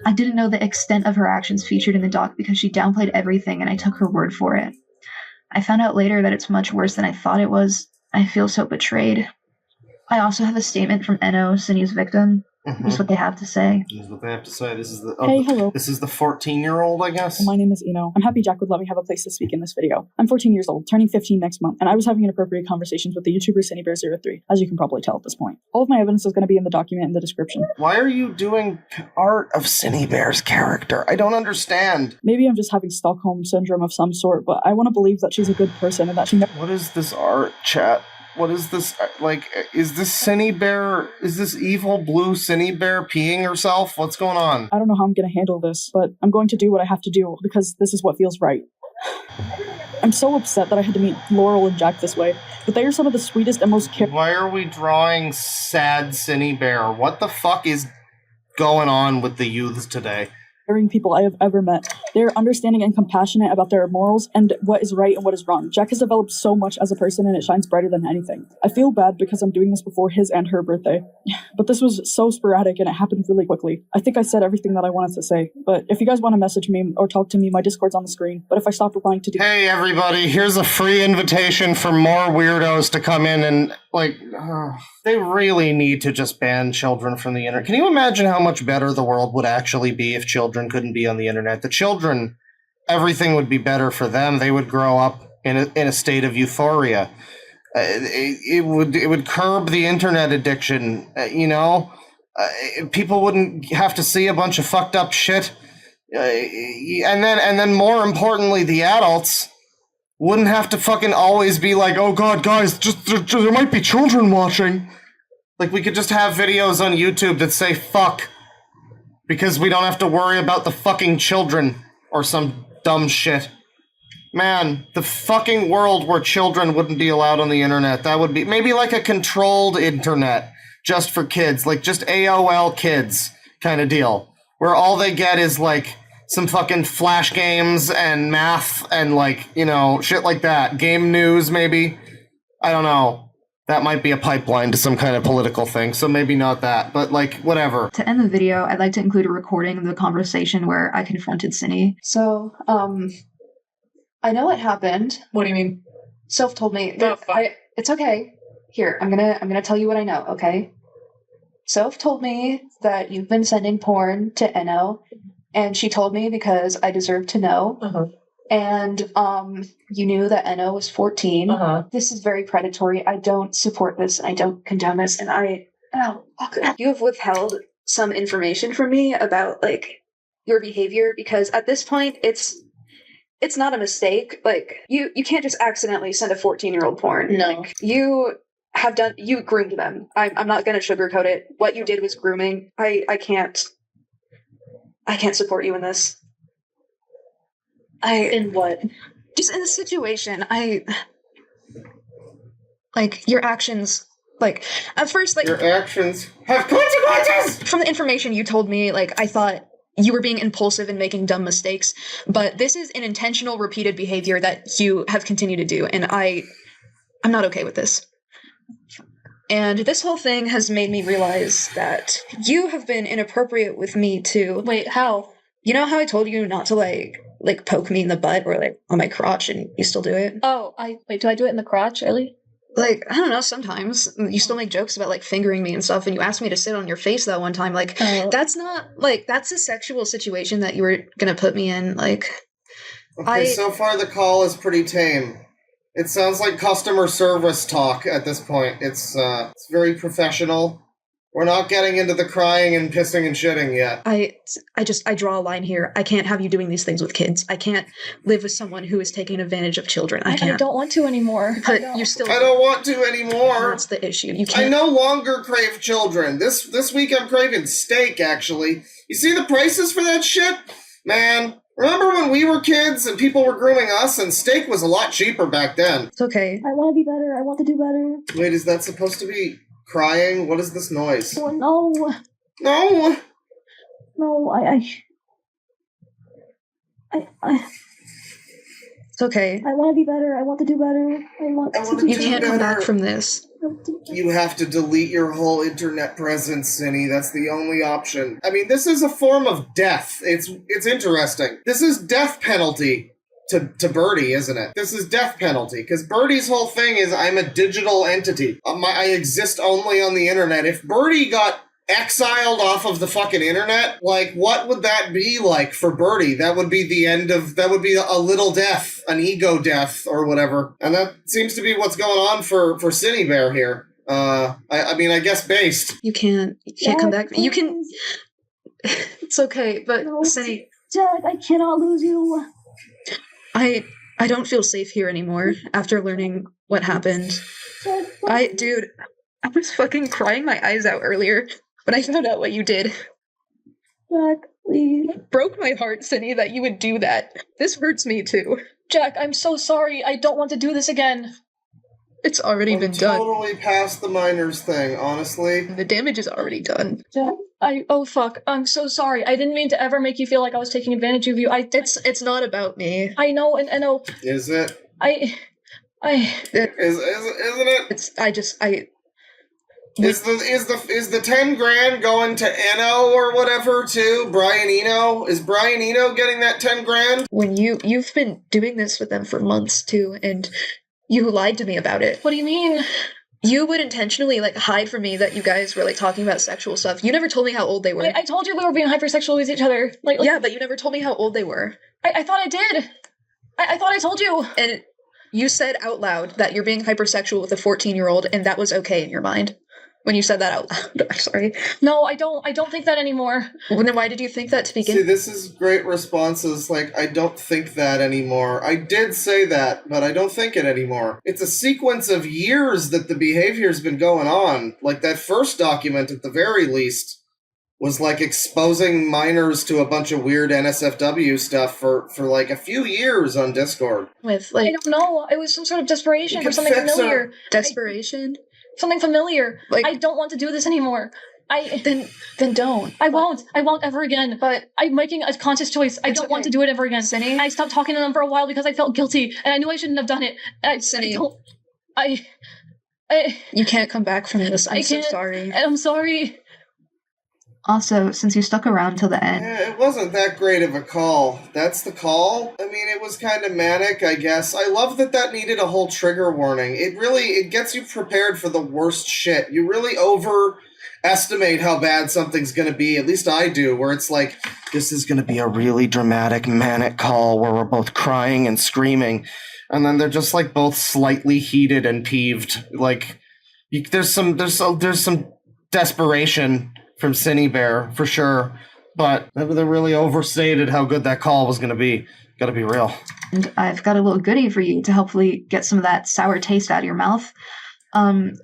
I didn't know the extent of her actions featured in the doc because she downplayed everything, and I took her word for it. I found out later that it's much worse than I thought it was. I feel so betrayed. I also have a statement from Enno, Synni's victim. Here's what they have to say. Here's what they have to say. This is the hey, hello. This is the 14-year-old, I guess. My name is Eno. I'm happy Jack would let me have a place to speak in this video. I'm 14 years old, turning 15 next month, and I was having inappropriate conversations with the YouTuber Synnibear03, as you can probably tell at this point. All of my evidence is going to be in the document in the description. Why are you doing art of Synnibear's character? I don't understand. Maybe I'm just having Stockholm syndrome of some sort, but I want to believe that she's a good person and that she What is this art, chat? What is this, like, is this Synnibear, is this evil blue Synnibear peeing herself? What's going on? I don't know how I'm going to handle this, but I'm going to do what I have to do, because this is what feels right. I'm so upset that I had to meet Laurel and Jack this way, but they are some of the sweetest and most Why are we drawing sad Synnibear? What the fuck is going on with the youths today? caring people I have ever met. They are understanding and compassionate about their morals and what is right and what is wrong. Jack has developed so much as a person, and it shines brighter than anything. I feel bad because I'm doing this before his and her birthday. But this was so sporadic and it happened really quickly. I think I said everything that I wanted to say. But if you guys want to message me or talk to me, my Discord's on the screen. But if I stop replying to Hey everybody, here's a free invitation for more weirdos to come in and Like, they really need to just ban children from the internet. Can you imagine how much better the world would actually be if children couldn't be on the internet? The children, everything would be better for them. They would grow up in a state of euphoria. It would curb the internet addiction. People wouldn't have to see a bunch of fucked up shit. And then more importantly, the adults wouldn't have to fucking always be like, oh god, guys, there might be children watching. Like, we could just have videos on YouTube that say fuck, because we don't have to worry about the fucking children or some dumb shit. Man, the fucking world where children wouldn't be allowed on the internet, that would be maybe like a controlled internet just for kids, like just AOL kids kind of deal, where all they get is like some fucking flash games and math and like, shit like that. Game news, maybe. I don't know. That might be a pipeline to some kind of political thing, so maybe not that, but like, whatever. To end the video, I'd like to include a recording of the conversation where I confronted Synni. So, I know what happened. What do you mean? Soph told me that it's okay. Here, I'm gonna tell you what I know, okay? Soph told me that you've been sending porn to Enno, and she told me because I deserve to know. Uh-huh. And you knew that Enno was 14. Uh-huh. This is very predatory. I don't support this. I don't condone this. And you have withheld some information from me about like your behavior, because at this point it's not a mistake. Like you can't just accidentally send a 14-year-old porn. No. Like, you groomed them. I'm not gonna sugarcoat it. What you did was grooming. I can't support you in this. In what? Just in this situation, your actions, at first, Your actions have consequences! from the information you told me, I thought you were being impulsive and making dumb mistakes, but this is an intentional, repeated behavior that you have continued to do, and I'm not okay with this. And this whole thing has made me realize that you have been inappropriate with me, too. Wait, how? You know how I told you not to, poke me in the butt or, on my crotch, and you still do it? Oh, do I do it in the crotch, really? I don't know, sometimes. You still make jokes about, fingering me and stuff, and you asked me to sit on your face that one time. That's not, that's a sexual situation that you were gonna put me in, Okay, so far the call is pretty tame. It sounds like customer service talk at this point. It's very professional. We're not getting into the crying and pissing and shitting yet. I draw a line here. I can't have you doing these things with kids. I can't live with someone who is taking advantage of children. I can't. I don't want to anymore. But you still. I don't want to anymore. That's the issue. You can't. I no longer crave children. This week I'm craving steak, actually. You see the prices for that shit? Man, remember when we were kids and people were grooming us and steak was a lot cheaper back then? It's okay. I want to be better. I want to do better. Wait, is that supposed to be crying? What is this noise? Oh, no. No! No, It's okay. I want to be better. I want to do better. You can't come back from this. You have to delete your whole internet presence, Synni. That's the only option. I mean, this is a form of death. It's interesting. This is death penalty to Birdie, isn't it? This is death penalty, because Birdie's whole thing is I'm a digital entity. I exist only on the internet. If Birdie got exiled off of the fucking internet, what would that be like for Birdie? That would be the end of, that would be a little death, an ego death, or whatever. And that seems to be what's going on for Synnibear here. I mean, I guess based. You can't come back. You can. It's okay, but No, Synni, Jack, I cannot lose you. I don't feel safe here anymore after learning what happened. Jack, Dude, I was fucking crying my eyes out earlier when I found out what you did. Jack, please. It broke my heart, Synni, that you would do that. This hurts me too. Jack, I'm so sorry. I don't want to do this again. It's already been done. Totally past the minors thing, honestly. The damage is already done. Jack, oh fuck. I'm so sorry. I didn't mean to ever make you feel like I was taking advantage of you. It's not about me. I know, and I know. Is it? Isn't Isn't it? Is the 10 grand going to Enno or whatever too? Brian Eno? Is Brian Eno getting that 10 grand? When you've been doing this with them for months too, and you lied to me about it. What do you mean? You would intentionally, like, hide from me that you guys were, like, talking about sexual stuff. You never told me how old they were. I told you we were being hypersexual with each other. Like yeah, but you never told me how old they were. I thought I did. I thought I told you. And you said out loud that you're being hypersexual with a 14-year-old, and that was okay in your mind. When you said that out loud. I'm sorry. No, I don't think that anymore. Well, then why did you think that to begin? See, this is great responses. Like, I don't think that anymore. I did say that, but I don't think it anymore. It's a sequence of years that the behavior's been going on. Like, that first document, at the very least, was, like, exposing minors to a bunch of weird NSFW stuff for like, a few years on Discord. With, like... I don't know. It was some sort of desperation for something familiar. Desperation? Something familiar. Like, I don't want to do this anymore. Then don't. I won't ever again. But I'm making a conscious choice. I don't want to do it ever again. Synni? I stopped talking to them for a while because I felt guilty, and I knew I shouldn't have done it. Synni. You can't come back from this. I'm so sorry. I'm sorry. Also, since you stuck around till the end... Yeah, it wasn't that great of a call. That's the call? I mean, it was kind of manic, I guess. I love that needed a whole trigger warning. It gets you prepared for the worst shit. You really overestimate how bad something's gonna be. At least I do, where it's like, This is going to be a really dramatic, manic call where we're both crying and screaming. And then they're just like both slightly heated and peeved. Like, there's some desperation from Synnibear, for sure, but they really overstated how good that call was going to be. Gotta be real. And I've got a little goodie for you to hopefully get some of that sour taste out of your mouth.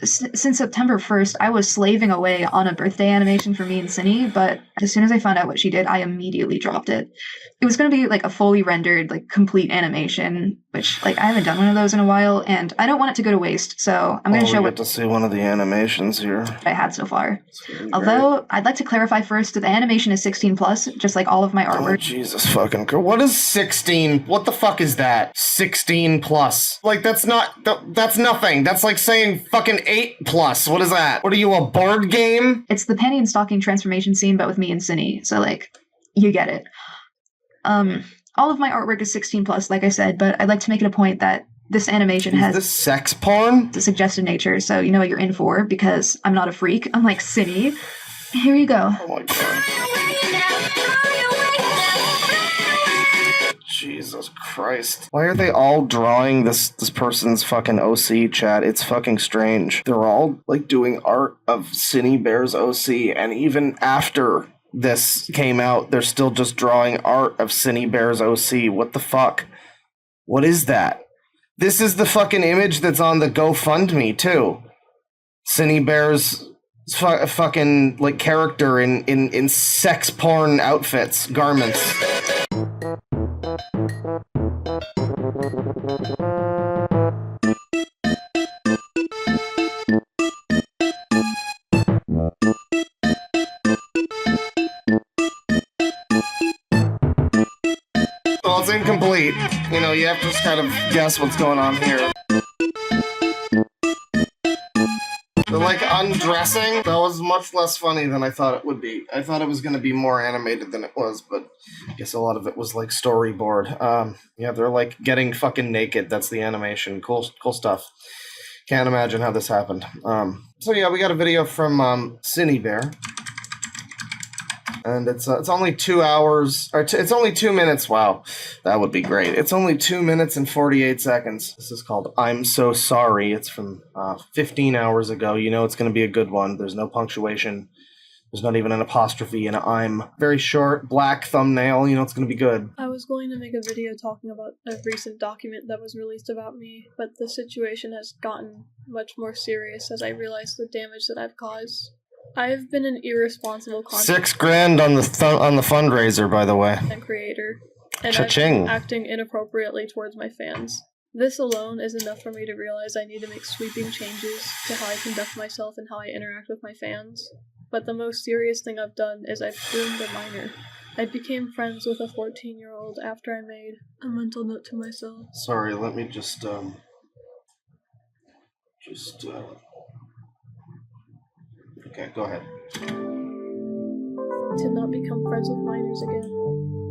Since September 1st, I was slaving away on a birthday animation for me and Synni, but as soon as I found out what she did, I immediately dropped it. It was going to be like a fully rendered, like complete animation, which like I haven't done one of those in a while, and I don't want it to go to waste, so I'm going to show what to see one of the animations here I had so far. Although, I'd like to clarify first that the animation is 16+, just like all of my artwork. Oh, Jesus fucking Christ. What is 16? What the fuck is that? 16+. Like, that's nothing. That's like saying fucking 8+. What is that? What are you, a board game? It's the panty and stocking transformation scene, but with me and Synni, so like, you get it. All of my artwork is 16+, like I said, but I'd like to make it a point that this animation has this sex porn? The suggested nature, so you know what you're in for, because I'm not a freak, unlike Synni. Here you go. Oh my god. Jesus Christ. Why are they all drawing this person's fucking OC, chat? It's fucking strange. They're all, like, doing art of Synnibear's OC, and even after this came out, they're still just drawing art of Synnibear's OC. What the fuck? What is that? This is the fucking image that's on the GoFundMe, too. Synnibear's fucking, like, character in sex porn outfits, garments. Well, it's incomplete. You know, you have to just kind of guess what's going on here. They're like undressing. That was much less funny than I thought it would be. I thought it was going to be more animated than it was, but I guess a lot of it was like storyboard. Yeah, they're like getting fucking naked. That's the animation. Cool stuff. Can't imagine how this happened. So yeah, we got a video from Synnibear. And it's only 2 hours, or it's only 2 minutes. Wow, that would be great. It's only 2 minutes and 48 seconds. This is called I'm So Sorry. It's from 15 hours ago. You know it's going to be a good one. There's no punctuation. There's not even an apostrophe in I'm. Very short, black thumbnail. You know it's going to be good. I was going to make a video talking about a recent document that was released about me, but the situation has gotten much more serious as I realize the damage that I've caused. I've been an irresponsible content $6,000 on the fundraiser, by the way. Creator, and Cha-ching. I've been acting inappropriately towards my fans. This alone is enough for me to realize I need to make sweeping changes to how I conduct myself and how I interact with my fans. But the most serious thing I've done is I've groomed a minor. I became friends with a 14-year-old after I made a mental note to myself. Sorry, let me just okay, go ahead. To not become friends with minors again.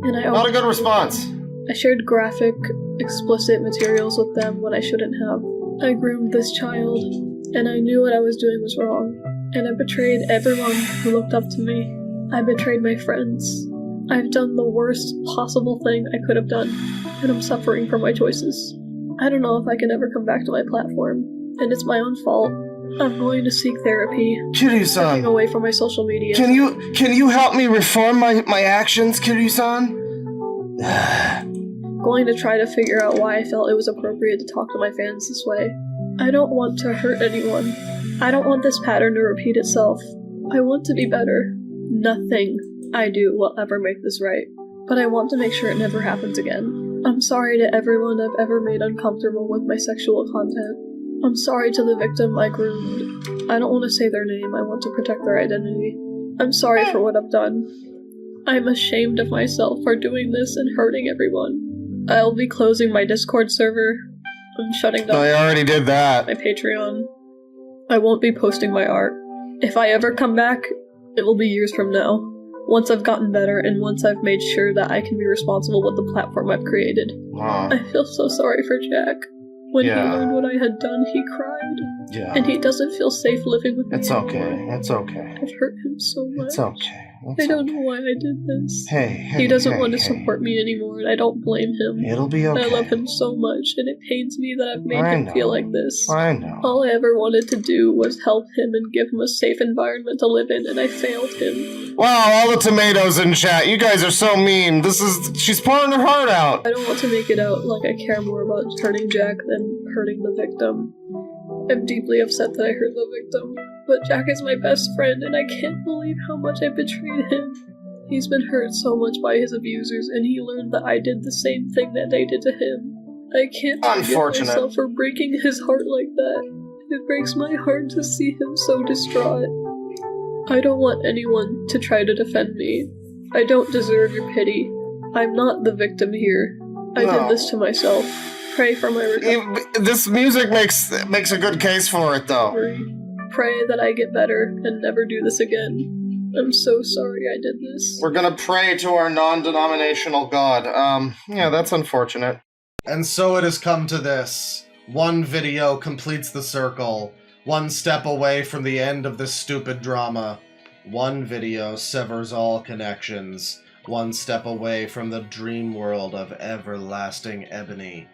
And Not a good response. I shared graphic, explicit materials with them when I shouldn't have. I groomed this child. and I knew what I was doing was wrong. And I betrayed everyone who looked up to me. I betrayed my friends. I've done the worst possible thing I could have done, and I'm suffering for my choices. I don't know if I can ever come back to my platform, and it's my own fault. I'm going to seek therapy. Kiryu-san, Stepping away from my social media. can you help me reform my actions, Kiryu-san? Going to try to figure out why I felt it was appropriate to talk to my fans this way. I don't want to hurt anyone. I don't want this pattern to repeat itself. I want to be better. Nothing I do will ever make this right, but I want to make sure it never happens again. I'm sorry to everyone I've ever made uncomfortable with my sexual content. I'm sorry to the victim I groomed. I don't want to say their name, I want to protect their identity. I'm sorry for what I've done. I'm ashamed of myself for doing this and hurting everyone. I'll be closing my Discord server. I'm shutting down I already did that. my Patreon. I won't be posting my art. If I ever come back, it will be years from now. Once I've gotten better and once I've made sure that I can be responsible with the platform I've created. I feel so sorry for Jack. When he learned what I had done, he cried. Yeah. And he doesn't feel safe living with me It's anymore. okay. It's okay. I've hurt him so much. It's okay. I don't know why I did this. Hey, He doesn't want to support me anymore, and I don't blame him. It'll be okay. I love him so much, and it pains me that I've made I him know. feel like this. I know. All I ever wanted to do was help him and give him a safe environment to live in, and I failed him. Wow, all the tomatoes in chat. You guys are so mean. She's pouring her heart out. I don't want to make it out like I care more about hurting Jack than hurting the victim. I'm deeply upset that I hurt the victim, but Jack is my best friend, and I can't believe how much I betrayed him. He's been hurt so much by his abusers, and he learned that I did the same thing that they did to him. I can't forgive myself for breaking his heart like that. It breaks my heart to see him so distraught. I don't want anyone to try to defend me. I don't deserve your pity. I'm not the victim here. I did this to myself. Pray for my recovery. This music makes a good case for it, though. Pray that I get better and never do this again. I'm so sorry I did this. We're gonna pray to our non-denominational god. Yeah, that's unfortunate. And so it has come to this. One video completes the circle. One step away from the end of this stupid drama. One video severs all connections. One step away from the dream world of everlasting ebony.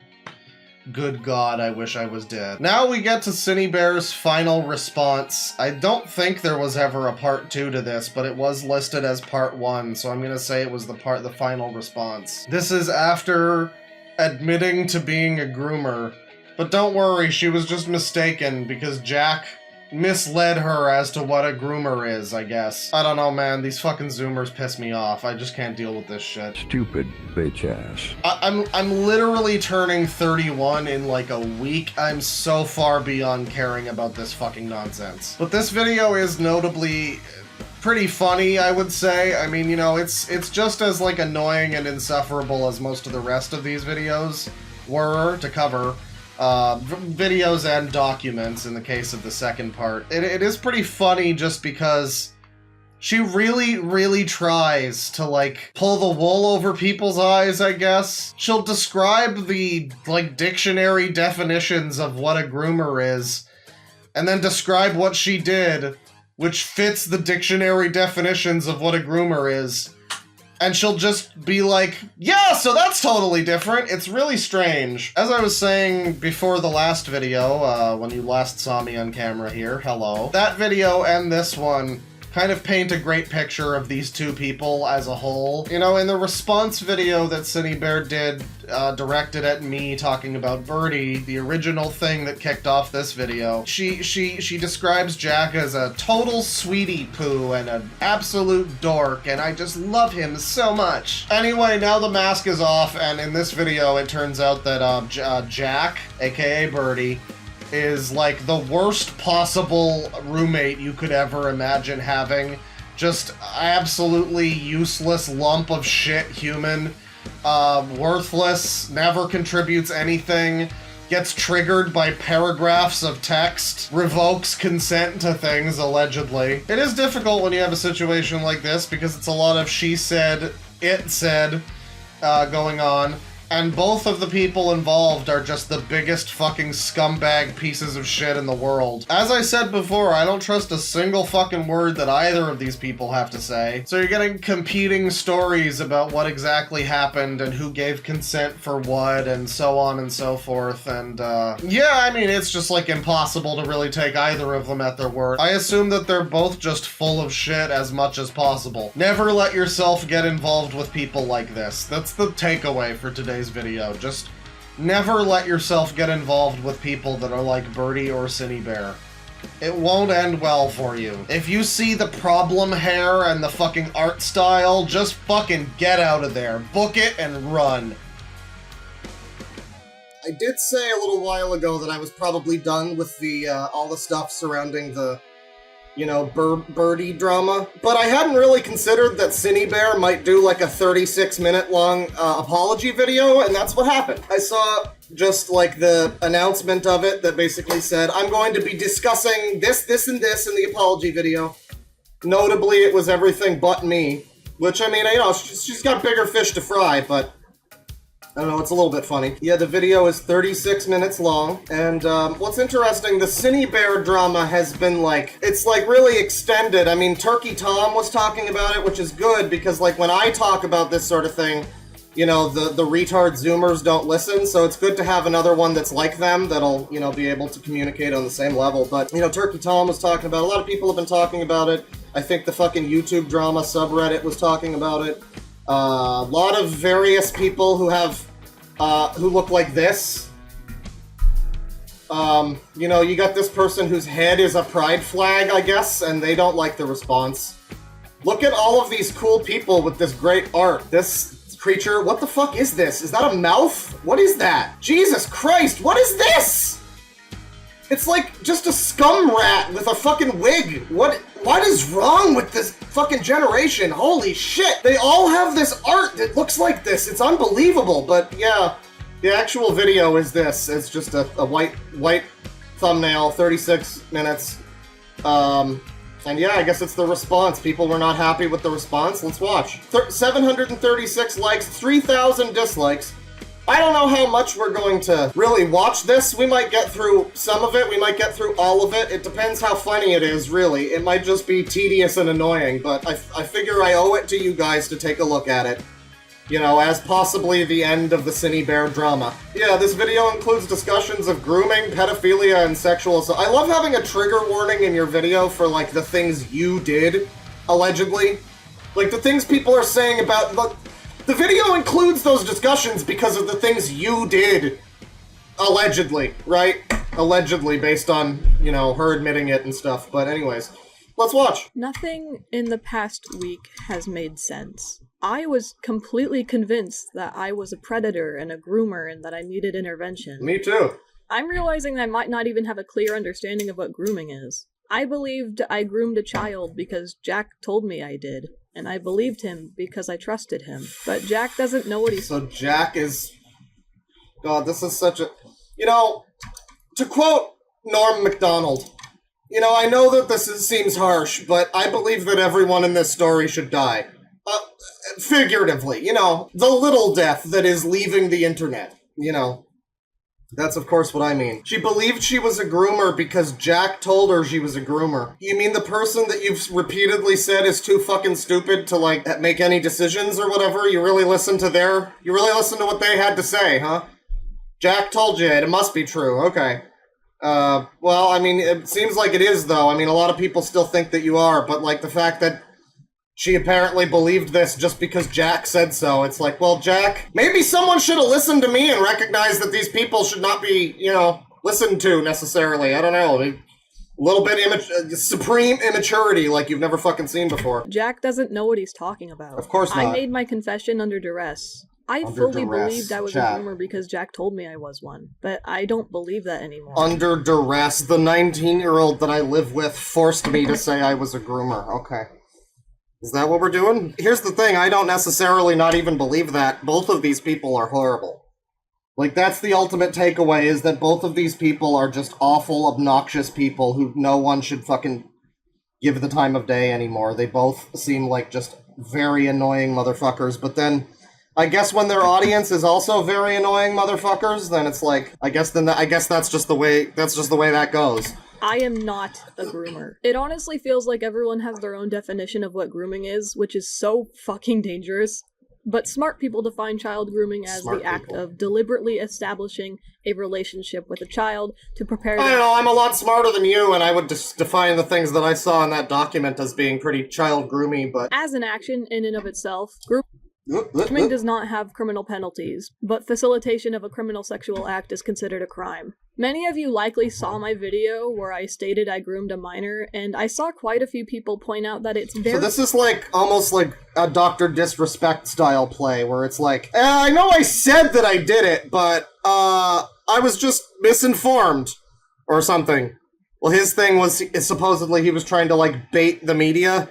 Good God, I wish I was dead. Now we get to Synnibear's final response. I don't think there was ever a part 2 to this, but it was listed as part 1, so I'm gonna say it was the final response. This is after admitting to being a groomer. But don't worry, she was just mistaken because Jack misled her as to what a groomer is, I guess. I don't know, man. These fucking Zoomers piss me off. I just can't deal with this shit. Stupid bitch ass. I'm literally turning 31 in like a week. I'm so far beyond caring about this fucking nonsense. But this video is notably pretty funny, I would say. I mean, you know, it's just as like annoying and insufferable as most of the rest of these videos were to cover. Videos and documents in the case of the second part. It is pretty funny just because she really tries to like pull the wool over people's eyes, I guess. She'll describe the like dictionary definitions of what a groomer is and then describe what she did, which fits the dictionary definitions of what a groomer is. And she'll just be like, yeah, so that's totally different. It's really strange. As I was saying before the last video, when you last saw me on camera here, hello. That video and this one kind of paint a great picture of these two people as a whole. You know, in the response video that Synnibear did, directed at me talking about Birdie, the original thing that kicked off this video, she describes Jack as a total sweetie poo and an absolute dork, and I just love him so much. Anyway, now the mask is off, and in this video it turns out that Jack, aka Birdie, is like the worst possible roommate you could ever imagine having. Just absolutely useless lump of shit human. Worthless, never contributes anything, gets triggered by paragraphs of text, revokes consent to things, allegedly. It is difficult when you have a situation like this because it's a lot of she said, it said going on. And both of the people involved are just the biggest fucking scumbag pieces of shit in the world. As I said before, I don't trust a single fucking word that either of these people have to say. So you're getting competing stories about what exactly happened and who gave consent for what and so on and so forth. And yeah, I mean, it's just like impossible to really take either of them at their word. I assume that they're both just full of shit as much as possible. Never let yourself get involved with people like this. That's the takeaway for today's video. Just never let yourself get involved with people that are like Birdie or Synnibear. It won't end well for you. If you see the problem hair and the fucking art style, just fucking get out of there. Book it and run. I did say a little while ago that I was probably done with the all the stuff surrounding the, you know, Birdie drama, but I hadn't really considered that Synnibear might do like a 36-minute long apology video, and that's what happened. I saw just like the announcement of it that basically said, I'm going to be discussing this, this, and this in the apology video. Notably, it was everything but me, which, I mean, you know, she's got bigger fish to fry, but I don't know, it's a little bit funny. Yeah, the video is 36 minutes long, and what's interesting, the Synnibear drama has been like, it's like really extended. I mean, Turkey Tom was talking about it, which is good, because like when I talk about this sort of thing, you know, the retard Zoomers don't listen, so it's good to have another one that's like them that'll, you know, be able to communicate on the same level. But, you know, Turkey Tom was talking about it, a lot of people have been talking about it. I think the fucking YouTube drama subreddit was talking about it. A lot of various people who have, who look like this. You know, you got this person whose head is a pride flag, I guess, and they don't like the response. Look at all of these cool people with this great art. This creature, what the fuck is this? Is that a mouth? What is that? Jesus Christ, what is this? It's like just a scum rat with a fucking wig. What is wrong with this fucking generation? Holy shit. They all have this art that looks like this. It's unbelievable. But yeah, the actual video is this. It's just a white thumbnail, 36 minutes. And yeah, I guess it's the response. People were not happy with the response. Let's watch. 736 likes, 3,000 dislikes. I don't know how much we're going to really watch this. We might get through some of it. We might get through all of it. It depends how funny it is, really. It might just be tedious and annoying, but I figure I owe it to you guys to take a look at it. You know, as possibly the end of the Synnibear drama. Yeah, this video includes discussions of grooming, pedophilia, and sexual assault. I love having a trigger warning in your video for, like, the things you did, allegedly. Like, the things people are saying about... The video includes those discussions because of the things you did, allegedly, right? Allegedly, based on, you know, her admitting it and stuff. But anyways, let's watch. Nothing in the past week has made sense. I was completely convinced that I was a predator and a groomer and that I needed intervention. Me too. I'm realizing I might not even have a clear understanding of what grooming is. I believed I groomed a child because Jack told me I did. And I believed him because I trusted him. But Jack doesn't know what he's... So Jack is... God, this is such a... You know, to quote Norm Macdonald, you know, I know that seems harsh, but I believe that everyone in this story should die. Figuratively, you know, the little death that is leaving the internet, you know. That's of course what I mean. She believed she was a groomer because Jack told her she was a groomer. You mean the person that you've repeatedly said is too fucking stupid to, like, make any decisions or whatever? You really listen to what they had to say, huh? Jack told you it must be true, okay. Well, I mean, it seems like it is, though. I mean, a lot of people still think that you are, but, like, the fact that she apparently believed this just because Jack said so. It's like, well, Jack, maybe someone should have listened to me and recognized that these people should not be, you know, listened to necessarily. I don't know. A little bit supreme immaturity like you've never fucking seen before. Jack doesn't know what he's talking about. Of course not. I made my confession under duress. I fully believed I was a groomer because Jack told me I was one, but I don't believe that anymore. Under duress. The 19-year-old that I live with forced me to say I was a groomer. Okay. Is that what we're doing? Here's the thing, I don't necessarily not even believe that. Both of these people are horrible. Like, that's the ultimate takeaway, is that both of these people are just awful, obnoxious people who no one should fucking give the time of day anymore. They both seem like just very annoying motherfuckers, but then I guess when their audience is also very annoying motherfuckers, then it's like, I guess that's just the way that goes. I am not a groomer. It honestly feels like everyone has their own definition of what grooming is, which is so fucking dangerous. But smart people define child grooming as the act of deliberately establishing a relationship with a child to prepare I don't know, I'm a lot smarter than you, and I would just define the things that I saw in that document as being pretty child groomy, but... As an action in and of itself, grooming does not have criminal penalties, but facilitation of a criminal sexual act is considered a crime. Many of you likely saw my video where I stated I groomed a minor, and I saw quite a few people point out that it's very— So this is like, almost like a Dr. Disrespect style play, where it's like, I know I said that I did it, but, I was just misinformed, or something. Well, his thing was, supposedly he was trying to, like, bait the media,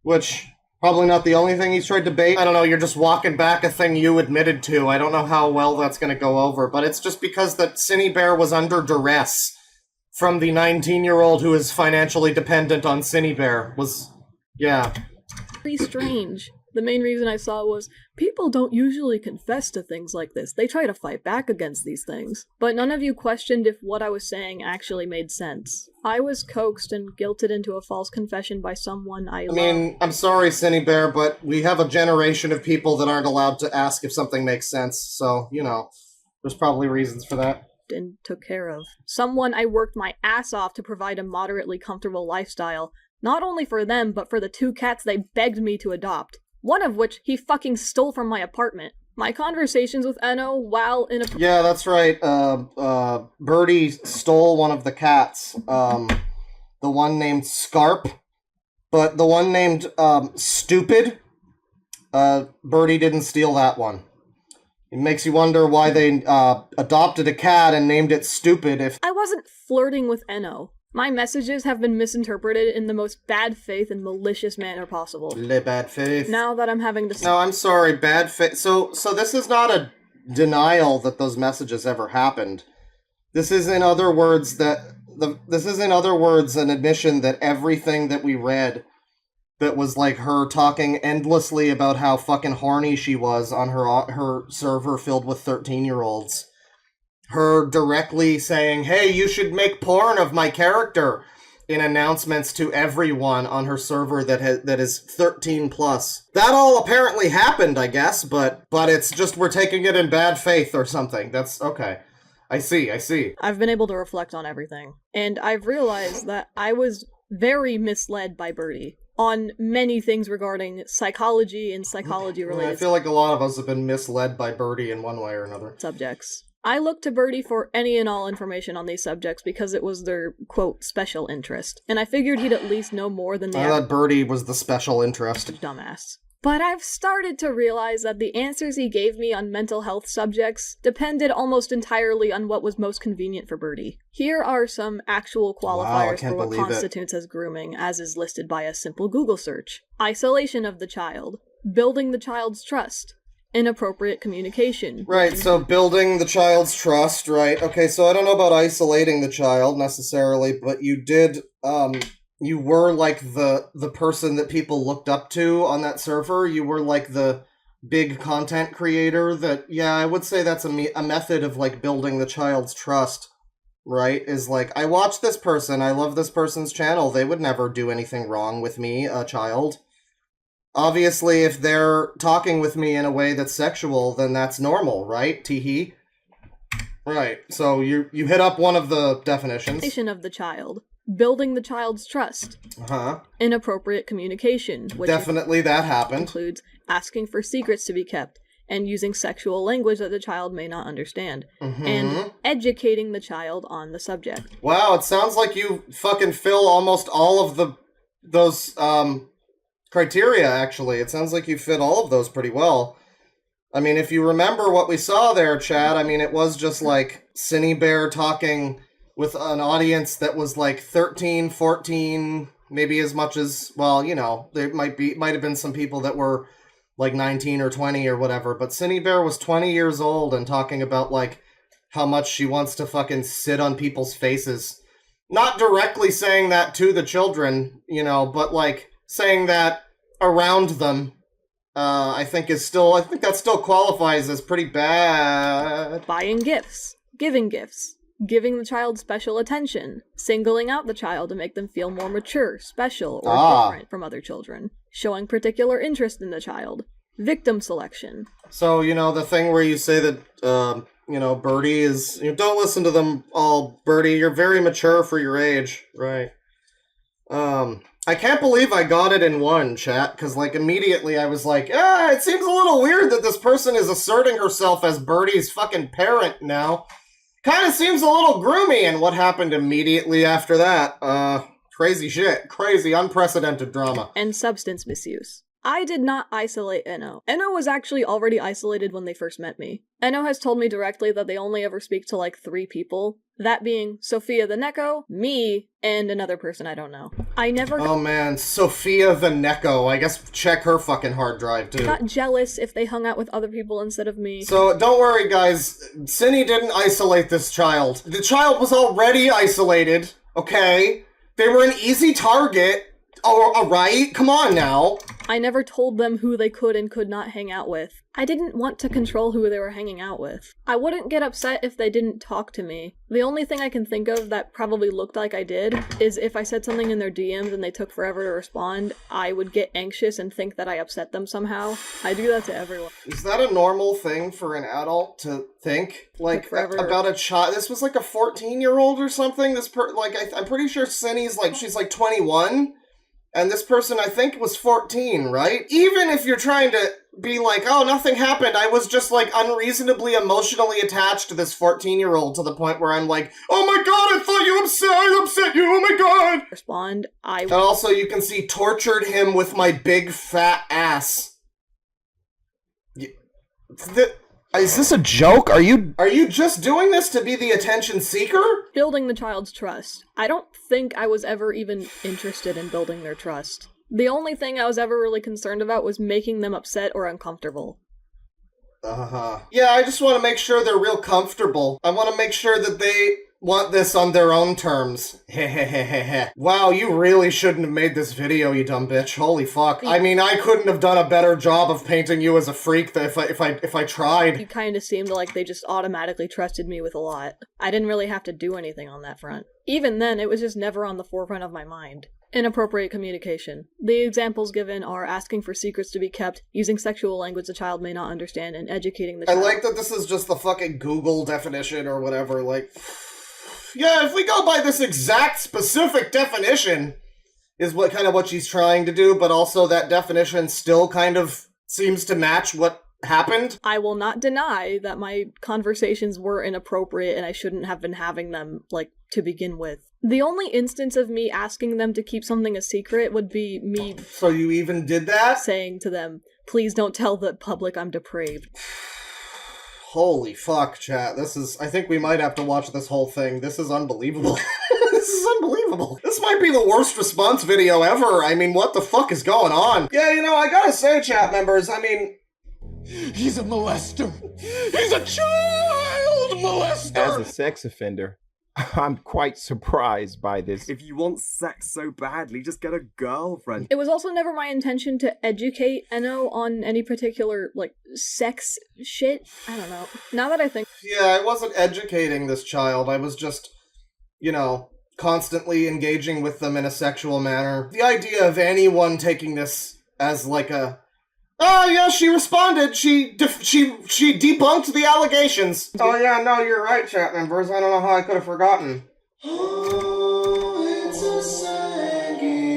which... probably not the only thing he's tried to bait. I don't know, you're just walking back a thing you admitted to. I don't know how well that's going to go over, but it's just because that Synnibear was under duress from the 19-year-old who is financially dependent on Synnibear. Yeah. Pretty strange. The main reason I saw was, people don't usually confess to things like this. They try to fight back against these things. But none of you questioned if what I was saying actually made sense. I was coaxed and guilted into a false confession by someone I love. I mean, I'm sorry, Synnibear, but we have a generation of people that aren't allowed to ask if something makes sense, so, you know, there's probably reasons for that. And took care of. Someone I worked my ass off to provide a moderately comfortable lifestyle, not only for them, but for the 2 cats they begged me to adopt. One of which he fucking stole from my apartment. My conversations with Enno, while in a... Yeah, that's right. Birdie stole one of the cats. The one named Scarp. But the one named, Stupid, Birdie didn't steal that one. It makes you wonder why they, adopted a cat and named it Stupid if... I wasn't flirting with Enno. My messages have been misinterpreted in the most bad faith and malicious manner possible. Bad faith. Now that I'm having to... No, I'm sorry, bad faith. So this is not a denial that those messages ever happened. This is, in other words, an admission that everything that we read that was like her talking endlessly about how fucking horny she was on her server filled with 13-year-olds. Her directly saying, hey, you should make porn of my character in announcements to everyone on her server that is 13 plus. That all apparently happened, I guess, but it's just we're taking it in bad faith or something. That's okay. I see. I've been able to reflect on everything, and I've realized that I was very misled by Birdie on many things regarding psychology and psychology-related... I feel like a lot of us have been misled by Birdie in one way or another. ...subjects. I looked to Birdie for any and all information on these subjects because it was their, quote, special interest. And I figured he'd at least know more than the... I thought Birdie was the special interest. Dumbass. But I've started to realize that the answers he gave me on mental health subjects depended almost entirely on what was most convenient for Birdie. Here are some actual qualifiers for what constitutes as grooming, as is listed by a simple Google search. Isolation of the child. Building the child's trust. Inappropriate communication. Right, so building the child's trust, right? Okay, so I don't know about isolating the child necessarily, but you did, you were like the person that people looked up to on that server. You were like the big content creator that, yeah, I would say that's a method of like building the child's trust, right? Is like, I watch this person, I love this person's channel, they would never do anything wrong with me, a child. Obviously, if they're talking with me in a way that's sexual, then that's normal, right? Teehee. Right, so you hit up one of the definitions. Of the child. Building the child's trust. Uh-huh. Inappropriate communication. Which definitely that happened. Includes asking for secrets to be kept, and using sexual language that the child may not understand. Mm-hmm. And educating the child on the subject. Wow, it sounds like you fucking fill almost all of those criteria, actually. It sounds like you fit all of those pretty well. I mean, if you remember what we saw there, Chad, I mean, it was just like Synnibear talking with an audience that was like 13, 14, maybe as much as, well, you know, there might have been some people that were like 19 or 20 or whatever, but Synnibear was 20 years old and talking about like how much she wants to fucking sit on people's faces. Not directly saying that to the children, you know, but like saying that around them, I think that still qualifies as pretty bad. Buying gifts, giving the child special attention, singling out the child to make them feel more mature, special, or different from other children, showing particular interest in the child, victim selection. So, the thing where you say that, Birdie is, don't listen to them all, Birdie, you're very mature for your age, right? I can't believe I got it in one, chat, because, immediately I was like, it seems a little weird that this person is asserting herself as Birdie's fucking parent now. Kind of seems a little groomy, and what happened immediately after that? Crazy shit. Crazy, unprecedented drama. And substance misuse. I did not isolate Enno. Enno was actually already isolated when they first met me. Enno has told me directly that they only ever speak to 3 people. That being Sophia the Neko, me, and another person I don't know. I never Oh man, Sophia the Neko. I guess check her fucking hard drive too. got jealous if they hung out with other people instead of me. So don't worry guys, Synni didn't isolate this child. The child was already isolated, okay? They were an easy target. Oh, alright, come on now. I never told them who they could and could not hang out with. I didn't want to control who they were hanging out with. I wouldn't get upset if they didn't talk to me. The only thing I can think of that probably looked like I did is if I said something in their DMs and they took forever to respond, I would get anxious and think that I upset them somehow. I do that to everyone. Is that a normal thing for an adult to think? About a child? This was a 14-year-old or something? I'm pretty sure Synni's she's 21? And this person, I think, was 14, right? Even if you're trying to be oh, nothing happened, I was just, unreasonably emotionally attached to this 14-year-old to the point where I'm oh my god, I thought I upset you, oh my god! Respond, And also, you can see, tortured him with my big fat ass. Is this a joke? Are you just doing this to be the attention seeker? Building the child's trust. I don't think I was ever even interested in building their trust. The only thing I was ever really concerned about was making them upset or uncomfortable. Yeah, I just want to make sure they're real comfortable. I want to make sure that they want this on their own terms. Hehehehe. Wow, you really shouldn't have made this video, you dumb bitch. Holy fuck. I mean, I couldn't have done a better job of painting you as a freak if I tried. You kind of seemed like they just automatically trusted me with a lot. I didn't really have to do anything on that front. Even then, it was just never on the forefront of my mind. Inappropriate communication. The examples given are asking for secrets to be kept, using sexual language a child may not understand, and educating the child. I like that this is just the fucking Google definition or whatever, yeah, if we go by this exact specific definition, is what she's trying to do, but also that definition still kind of seems to match what happened. I will not deny that my conversations were inappropriate and I shouldn't have been having them, to begin with. The only instance of me asking them to keep something a secret would be me... So you even did that? ...saying to them, please don't tell the public I'm depraved. Holy fuck, chat. I think we might have to watch this whole thing. This is unbelievable. This is unbelievable. This might be the worst response video ever. I mean, what the fuck is going on? Yeah, I gotta say, chat members, he's a molester. He's a child molester! As a sex offender, I'm quite surprised by this. If you want sex so badly, just get a girlfriend. It was also never my intention to educate Enno on any particular, sex shit. I don't know. Now that I think... Yeah, I wasn't educating this child. I was just, constantly engaging with them in a sexual manner. The idea of anyone taking this as, oh, yeah, she responded. She debunked the allegations. Oh, yeah, no, you're right, chat members. I don't know how I could have forgotten. Oh, it's a saggy.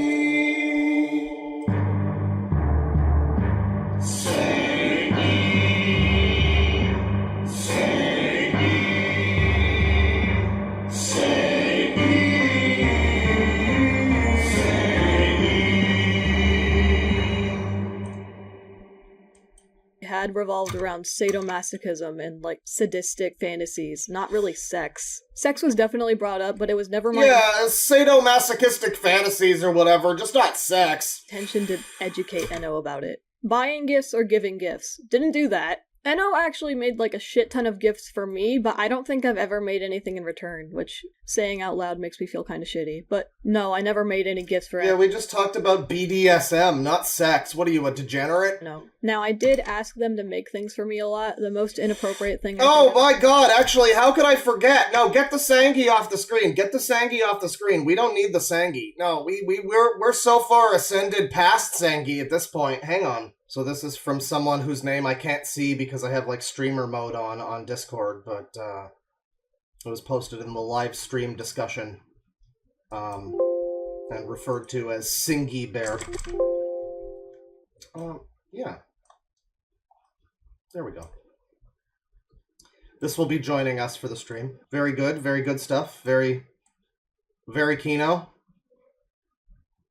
Had revolved around sadomasochism and sadistic fantasies, not really sex. Sex was definitely brought up, but it was never my sadomasochistic fantasies or whatever, just not sex. Intention to educate Enno about it. Buying gifts or giving gifts. Didn't do that. Eno actually made like a shit ton of gifts for me, but I don't think I've ever made anything in return, which saying out loud makes me feel kind of shitty. But no, I never made any gifts for Yeah, we just talked about BDSM, not sex. What are you, a degenerate? No. Now, I did ask them to make things for me a lot. The most inappropriate thing Oh my god, actually, how could I forget? No, get the Sangi off the screen. Get the Sangi off the screen. We don't need the Sangi. No, we're so far ascended past Sangi at this point. Hang on. So this is from someone whose name I can't see because I have like streamer mode on Discord, but it was posted in the live stream discussion and referred to as Synnibear. Yeah. There we go. This will be joining us for the stream. Very good stuff. Very keno.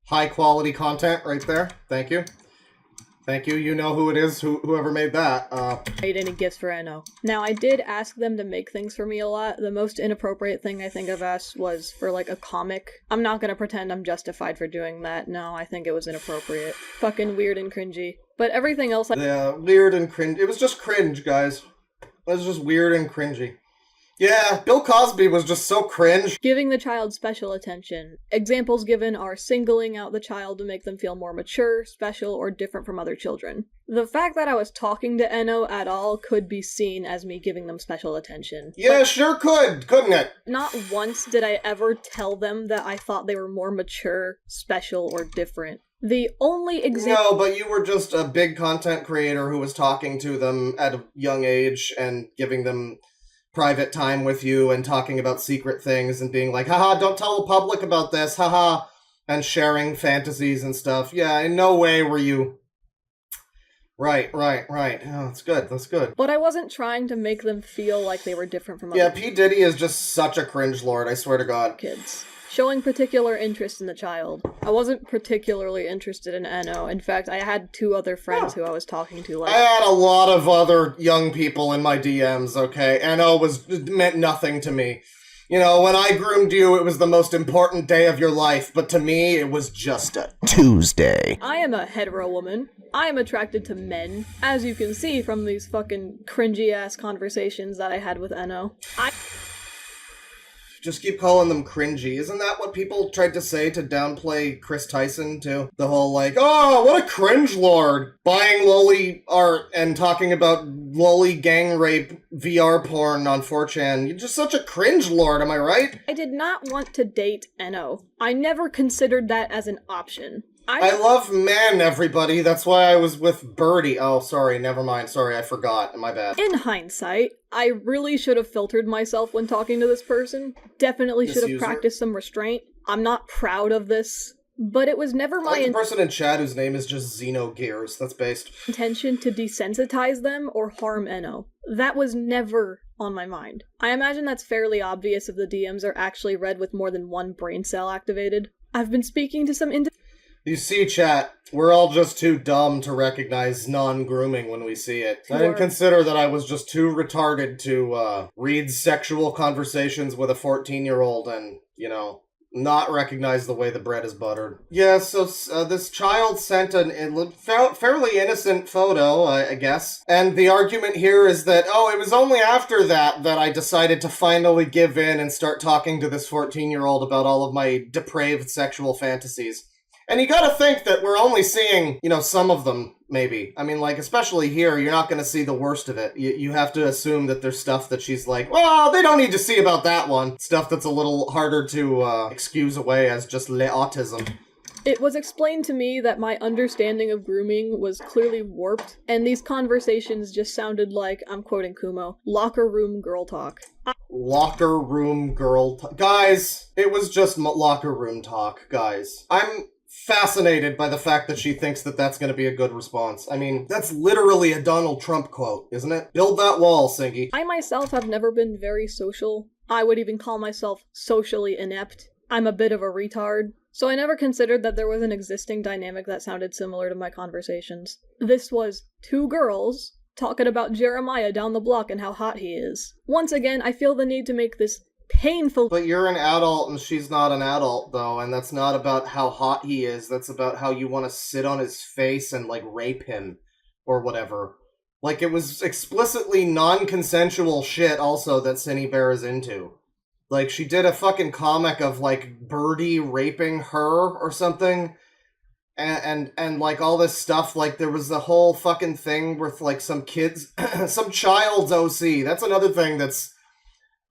High quality content right there. Thank you. Thank you. You know who it is, whoever made that. Made any gifts for Eno. Now, I did ask them to make things for me a lot. The most inappropriate thing I think I've asked was for, like, a comic. I'm not gonna pretend I'm justified for doing that. No, I think it was inappropriate. Fucking weird and cringy. But everything else... Yeah, weird and cringe. It was just cringe, guys. It was just weird and cringy. Yeah, Bill Cosby was just so cringe. Giving the child special attention. Examples given are singling out the child to make them feel more mature, special, or different from other children. The fact that I was talking to Eno at all could be seen as me giving them special attention. Yeah, but sure could, couldn't it? Not once did I ever tell them that I thought they were more mature, special, or different. The only example— No, but you were just a big content creator who was talking to them at a young age and giving them private time with you and talking about secret things and being like, haha, don't tell the public about this, haha, and sharing fantasies and stuff. Yeah, in no way were you... Right. Oh, that's good. But I wasn't trying to make them feel like they were different from Yeah, other P. Diddy is just such a cringe lord, I swear to God. kids. Showing particular interest in the child. I wasn't particularly interested in Eno. In fact, I had two other friends who I was talking to. I had a lot of other young people in my DMs, okay? Eno meant nothing to me. You know, when I groomed you, it was the most important day of your life, but to me, it was just a Tuesday. I am a hetero woman. I am attracted to men, as you can see from these fucking cringy-ass conversations that I had with Eno. Just keep calling them cringy. Isn't that what people tried to say to downplay Chris Tyson, too? The whole, like, oh, what a cringe lord! Buying loli art and talking about loli gang rape VR porn on 4chan. You're just such a cringe lord, am I right? I did not want to date Eno. I never considered that as an option. I love men, everybody. That's why I was with Birdie. Oh, sorry, never mind. Sorry, I forgot. My bad. In hindsight, I really should have filtered myself when talking to this person. Definitely should have practiced some restraint. I'm not proud of this, but it was never my the person in chat whose name is just Xenogears. That's based. Intention to desensitize them or harm Eno. That was never on my mind. I imagine that's fairly obvious if the DMs are actually read with more than one brain cell activated. I've been speaking to some You see, chat, we're all just too dumb to recognize non-grooming when we see it. I didn't consider that I was just too retarded to read sexual conversations with a 14-year-old and, you know, not recognize the way the bread is buttered. Yeah, so this child sent a fairly innocent photo, I guess. And the argument here is that, oh, it was only after that I decided to finally give in and start talking to this 14-year-old about all of my depraved sexual fantasies. And you gotta think that we're only seeing, you know, some of them, maybe. I mean, like, especially here, you're not gonna see the worst of it. You have to assume that there's stuff that she's like, well, they don't need to see about that one. Stuff that's a little harder to excuse away as just autism. It was explained to me that my understanding of grooming was clearly warped, and these conversations just sounded like, I'm quoting Kumo, locker room girl talk. Locker room girl talk. Guys, it was just locker room talk, guys. I'm fascinated by the fact that she thinks that that's going to be a good response. I mean, that's literally a Donald Trump quote, isn't it? Build that wall, Singy. I myself have never been very social. I would even call myself socially inept. I'm a bit of a retard. So I never considered that there was an existing dynamic that sounded similar to my conversations. This was two girls talking about Jeremiah down the block and how hot he is. Once again, I feel the need to make this painful— But you're an adult and she's not an adult, though, and that's not about how hot he is, that's about how you want to sit on his face and, like, rape him, or whatever. Like, it was explicitly non-consensual shit also that Synnibear is into. Like, she did a fucking comic of, like, Birdie raping her or something. And like, all this stuff. Like, there was the whole fucking thing with, like, some kids... some child's OC. That's another thing that's...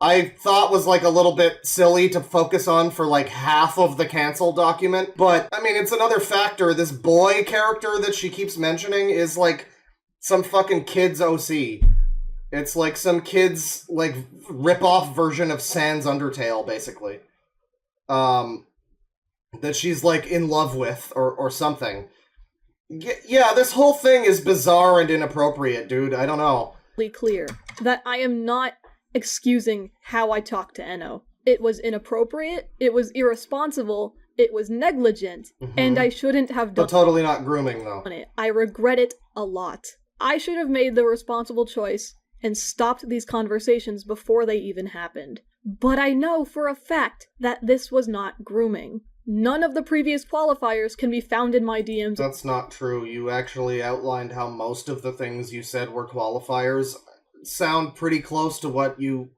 I thought was, like, a little bit silly to focus on for, like, half of the cancel document. But, I mean, it's another factor. This boy character that she keeps mentioning is, like... some fucking kid's OC. It's like some kid's, like, rip-off version of Sans Undertale, basically. That she's, like, in love with, or something. Yeah, this whole thing is bizarre and inappropriate, dude. I don't know. Clear that I am not excusing how I talked to Enno. It was inappropriate, it was irresponsible, it was negligent, and I shouldn't have done But totally not grooming, though. it. I regret it a lot. I should have made the responsible choice and stopped these conversations before they even happened. But I know for a fact that this was not grooming. None of the previous qualifiers can be found in my DMs. That's not true. You actually outlined how most of the things you said were qualifiers. Sound pretty close to what you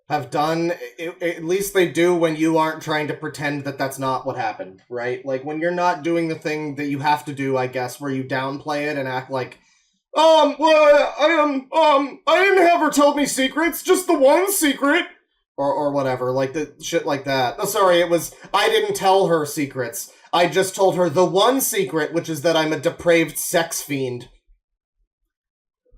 have done. At least they do when you aren't trying to pretend that that's not what happened, right? Like, when you're not doing the thing that you have to do, I guess, where you downplay it and act like, I didn't have her tell me secrets, just the one secret. Or whatever, like, the shit like that. Oh, sorry, I didn't tell her secrets. I just told her the one secret, which is that I'm a depraved sex fiend.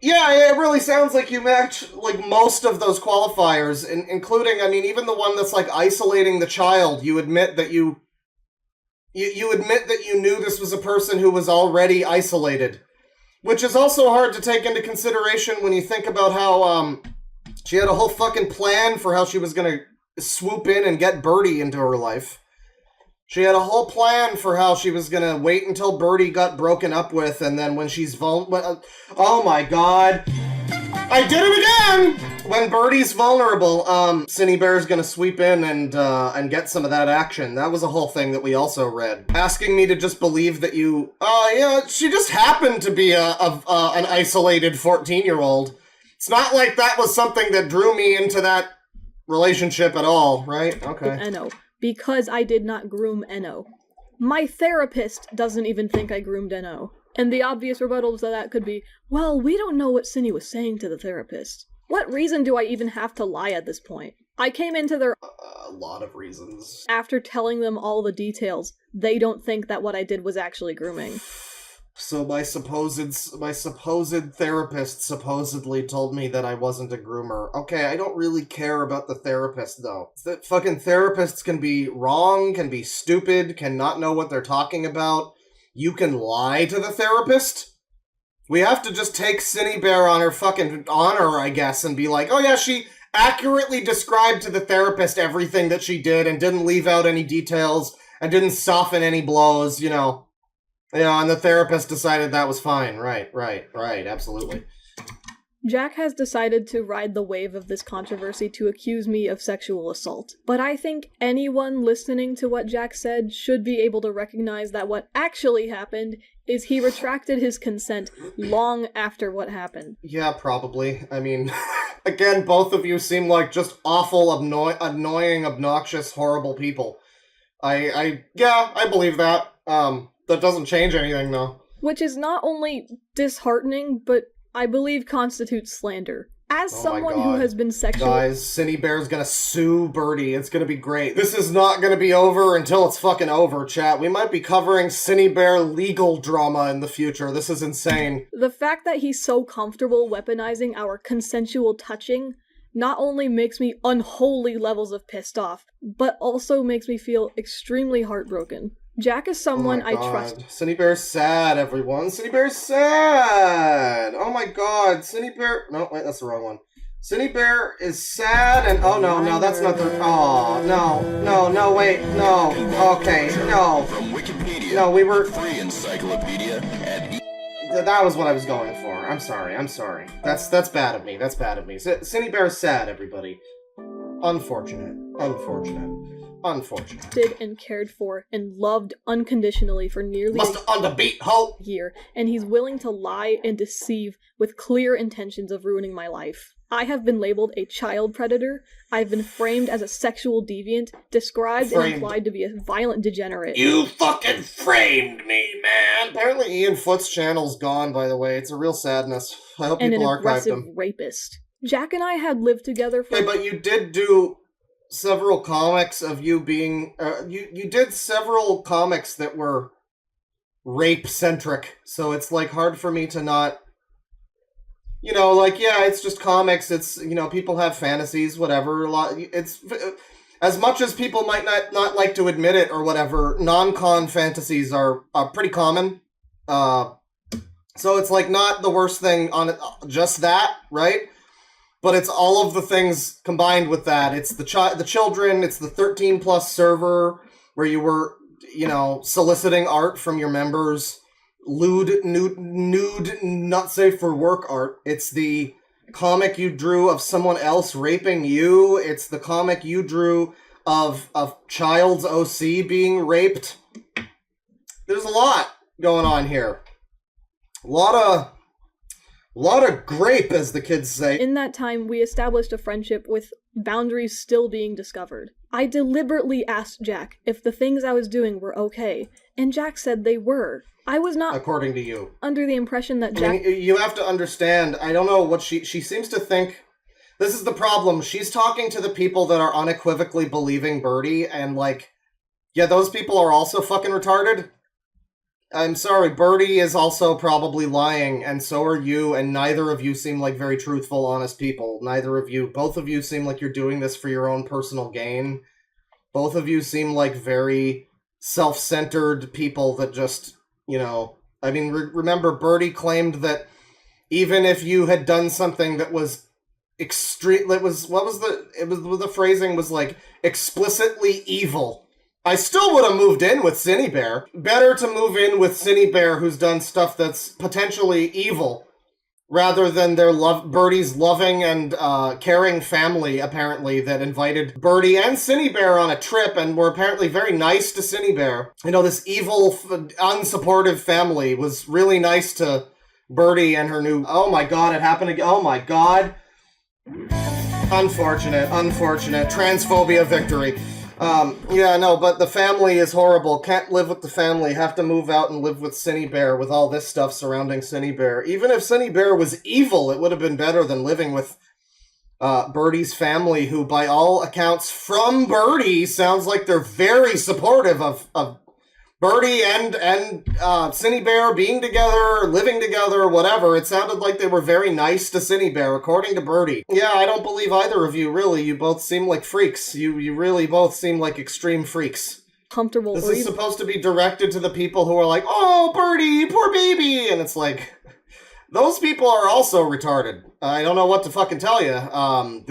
Yeah, it really sounds like you match, like, most of those qualifiers, including, I mean, even the one that's, like, isolating the child. You admit that you admit that you knew this was a person who was already isolated. Which is also hard to take into consideration when you think about how, she had a whole fucking plan for how she was gonna swoop in and get Birdie into her life. She had a whole plan for how she was gonna wait until Birdie got broken up with, and then when she's oh my god. I did it again! When Birdie's vulnerable, Synnibear's gonna sweep in and get some of that action. That was a whole thing that we also read. Asking me to just believe that you... yeah, she just happened to be an isolated 14-year-old. It's not like that was something that drew me into that relationship at all, right? Okay. Enno, because I did not groom Enno. My therapist doesn't even think I groomed Enno. And the obvious rebuttals to that could be, well, we don't know what Synni was saying to the therapist. What reason do I even have to lie at this point? I came into their... a lot of reasons. After telling them all the details, they don't think that what I did was actually grooming. So my supposed therapist supposedly told me that I wasn't a groomer. Okay, I don't really care about the therapist, though. Fucking therapists can be wrong, can be stupid, can not know what they're talking about. You can lie to the therapist? We have to just take Synnibear on her fucking honor, I guess, and be like, oh yeah, she accurately described to the therapist everything that she did and didn't leave out any details and didn't soften any blows, you know. Yeah, and the therapist decided that was fine. Right, absolutely. Jack has decided to ride the wave of this controversy to accuse me of sexual assault. But I think anyone listening to what Jack said should be able to recognize that what actually happened is he retracted his consent long after what happened. Yeah, probably. I mean, again, both of you seem like just awful, annoying, obnoxious, horrible people. I believe that. That doesn't change anything, though. Which is not only disheartening, but I believe constitutes slander. As someone who has been sexually... Guys, Synnibear's gonna sue Birdie. It's gonna be great. This is not gonna be over until it's fucking over, chat. We might be covering Synnibear legal drama in the future. This is insane. The fact that he's so comfortable weaponizing our consensual touching not only makes me unholy levels of pissed off, but also makes me feel extremely heartbroken. Jack is someone I trust. Synnibear's sad, everyone. Synnibear's sad! Oh my god, Synnibear... No, wait, that's the wrong one. Synnibear is sad and... Oh, no, that's not the... Oh, no, wait, no. Okay, no. No, we were... Free encyclopedia and... That was what I was going for. I'm sorry. That's bad of me. Synnibear's sad, everybody. Unfortunate. Unfortunate. And cared for and loved unconditionally for nearly on the beat, ho! a year, and he's willing to lie and deceive with clear intentions of ruining my life. I have been labeled a child predator. I've been framed as a sexual deviant, described and implied to be a violent degenerate. You fucking framed me, man! Apparently Ian Foot's channel's gone, by the way. It's a real sadness. I hope And people an archived aggressive them. rapist. Jack and I had lived together for... Okay, but you did do several comics of you being... you did several comics that were rape-centric, so it's, like, hard for me to not... You know, like, yeah, it's just comics, it's, you know, people have fantasies, whatever, it's... As much as people might not like to admit it or whatever, non-con fantasies are pretty common. So it's, like, not the worst thing on it, just that, right? But it's all of the things combined with that. It's the children, it's the 13+ server, where you were, you know, soliciting art from your members, nude, not safe for work art. It's the comic you drew of someone else raping you. It's the comic you drew of child's OC being raped. There's a lot going on here. A lot of grape, as the kids say. In that time, we established a friendship with boundaries still being discovered. I deliberately asked Jack if the things I was doing were okay, and Jack said they were. I was not, according to you, under the impression that Jack... I mean, you have to understand, I don't know what she seems to think. This is the problem. She's talking to the people that are unequivocally believing Birdie, and, like, yeah, those people are also fucking retarded. I'm sorry, Birdie is also probably lying, and so are you, and neither of you seem like very truthful, honest people. Both of you seem like you're doing this for your own personal gain. Both of you seem like very self-centered people that just, you know... I mean, remember, Birdie claimed that even if you had done something that was extreme... the phrasing was like, explicitly evil... I still would have moved in with Synnibear. Better to move in with Synnibear, who's done stuff that's potentially evil, rather than Birdie's loving and caring family, apparently, that invited Birdie and Synnibear on a trip and were apparently very nice to Synnibear. You know, this evil, unsupportive family was really nice to Birdie and her new... Oh my god, it happened again. Oh my god. Unfortunate. Transphobia victory. Yeah, no, but the family is horrible. Can't live with the family. Have to move out and live with Synnibear with all this stuff surrounding Synnibear. Even if Synnibear was evil, it would have been better than living with Birdie's family, who, by all accounts from Birdie, sounds like they're very supportive of Birdie and Synnibear being together, living together, whatever. It sounded like they were very nice to Synnibear, according to Birdie. Yeah, I don't believe either of you, really. You both seem like freaks. You really both seem like extreme freaks. Comfortable. This is supposed to be directed to the people who are like, oh, Birdie, poor baby! And it's like, those people are also retarded. I don't know what to fucking tell you.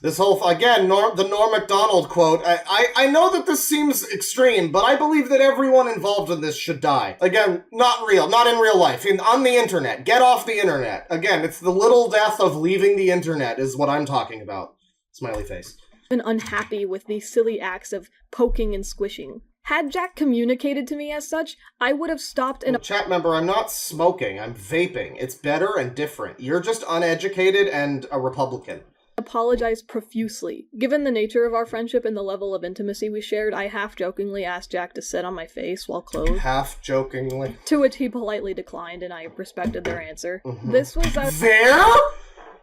This whole, again, the Norm Macdonald quote, I know that this seems extreme, but I believe that everyone involved in this should die. Again, not in real life, on the internet. Get off the internet. Again, it's the little death of leaving the internet is what I'm talking about. Smiley face. Been unhappy with these silly acts of poking and squishing. Had Jack communicated to me as such, I would have stopped and... Chat member, I'm not smoking, I'm vaping. It's better and different. You're just uneducated and a Republican. Apologize profusely. Given the nature of our friendship and the level of intimacy we shared, I half-jokingly asked Jack to sit on my face while clothed. Half-jokingly? To which he politely declined, and I respected their answer. Mm-hmm. This was... There?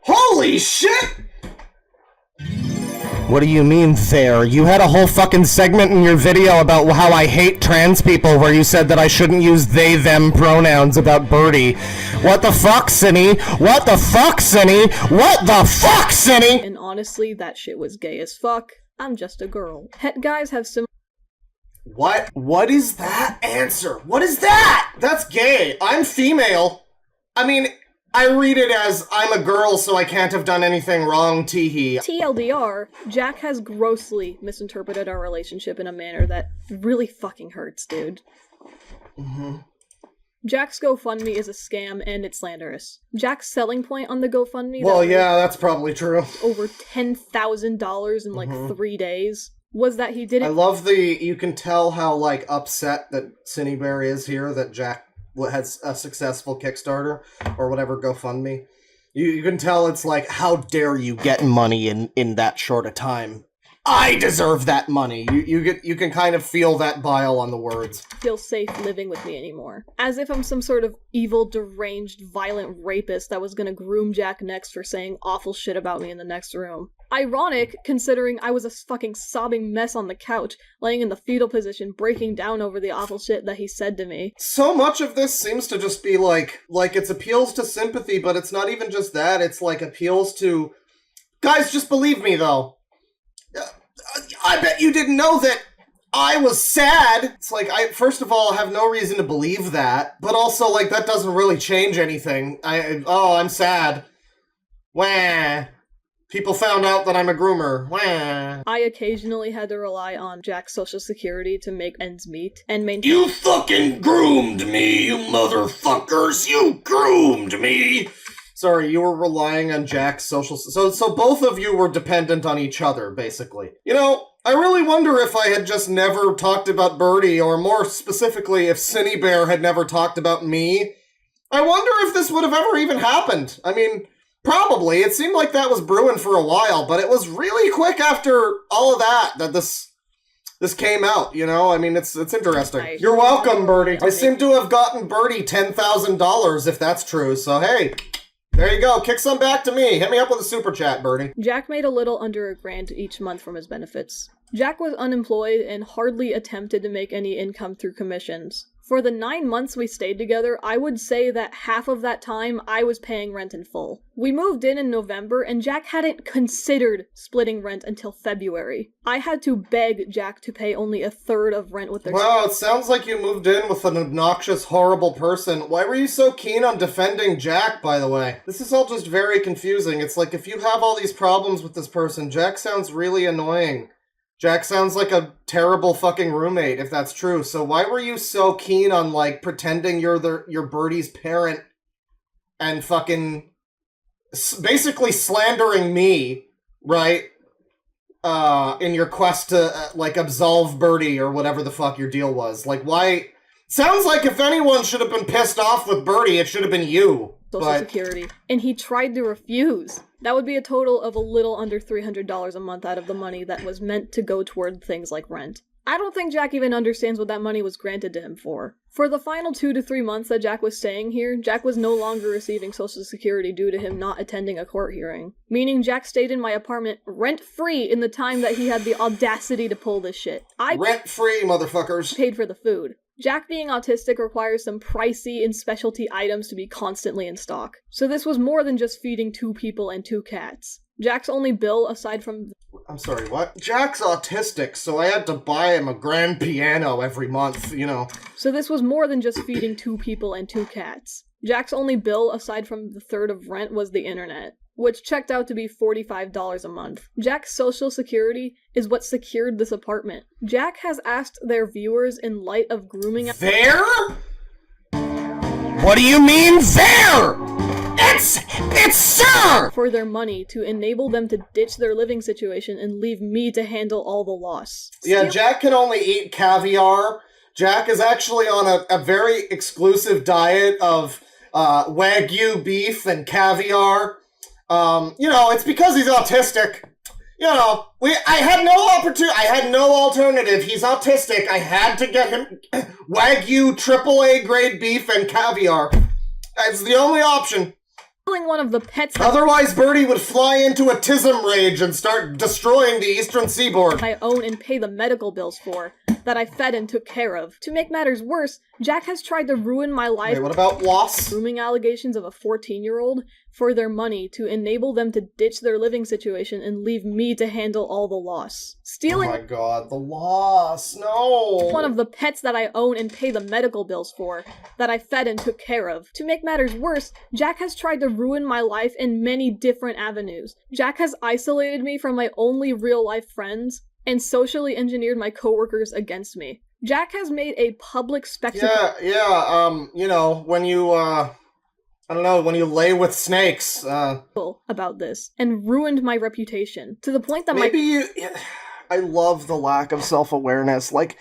Holy shit! What do you mean, there? You had a whole fucking segment in your video about how I hate trans people where you said that I shouldn't use they, them pronouns about Birdie. What the fuck, Synni? What the fuck, Synni? What the fuck, Synni? And honestly, that shit was gay as fuck. I'm just a girl. Het guys have some... What? What is that answer? What is that? That's gay. I'm female. I mean... I read it as, I'm a girl, so I can't have done anything wrong, teehee. TLDR, Jack has grossly misinterpreted our relationship in a manner that really fucking hurts, dude. Mm-hmm. Jack's GoFundMe is a scam and it's slanderous. Jack's selling point on the GoFundMe Well, yeah, that's probably true. over $10,000 in like 3 days was that he didn't. I love you can tell how, like, upset that Synnibear is here that Jack has a successful Kickstarter or whatever GoFundMe. You can tell it's like, how dare you get money in that short a time? I deserve that money. You can kind of feel that bile on the words. Feel safe living with me anymore. As if I'm some sort of evil, deranged, violent rapist that was gonna groom Jack next for saying awful shit about me in the next room. Ironic, considering I was a fucking sobbing mess on the couch, laying in the fetal position, breaking down over the awful shit that he said to me. So much of this seems to just be like it's appeals to sympathy, but it's not even just that. It's like appeals to... Guys, just believe me, though. I bet you didn't know that I was sad. It's like, first of all, I have no reason to believe that, but also, like, that doesn't really change anything. I'm sad. Wah. People found out that I'm a groomer. Wah. I occasionally had to rely on Jack's social security to make ends meet and maintain— You fucking groomed me, you motherfuckers! You groomed me! Sorry, you were relying on Jack's social... So both of you were dependent on each other, basically. You know, I really wonder if I had just never talked about Birdie, or more specifically, if Synnibear had never talked about me. I wonder if this would have ever even happened. I mean, probably. It seemed like that was brewing for a while, but it was really quick after all of that this came out, you know? I mean, it's interesting. You're welcome, Birdie. I seem to have gotten Birdie $10,000, if that's true, so hey... There you go. Kick some back to me. Hit me up with a super chat, Birdie. Jack made a little under $1,000 each month from his benefits. Jack was unemployed and hardly attempted to make any income through commissions. For the 9 months we stayed together, I would say that half of that time I was paying rent in full. We moved in November, and Jack hadn't considered splitting rent until February. I had to beg Jack to pay only 1/3 of rent with their— Wow, it sounds like you moved in with an obnoxious, horrible person. Why were you so keen on defending Jack, by the way? This is all just very confusing. It's like, if you have all these problems with this person, Jack sounds really annoying. Jack sounds like a terrible fucking roommate, if that's true. So why were you so keen on, like, pretending you're Birdie's parent and fucking basically slandering me, right? In your quest to, like, absolve Birdie or whatever the fuck your deal was. Like, why? Sounds like if anyone should have been pissed off with Birdie, it should have been you. Social Security, and he tried to refuse. That would be a total of a little under $300 a month out of the money that was meant to go toward things like rent. I don't think Jack even understands what that money was granted to him for. For the final 2 to 3 months that Jack was staying here, Jack was no longer receiving Social Security due to him not attending a court hearing. Meaning Jack stayed in my apartment rent-free in the time that he had the audacity to pull this shit. Rent-free, motherfuckers. Paid for the food. Jack being autistic requires some pricey and specialty items to be constantly in stock. So this was more than just feeding 2 people and 2 cats. Jack's only bill, aside from— I'm sorry, what? Jack's autistic, so I had to buy him a grand piano every month, you know. So this was more than just feeding 2 people and 2 cats. Jack's only bill, aside from the 1/3 of rent, was the internet, which checked out to be $45 a month. Jack's social security is what secured this apartment. Jack has asked their viewers in light of grooming— There? What do you mean there? It's sir! For their money to enable them to ditch their living situation and leave me to handle all the loss. Yeah, Jack can only eat caviar. Jack is actually on a very exclusive diet of Wagyu beef and caviar. You know, it's because he's autistic. You know, I had no opportunity. I had no alternative. He's autistic. I had to get him Wagyu AAA grade beef and caviar. That's the only option. One of the pets— Otherwise, Birdie would fly into a tism rage and start destroying the eastern seaboard. I own and pay the medical bills for, that I fed and took care of. To make matters worse, Jack has tried to ruin my life— Wait, what about loss? Grooming allegations of a 14-year-old for their money to enable them to ditch their living situation and leave me to handle all the loss. Stealing— Oh my god, the loss, no! One of the pets that I own and pay the medical bills for, that I fed and took care of. To make matters worse, Jack has tried to ruin my life in many different avenues. Jack has isolated me from my only real-life friends and socially engineered my coworkers against me. Jack has made a public spectacle. You know, when you, I don't know, when you lay with snakes, about this, and ruined my reputation, to the point that I love the lack of self-awareness. Like,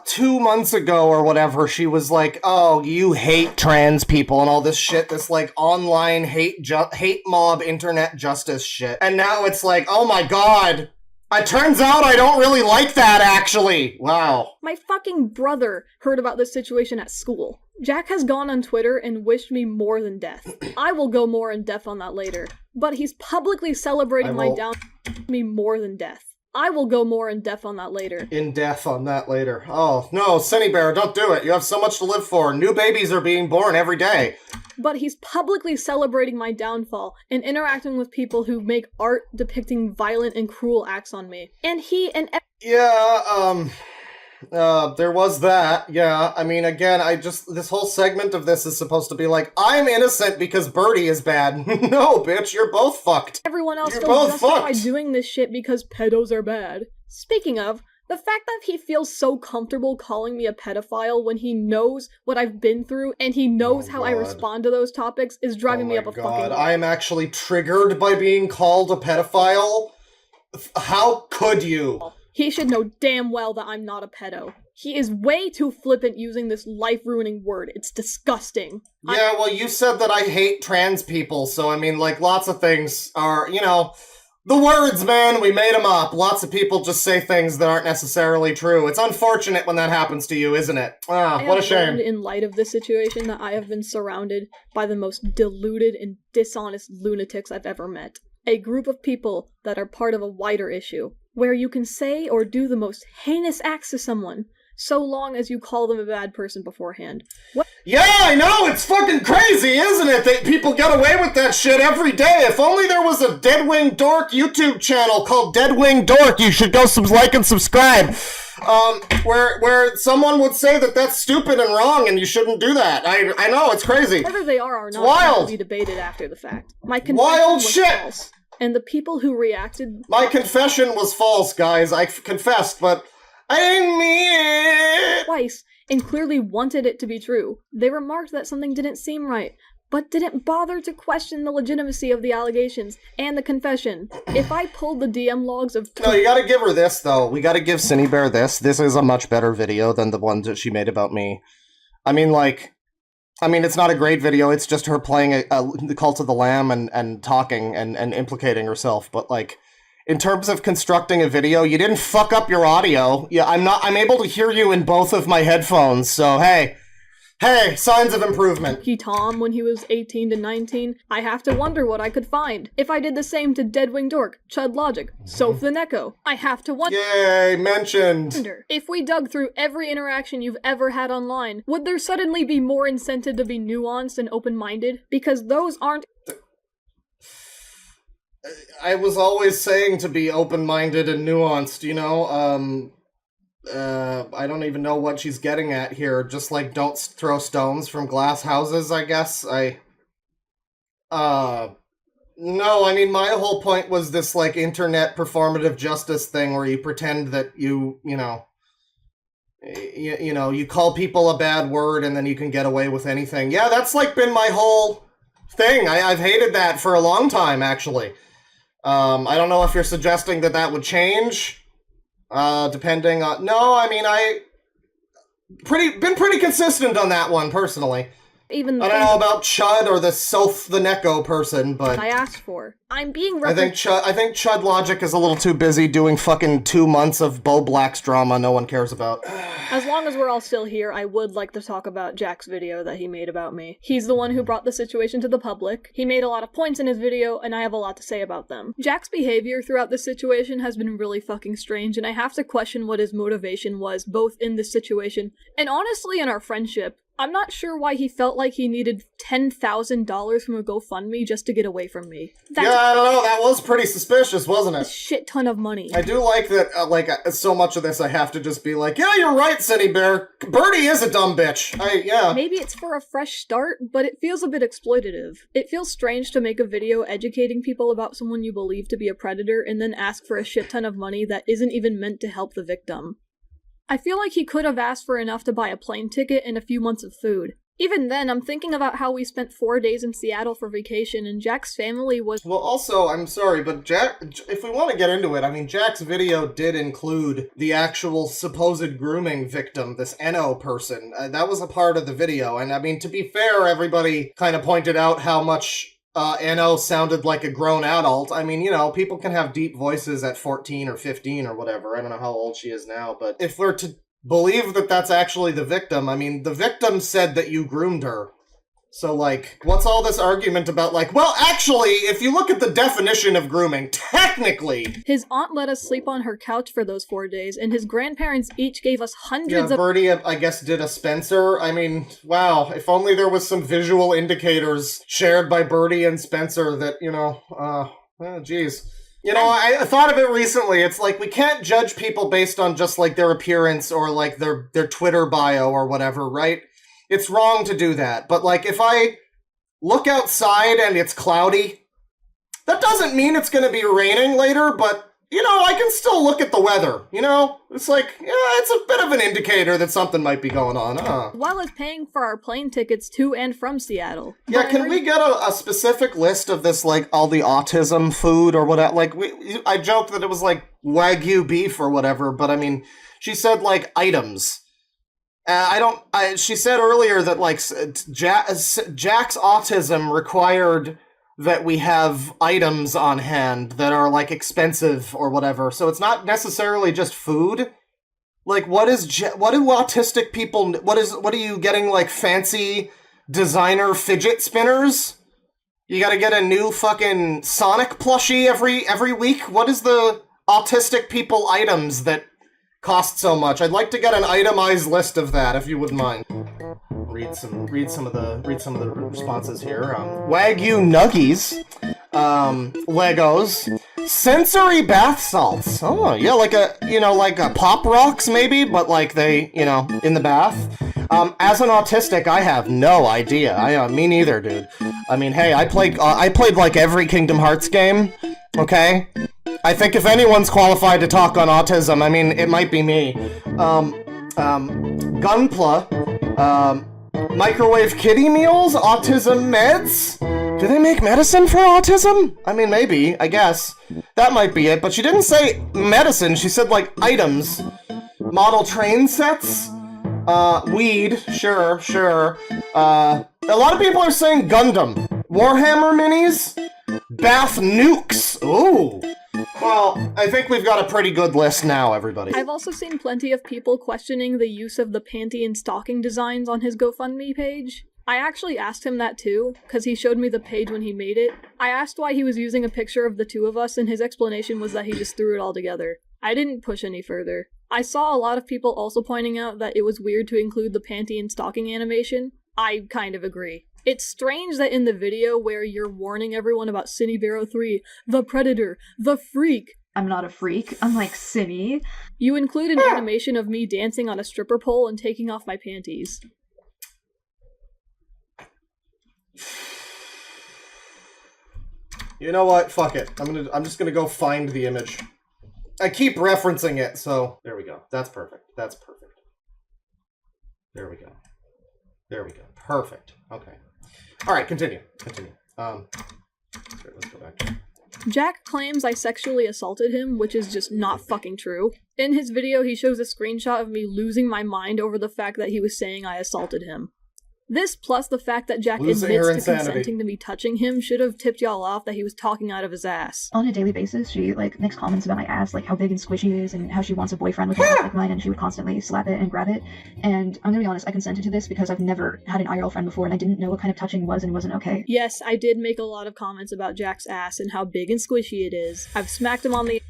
2 months ago or whatever, she was like, oh, you hate trans people and all this shit, this, like, online hate mob internet justice shit. And now it's like, oh my god, it turns out I don't really like that, actually. Wow. My fucking brother heard about this situation at school. Jack has gone on Twitter and wished me more than death. I will go more in depth on that later. But he's publicly celebrating my me more than death. I will go more in depth on that later. In depth on that later. Oh, no, Synnibear, don't do it. You have so much to live for. New babies are being born every day. But he's publicly celebrating my downfall and interacting with people who make art depicting violent and cruel acts on me. And he and there was that, yeah. I mean, again, this whole segment of this is supposed to be like, I'm innocent because Birdie is bad. No, bitch, you're both fucked. Everyone else you're feels both justified fucked. doing this shit because pedos are bad. Speaking of, the fact that he feels so comfortable calling me a pedophile when he knows what I've been through and he knows how I respond to those topics is driving me up a fucking wall. I am actually triggered by being called a pedophile. How could you? He should know damn well that I'm not a pedo. He is way too flippant using this life-ruining word. It's disgusting. Yeah, well, you said that I hate trans people, so I mean, like, lots of things are, you know, the words, man, we made them up. Lots of people just say things that aren't necessarily true. It's unfortunate when that happens to you, isn't it? Ah, what a shame. In light of this situation, that I have been surrounded by the most deluded and dishonest lunatics I've ever met. A group of people that are part of a wider issue, where you can say or do the most heinous acts to someone, so long as you call them a bad person beforehand. Yeah, I know, it's fucking crazy, isn't it? That people get away with that shit every day. If only there was a Deadwing Dork YouTube channel called Deadwing Dork, you should go like and subscribe. Where someone would say that that's stupid and wrong and you shouldn't do that. I know, it's crazy. Whether they are or not, wild. Will be debated after the fact. My confession was false, and the people who reacted... My confession was false, guys. I confessed, but I didn't mean it! Twice, and clearly wanted it to be true. They remarked that something didn't seem right, but didn't bother to question the legitimacy of the allegations and the confession. If I pulled the DM logs of... No, you gotta give her this, though. We gotta give Synnibear this. This is a much better video than the one that she made about me. I mean, it's not a great video. It's just her playing the Cult of the Lamb and talking and implicating herself. But, like, in terms of constructing a video, you didn't fuck up your audio. Yeah, I'm able to hear you in both of my headphones, so hey, signs of improvement. Tom when he was 18 to 19, I have to wonder what I could find. If I did the same to Deadwing Dork, Chud Logic, Soph the Neko, I have to wonder. Yay, mentioned. If we dug through every interaction you've ever had online, would there suddenly be more incentive to be nuanced and open-minded? Because those aren't... I was always saying to be open-minded and nuanced, you know, I don't even know what she's getting at here. Just, like, don't throw stones from glass houses, I guess. No, I mean, my whole point was this, like, internet performative justice thing where you pretend that you call people a bad word and then you can get away with anything. Yeah, that's, like, been my whole thing. I've hated that for a long time, actually. I don't know if you're suggesting that would change. Depending on... No, I mean, been pretty consistent on that one, personally. I don't know about Chud or the Soph the Neko person, but... I asked for. I'm being I think Chud Logic is a little too busy doing fucking 2 months of Bo Black's drama no one cares about. As long as we're all still here, I would like to talk about Jack's video that he made about me. He's the one who brought the situation to the public. He made a lot of points in his video, and I have a lot to say about them. Jack's behavior throughout this situation has been really fucking strange, and I have to question what his motivation was, both in this situation and honestly in our friendship. I'm not sure why he felt like he needed $10,000 from a GoFundMe just to get away from me. Yeah, I don't know, that was pretty suspicious, wasn't it? A shit ton of money. I do like that, so much of this I have to just be like, yeah, you're right, Synnibear. Birdie is a dumb bitch. Yeah. Maybe it's for a fresh start, but it feels a bit exploitative. It feels strange to make a video educating people about someone you believe to be a predator and then ask for a shit ton of money that isn't even meant to help the victim. I feel like he could have asked for enough to buy a plane ticket and a few months of food. Even then, I'm thinking about how we spent 4 days in Seattle for vacation and Jack's family was— Well, also, I'm sorry, but Jack, if we want to get into it, I mean, Jack's video did include the actual supposed grooming victim, this Eno person. That was a part of the video, and I mean, to be fair, everybody kind of pointed out how much Eno sounded like a grown adult. I mean, you know, people can have deep voices at 14 or 15 or whatever. I don't know how old she is now, but if we're to believe that that's actually the victim, I mean, the victim said that you groomed her. So, like, what's all this argument about, like, well, actually, if you look at the definition of grooming, technically— His aunt let us sleep on her couch for those 4 days, and his grandparents each gave us hundreds of— Birdie, I guess, did a Spencer. I mean, wow, if only there was some visual indicators shared by Birdie and Spencer that, you know, geez. You know, I thought of it recently. It's like, we can't judge people based on just, like, their appearance or, like, their Twitter bio or whatever, right? It's wrong to do that. But, like, if I look outside and it's cloudy, that doesn't mean it's going to be raining later, but, you know, I can still look at the weather, you know? It's like, yeah, it's a bit of an indicator that something might be going on, Well as paying for our plane tickets to and from Seattle. Yeah, can we get a specific list of this, like, all the autism food or whatever? Like, I joked that it was, like, Wagyu beef or whatever, but, I mean, she said, like, items. She said earlier that, like, Jack's autism required that we have items on hand that are, like, expensive or whatever. So it's not necessarily just food. Like, what do autistic people, what are you getting, like, fancy designer fidget spinners? You gotta get a new fucking Sonic plushie every week? What is the autistic people items that cost so much? I'd like to get an itemized list of that, if you wouldn't mind. Read some of the responses here. Wagyu nuggies, Legos, sensory bath salts. Oh yeah, like a Pop Rocks maybe, but like they, you know, in the bath. As an autistic, I have no idea. Me neither, dude. I mean, hey, I played like every Kingdom Hearts game. Okay, I think if anyone's qualified to talk on autism, I mean, it might be me. Gunpla, microwave kitty meals, autism meds? Do they make medicine for autism? I mean, maybe, I guess. That might be it, but she didn't say medicine, she said, like, items. Model train sets? Weed, sure. A lot of people are saying Gundam. Warhammer minis? Bath nukes. Ooh. Well, I think we've got a pretty good list now, everybody. I've also seen plenty of people questioning the use of the panty and stocking designs on his GoFundMe page. I actually asked him that too, because he showed me the page when he made it. I asked why he was using a picture of the two of us, and his explanation was that he just threw it all together. I didn't push any further. I saw a lot of people also pointing out that it was weird to include the panty and stocking animation. I kind of agree. It's strange that in the video where you're warning everyone about Synnibear03, the predator, the freak— I'm not a freak, I'm like Synni. You include an animation of me dancing on a stripper pole and taking off my panties. You know what? Fuck it. I'm just gonna go find the image. I keep referencing it, so there we go. That's perfect. There we go. Perfect. Okay. All right, continue. Here, let's go back. Jack claims I sexually assaulted him, which is just not fucking true. In his video, he shows a screenshot of me losing my mind over the fact that he was saying I assaulted him. This, plus the fact that Jack admits to consenting to me touching him, should have tipped y'all off that he was talking out of his ass. On a daily basis, she, makes comments about my ass, like how big and squishy it is, and how she wants a boyfriend with a ass like mine, and she would constantly slap it and grab it. And I'm gonna be honest, I consented to this because I've never had an IRL friend before, and I didn't know what kind of touching was and wasn't okay. Yes, I did make a lot of comments about Jack's ass and how big and squishy it is. I've smacked him on the—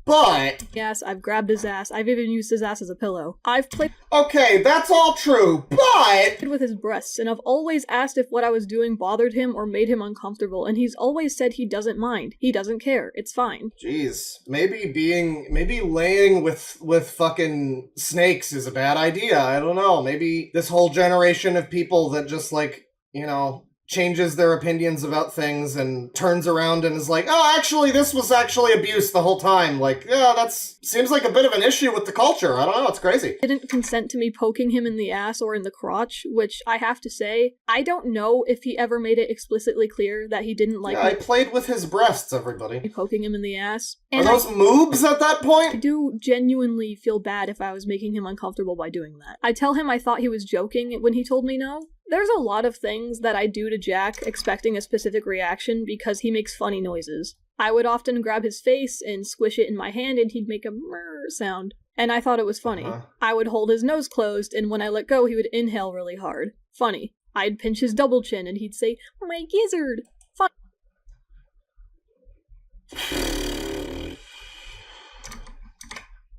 But yes, I've grabbed his ass. I've even used his ass as a pillow. I've played— okay, that's all true, but with his breasts, and I've always asked if what I was doing bothered him or made him uncomfortable, and he's always said he doesn't mind. He doesn't care. It's fine. Jeez, maybe laying with fucking snakes is a bad idea. I don't know. Maybe this whole generation of people that just, like, you know, changes their opinions about things and turns around and is like, oh, actually, this was actually abuse the whole time. Like, yeah, that's seems like a bit of an issue with the culture. I don't know, it's crazy. He didn't consent to me poking him in the ass or in the crotch, which I have to say, I don't know if he ever made it explicitly clear that he didn't like I played with his breasts, everybody. Poking him in the ass. Are those moobs at that point? I do genuinely feel bad if I was making him uncomfortable by doing that. I tell him I thought he was joking when he told me no. There's a lot of things that I do to Jack expecting a specific reaction because he makes funny noises. I would often grab his face and squish it in my hand and he'd make a murr sound. And I thought it was funny. I would hold his nose closed and when I let go he would inhale really hard. Funny. I'd pinch his double chin and he'd say, my gizzard. Fun.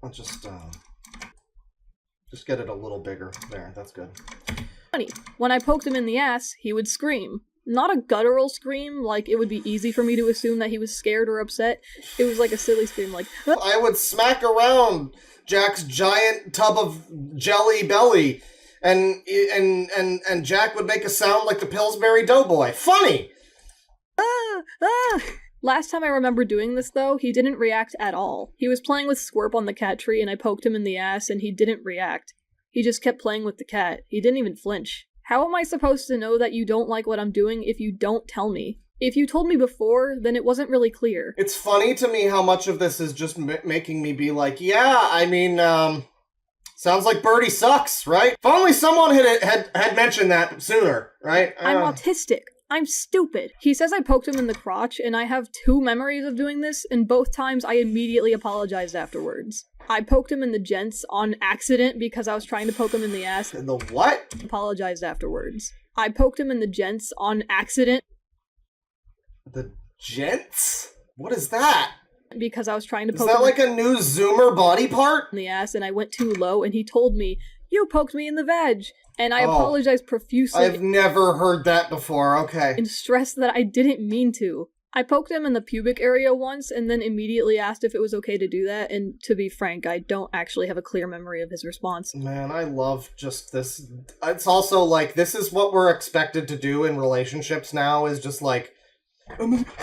I'll just get it a little bigger. There, that's good. Funny. When I poked him in the ass, he would scream. Not a guttural scream, like it would be easy for me to assume that he was scared or upset. It was like a silly scream, like, ah! I would smack around Jack's giant tub of jelly belly, and Jack would make a sound like the Pillsbury Doughboy. Funny! Ah! Ah! Last time I remember doing this, though, he didn't react at all. He was playing with Squirp on the cat tree, and I poked him in the ass, and he didn't react. He just kept playing with the cat. He didn't even flinch. How am I supposed to know that you don't like what I'm doing if you don't tell me? If you told me before, then it wasn't really clear. It's funny to me how much of this is just making me be like, yeah, I mean, sounds like Birdie sucks, right? If only someone had mentioned that sooner, right? I'm autistic. I'm stupid. He says I poked him in the crotch, and I have 2 memories of doing this, and both times I immediately apologized afterwards. I poked him in the gents on accident because I was trying to poke him in the ass. In the what? Apologized afterwards. I poked him in the gents on accident. The gents? What is that? Because I was trying to poke him. Is that like a new Zoomer body part? In the ass, and I went too low, and he told me, you poked me in the veg. And I apologized profusely. I've never heard that before, okay. And stressed that I didn't mean to. I poked him in the pubic area once and then immediately asked if it was okay to do that, and to be frank, I don't actually have a clear memory of his response. Man, I love just this. It's also like, this is what we're expected to do in relationships now, is just like,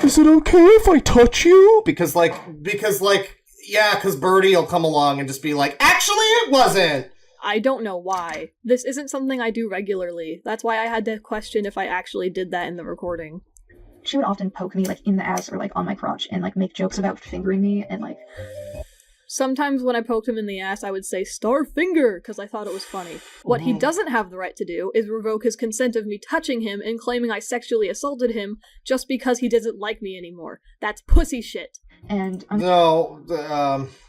is it okay if I touch you? Because Birdie will come along and just be like, actually it wasn't! I don't know why. This isn't something I do regularly. That's why I had to question if I actually did that in the recording. She would often poke me, like, in the ass or, like, on my crotch and, like, make jokes about fingering me and, like... Sometimes when I poked him in the ass, I would say, star finger, because I thought it was funny. What he doesn't have the right to do is revoke his consent of me touching him and claiming I sexually assaulted him just because he doesn't like me anymore. That's pussy shit. And No,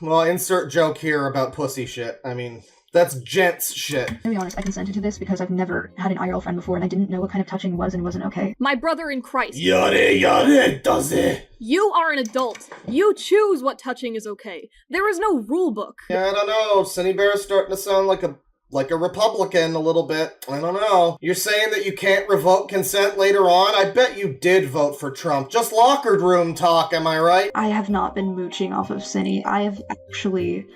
well, insert joke here about pussy shit. I mean... That's gents shit. To be honest, I consented to this because I've never had an IRL friend before and I didn't know what kind of touching was and wasn't okay. My brother in Christ. Yada, does it? You are an adult. You choose what touching is okay. There is no rule book. Yeah, I don't know. Synnibear's starting to sound like a Republican a little bit. I don't know. You're saying that you can't revoke consent later on? I bet you did vote for Trump. Just locker room talk, am I right? I have not been mooching off of Synni. I have actually,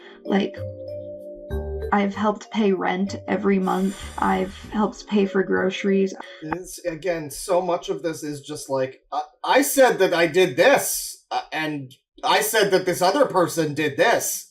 I've helped pay rent every month. I've helped pay for groceries. Again, so much of this is just like, I said that I did this, and I said that this other person did this.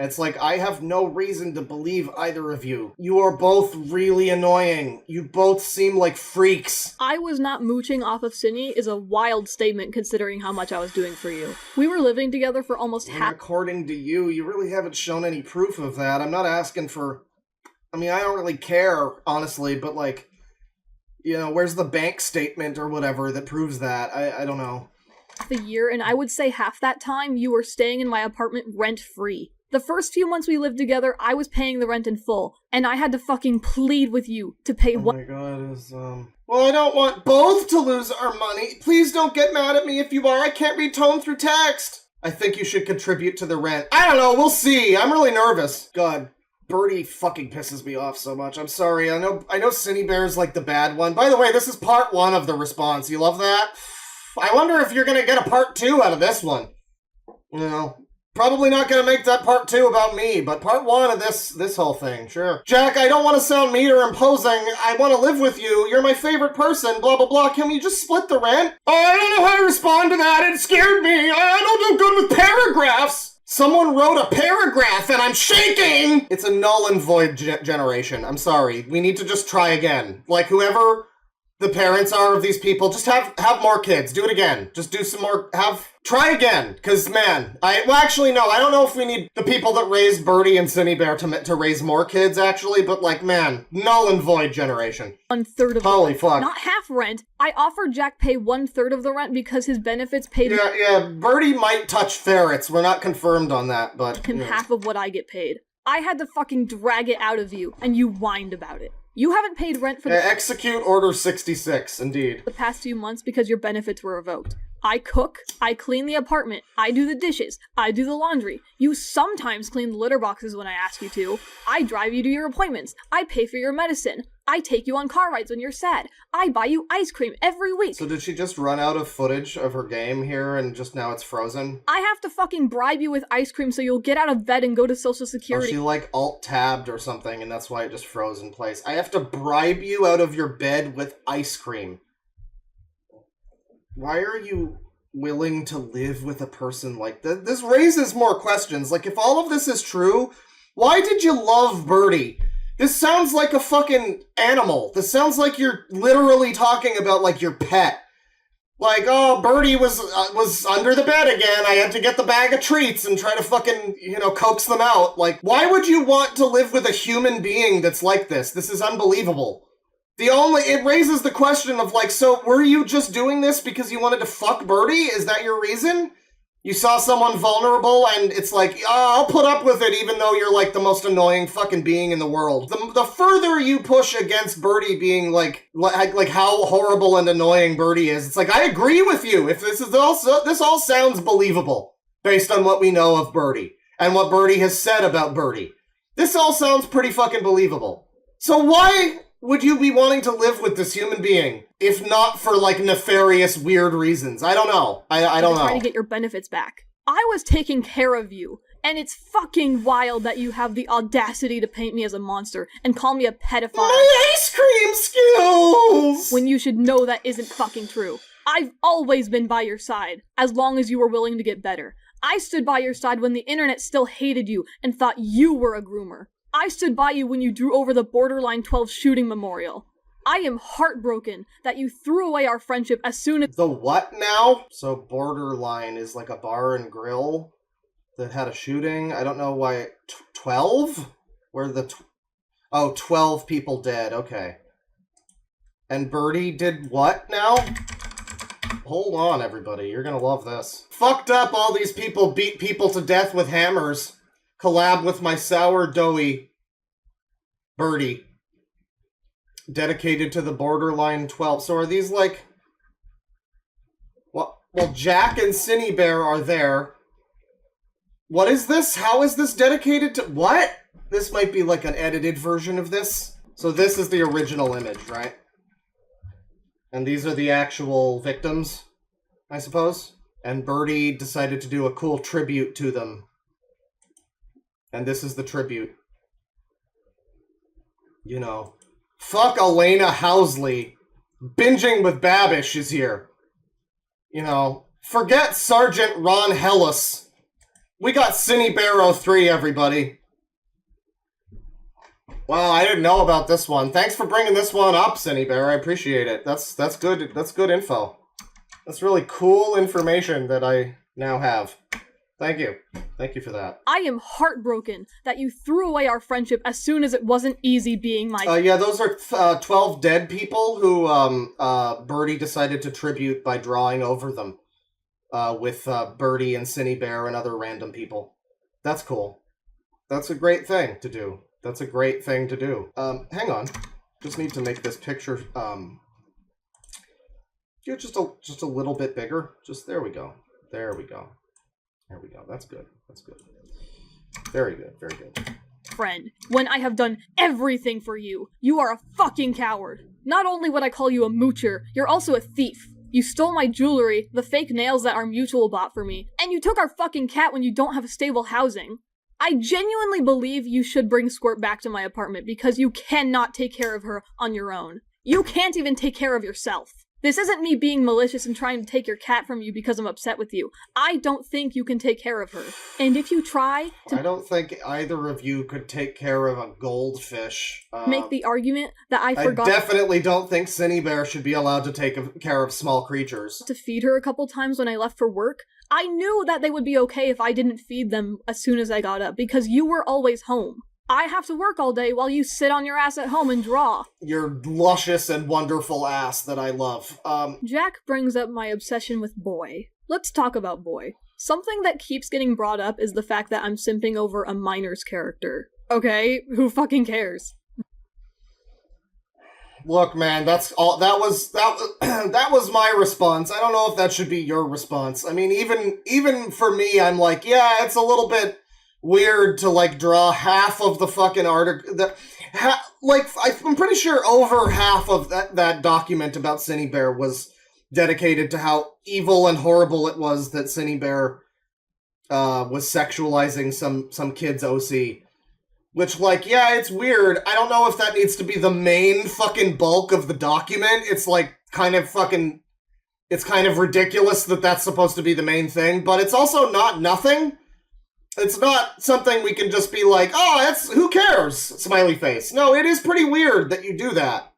It's like, I have no reason to believe either of you. You are both really annoying. You both seem like freaks. I was not mooching off of Synni is a wild statement considering how much I was doing for you. We were living together for almost half— According to you, you really haven't shown any proof of that. I'm not asking for— I mean, I don't really care, honestly, but like, you know, where's the bank statement or whatever that proves that? I don't know. Half a year, and I would say half that time you were staying in my apartment rent-free. The first few months we lived together, I was paying the rent in full, and I had to fucking plead with you to pay Oh my god, well, I don't want both to lose our money. Please don't get mad at me if you are. I can't read tone through text. I think you should contribute to the rent. I don't know, we'll see. I'm really nervous. God, Birdie fucking pisses me off so much. I'm sorry. I know Synnibear's like the bad one. By the way, this is part 1 of the response. You love that? I wonder if you're gonna get a part 2 out of this one. You know, Probably not gonna make that part 2 about me, but part 1 of this whole thing, sure. Jack, I don't want to sound mean or imposing. I want to live with you. You're my favorite person, blah, blah, blah. Can we just split the rent? Oh, I don't know how to respond to that. It scared me. I don't do good with paragraphs. Someone wrote a paragraph and I'm shaking! It's a null and void generation. I'm sorry. We need to just try again. Like, whoever the parents are of these people, just have more kids. Do it again. Just do some more, try again. Cause man, well actually no, I don't know if we need the people that raised Birdie and Synnibear to raise more kids actually, but like man, null and void generation. 1/3 of Holy the rent. fuck. Not half rent. I offered Jack pay 1/3 of the rent because his benefits paid Yeah, Birdie might touch ferrets. We're not confirmed on that, but him half of what I get paid. I had to fucking drag it out of you, and you whined about it. You haven't paid rent for the execute Order 66, indeed. The past few months because your benefits were revoked. I cook, I clean the apartment, I do the dishes, I do the laundry. You sometimes clean the litter boxes when I ask you to. I drive you to your appointments. I pay for your medicine. I take you on car rides when you're sad. I buy you ice cream every week. So did she just run out of footage of her game here and just now it's frozen? I have to fucking bribe you with ice cream so you'll get out of bed and go to Social Security. Oh, she like alt-tabbed or something and that's why it just froze in place. I have to bribe you out of your bed with ice cream. Why are you willing to live with a person like this? This raises more questions. Like, if all of this is true, why did you love Birdie? This sounds like a fucking animal. This sounds like you're literally talking about, like, your pet. Like, oh, Birdie was under the bed again. I had to get the bag of treats and try to fucking, coax them out. Like, why would you want to live with a human being that's like this? This is unbelievable. It raises the question of, like, so were you just doing this because you wanted to fuck Birdie? Is that your reason? You saw someone vulnerable and it's like, I'll put up with it even though you're, like, the most annoying fucking being in the world. The further you push against Birdie being, like how horrible and annoying Birdie is, it's like, I agree with you. If this all sounds believable based on what we know of Birdie and what Birdie has said about Birdie. This all sounds pretty fucking believable. So why would you be wanting to live with this human being, if not for, like, nefarious, weird reasons? I don't know. I don't know. Trying to get your benefits back. I was taking care of you, and it's fucking wild that you have the audacity to paint me as a monster and call me a pedophile. My ice cream skills! When you should know that isn't fucking true. I've always been by your side, as long as you were willing to get better. I stood by your side when the internet still hated you and thought you were a groomer. I stood by you when you drew over the Borderline 12 shooting memorial. I am heartbroken that you threw away our friendship as soon as— The what now? So Borderline is like a bar and grill that had a shooting? I don't know why— 12? Where the— 12 people dead, okay. And Birdie did what now? Hold on, everybody, you're gonna love this. Fucked up, all these people beat people to death with hammers. Collab with my sourdoughy Birdie. Dedicated to the Borderline 12. So are these like... Well, Jack and Synnibear are there. What is this? How is this dedicated to... What? This might be like an edited version of this. So this is the original image, right? And these are the actual victims, I suppose? And Birdie decided to do a cool tribute to them. And this is the tribute. Fuck Elena Housley. Binging with Babish is here. Forget Sergeant Ron Hellas. We got Synnibear03, everybody. Wow, I didn't know about this one. Thanks for bringing this one up, Synnibear. I appreciate it. That's good. That's good info. That's really cool information that I now have. Thank you. Thank you for that. I am heartbroken that you threw away our friendship as soon as it wasn't easy being my— yeah, those are 12 dead people who Birdie decided to tribute by drawing over them with Birdie and Synnibear and other random people. That's cool. That's a great thing to do. That's a great thing to do. Hang on. Just need to make this picture just a little bit bigger. There we go. There we go. There we go. That's good. That's good. Very good. Very good. Friend, when I have done everything for you, you are a fucking coward. Not only would I call you a moocher, you're also a thief. You stole my jewelry, the fake nails that our mutual bought for me, and you took our fucking cat when you don't have stable housing. I genuinely believe you should bring Squirt back to my apartment because you cannot take care of her on your own. You can't even take care of yourself. This isn't me being malicious and trying to take your cat from you because I'm upset with you. I don't think you can take care of her. And if you try to— I don't think either of you could take care of a goldfish. make the argument that I forgot— I definitely don't think Synnibear should be allowed to take care of small creatures. to feed her a couple times when I left for work, I knew that they would be okay if I didn't feed them as soon as I got up because you were always home. I have to work all day while you sit on your ass at home and draw. Your luscious and wonderful ass that I love. Jack brings up my obsession with Boy. Let's talk about Boy. Something that keeps getting brought up is the fact that I'm simping over a minor's character. Okay, who fucking cares? Look, man, that's all. That was my response. I don't know if that should be your response. I mean, even for me, I'm like, yeah, it's a little bit weird to like draw half of the fucking article. I'm pretty sure over half of that document about Synnibear was dedicated to how evil and horrible it was that Synnibear was sexualizing some kid's OC. Which, like, yeah, it's weird. I don't know if that needs to be the main fucking bulk of the document. It's like it's kind of ridiculous that that's supposed to be the main thing, but it's also not nothing. It's not something we can just be like, oh, who cares? Smiley face. No, it is pretty weird that you do that.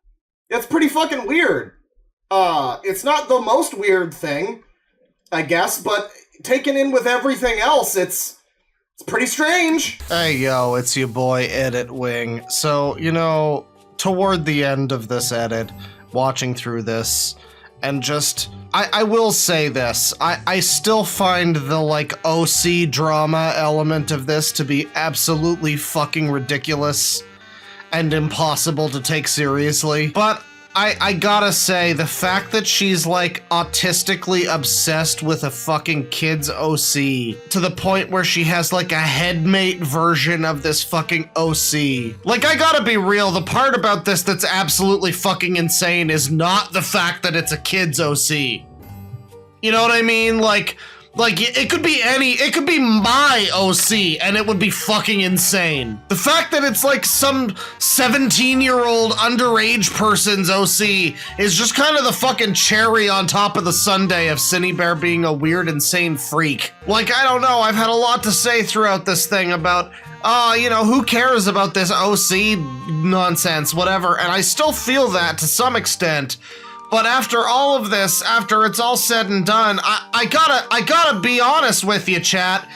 It's pretty fucking weird. It's not the most weird thing, I guess, but taken in with everything else, it's pretty strange. Hey, yo, it's your boy, Edit Wing. So, toward the end of this edit, watching through this, and just, I will say this, I still find the, OC drama element of this to be absolutely fucking ridiculous and impossible to take seriously. But I gotta say, the fact that she's, autistically obsessed with a fucking kid's OC, to the point where she has, a headmate version of this fucking OC. I gotta be real, the part about this that's absolutely fucking insane is not the fact that it's a kid's OC. You know what I mean? It could be it could be my OC, and it would be fucking insane. The fact that it's some 17-year-old underage person's OC is just kind of the fucking cherry on top of the sundae of Synnibear being a weird, insane freak. I don't know, I've had a lot to say throughout this thing about, who cares about this OC nonsense, whatever, and I still feel that to some extent. But after all of this, after it's all said and done, I gotta be honest with you, chat.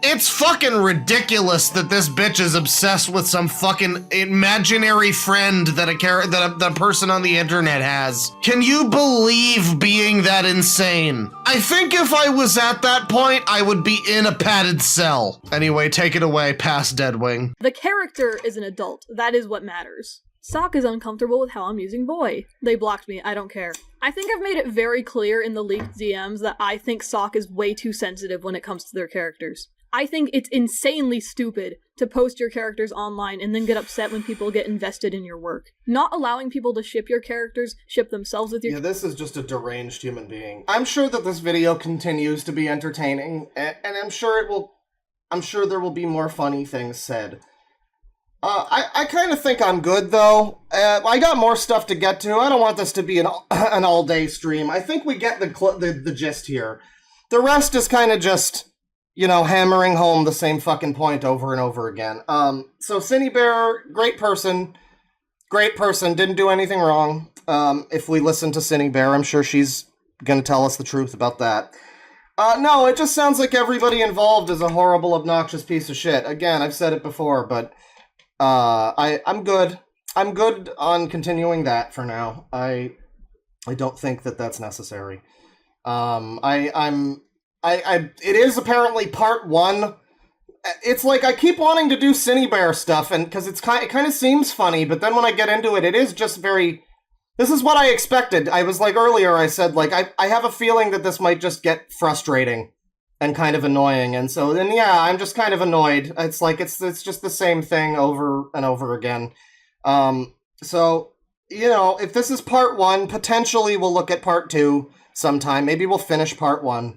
It's fucking ridiculous that this bitch is obsessed with some fucking imaginary friend that a person on the internet has. Can you believe being that insane? I think if I was at that point, I would be in a padded cell. Anyway, take it away, past Deadwing. The character is an adult. That is what matters. Sock is uncomfortable with how I'm using Boy. They blocked me, I don't care. I think I've made it very clear in the leaked DMs that I think Sock is way too sensitive when it comes to their characters. I think it's insanely stupid to post your characters online and then get upset when people get invested in your work. Not allowing people to ship your characters, ship themselves with your— Yeah, this is just a deranged human being. I'm sure that this video continues to be entertaining, and I'm sure there will be more funny things said. I kind of think I'm good, though. I got more stuff to get to. I don't want this to be an all-day stream. I think we get the gist here. The rest is kind of just, hammering home the same fucking point over and over again. So Synnibear, great person, didn't do anything wrong. If we listen to Synnibear, I'm sure she's gonna tell us the truth about that. No, it just sounds like everybody involved is a horrible, obnoxious piece of shit. Again, I've said it before, but I'm good. I'm good on continuing that for now. I don't think that that's necessary. It is apparently part 1. It's I keep wanting to do Synnibear stuff, and because it kind of seems funny, but then when I get into it, it is just very. This is what I expected. I was earlier. I said I have a feeling that this might just get frustrating and kind of annoying, and so then yeah, I'm just kind of annoyed. It's it's just the same thing over and over again. So if this is part 1, potentially we'll look at part 2. sometime. Maybe we'll finish part 1.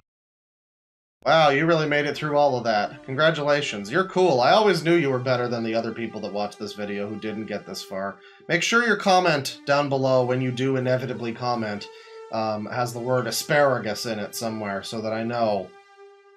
Wow, you really made it through all of that. Congratulations. You're cool. I always knew you were better than the other people that watched this video who didn't get this far. Make sure your comment down below, when you do inevitably comment, has the word asparagus in it somewhere so that I know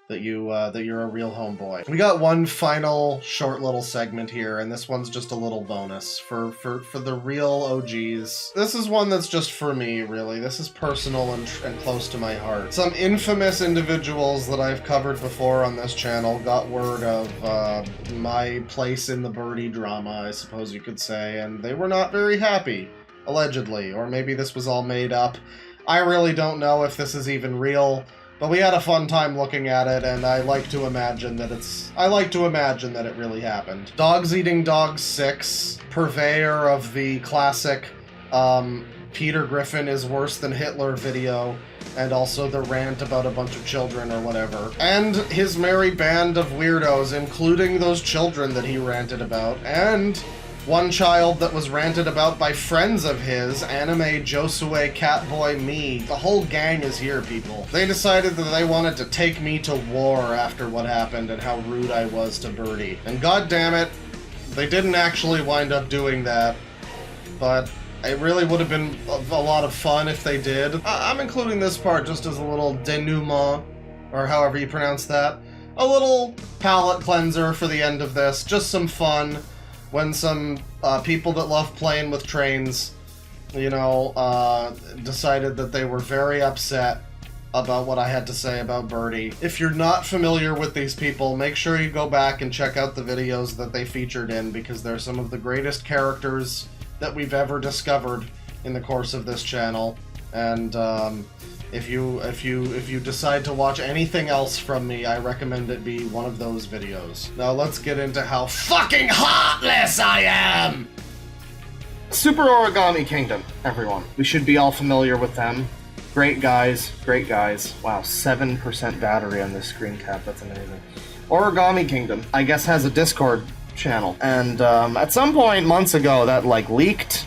that you're a real homeboy. We got one final short little segment here, and this one's just a little bonus for the real OGs. This is one that's just for me, really. This is personal and close to my heart. Some infamous individuals that I've covered before on this channel got word of my place in the Birdie drama, I suppose you could say, and they were not very happy, allegedly. Or maybe this was all made up. I really don't know if this is even real. But we had a fun time looking at it, and I like to imagine that it really happened. Dogs Eating Dogs 6, purveyor of the classic Peter Griffin is worse than Hitler video, and also the rant about a bunch of children or whatever. And his merry band of weirdos, including those children that he ranted about, and one child that was ranted about by friends of his, Anime Josue Catboy Me. The whole gang is here, people. They decided that they wanted to take me to war after what happened and how rude I was to Birdie. And god damn it, they didn't actually wind up doing that. But it really would have been a lot of fun if they did. I'm including this part just as a little denouement, or however you pronounce that. A little palate cleanser for the end of this. Just some fun. When some people that love playing with trains, you know, decided that they were very upset about what I had to say about Birdie. If you're not familiar with these people, make sure you go back and check out the videos that they featured in, because they're some of the greatest characters that we've ever discovered in the course of this channel. And if you decide to watch anything else from me, I recommend it be one of those videos. Now let's get into how fucking heartless I am! Super Origami Kingdom, everyone. We should be all familiar with them. Great guys, great guys. Wow, 7% battery on this screen cap, that's amazing. Origami Kingdom, I guess, has a Discord channel. And at some point months ago, that like leaked.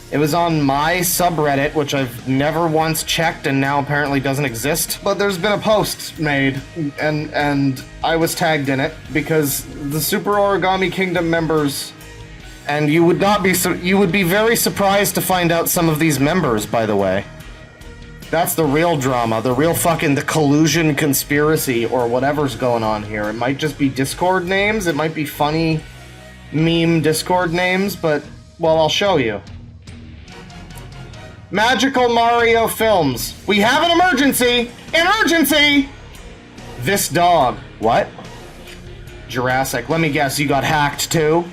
It was on my subreddit, which I've never once checked and now apparently doesn't exist. But there's been a post made, and I was tagged in it because the Super Origami Kingdom members, and you would be very surprised to find out some of these members, by the way. That's the real drama, the real the collusion conspiracy or whatever's going on here. It might just be Discord names, it might be funny meme Discord names, but, well, I'll show you. Magical Mario Films. We have an emergency! An urgency! This dog. What? Jurassic. Let me guess, you got hacked too?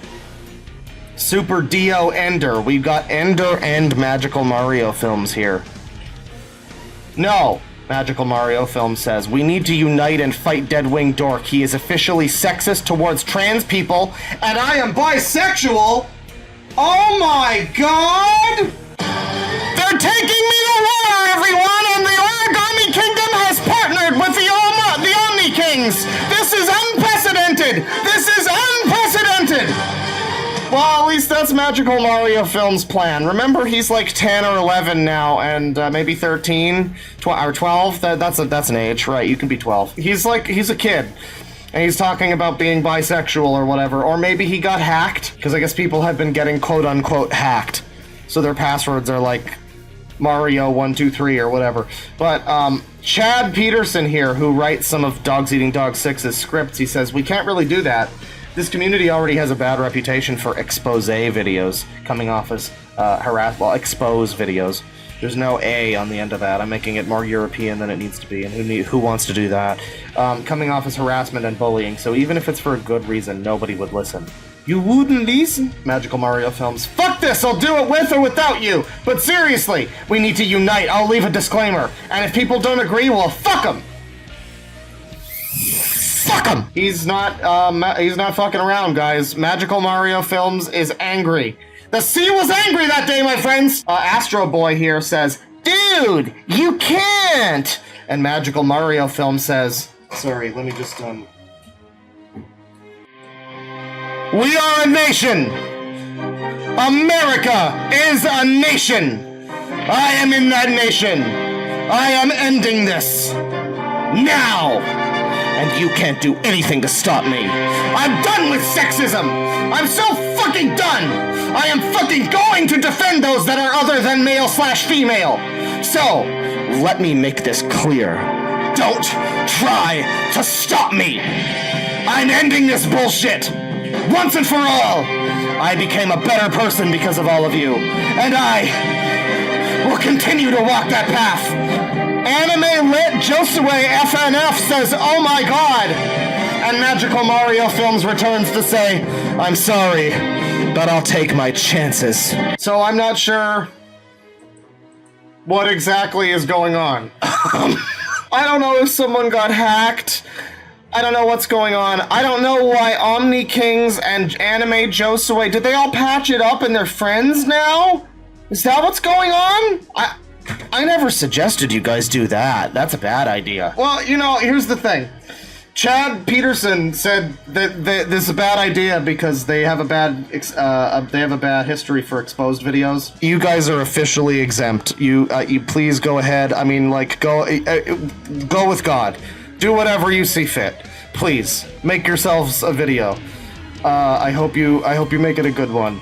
Super Dio Ender. We've got Ender and Magical Mario Films here. No. Magical Mario Films says, we need to unite and fight Deadwing Dork. He is officially sexist towards trans people, and I am bisexual! Oh my god! They're taking me to war, everyone, and the Origami Kingdom has partnered with the Omni Kings! This is unprecedented! This is unprecedented! Well, at least that's Magical Mario Films' plan. Remember, he's like 10 or 11 now, and maybe 13, or 12? That's an age, right? You can be 12. He's a kid. And he's talking about being bisexual or whatever. Or maybe he got hacked, because I guess people have been getting quote-unquote hacked. So their passwords are like Mario123 or whatever. But Chad Peterson here, who writes some of Dogs Eating Dog 6's scripts, he says, we can't really do that. This community already has a bad reputation for expose videos, coming off as expose videos. There's no A on the end of that. I'm making it more European than it needs to be, and who wants to do that? Coming off as harassment and bullying, so even if it's for a good reason, nobody would listen. You wouldn't listen? Magical Mario Films. Fuck this! I'll do it with or without you! But seriously, we need to unite. I'll leave a disclaimer. And if people don't agree, well, fuck them! Fuck him! He's not fucking around, guys. Magical Mario Films is angry. The sea was angry that day, my friends! Astro Boy here says, dude, you can't! And Magical Mario Film says, sorry, let me just, we are a nation! America is a nation! I am in that nation! I am ending this. Now! And you can't do anything to stop me. I'm done with sexism! I'm so fucking done! I am fucking going to defend those that are other than male/female! So, let me make this clear. Don't try to stop me! I'm ending this bullshit! Once and for all! I became a better person because of all of you, and I will continue to walk that path! Anime Lit Josue FNF says, oh my god! And Magical Mario Films returns to say, I'm sorry, but I'll take my chances. So I'm not sure what exactly is going on. I don't know if someone got hacked. I don't know what's going on. I don't know why Omni Kings and Anime Josue, did they all patch it up and they're friends now? Is that what's going on? I never suggested you guys do that. That's a bad idea. Well, you know, here's the thing. Chad Peterson said that this is a bad idea because they have a bad history for exposed videos. You guys are officially exempt. You please go ahead. I mean, like, go with God. Do whatever you see fit. Please make yourselves a video. I hope you make it a good one.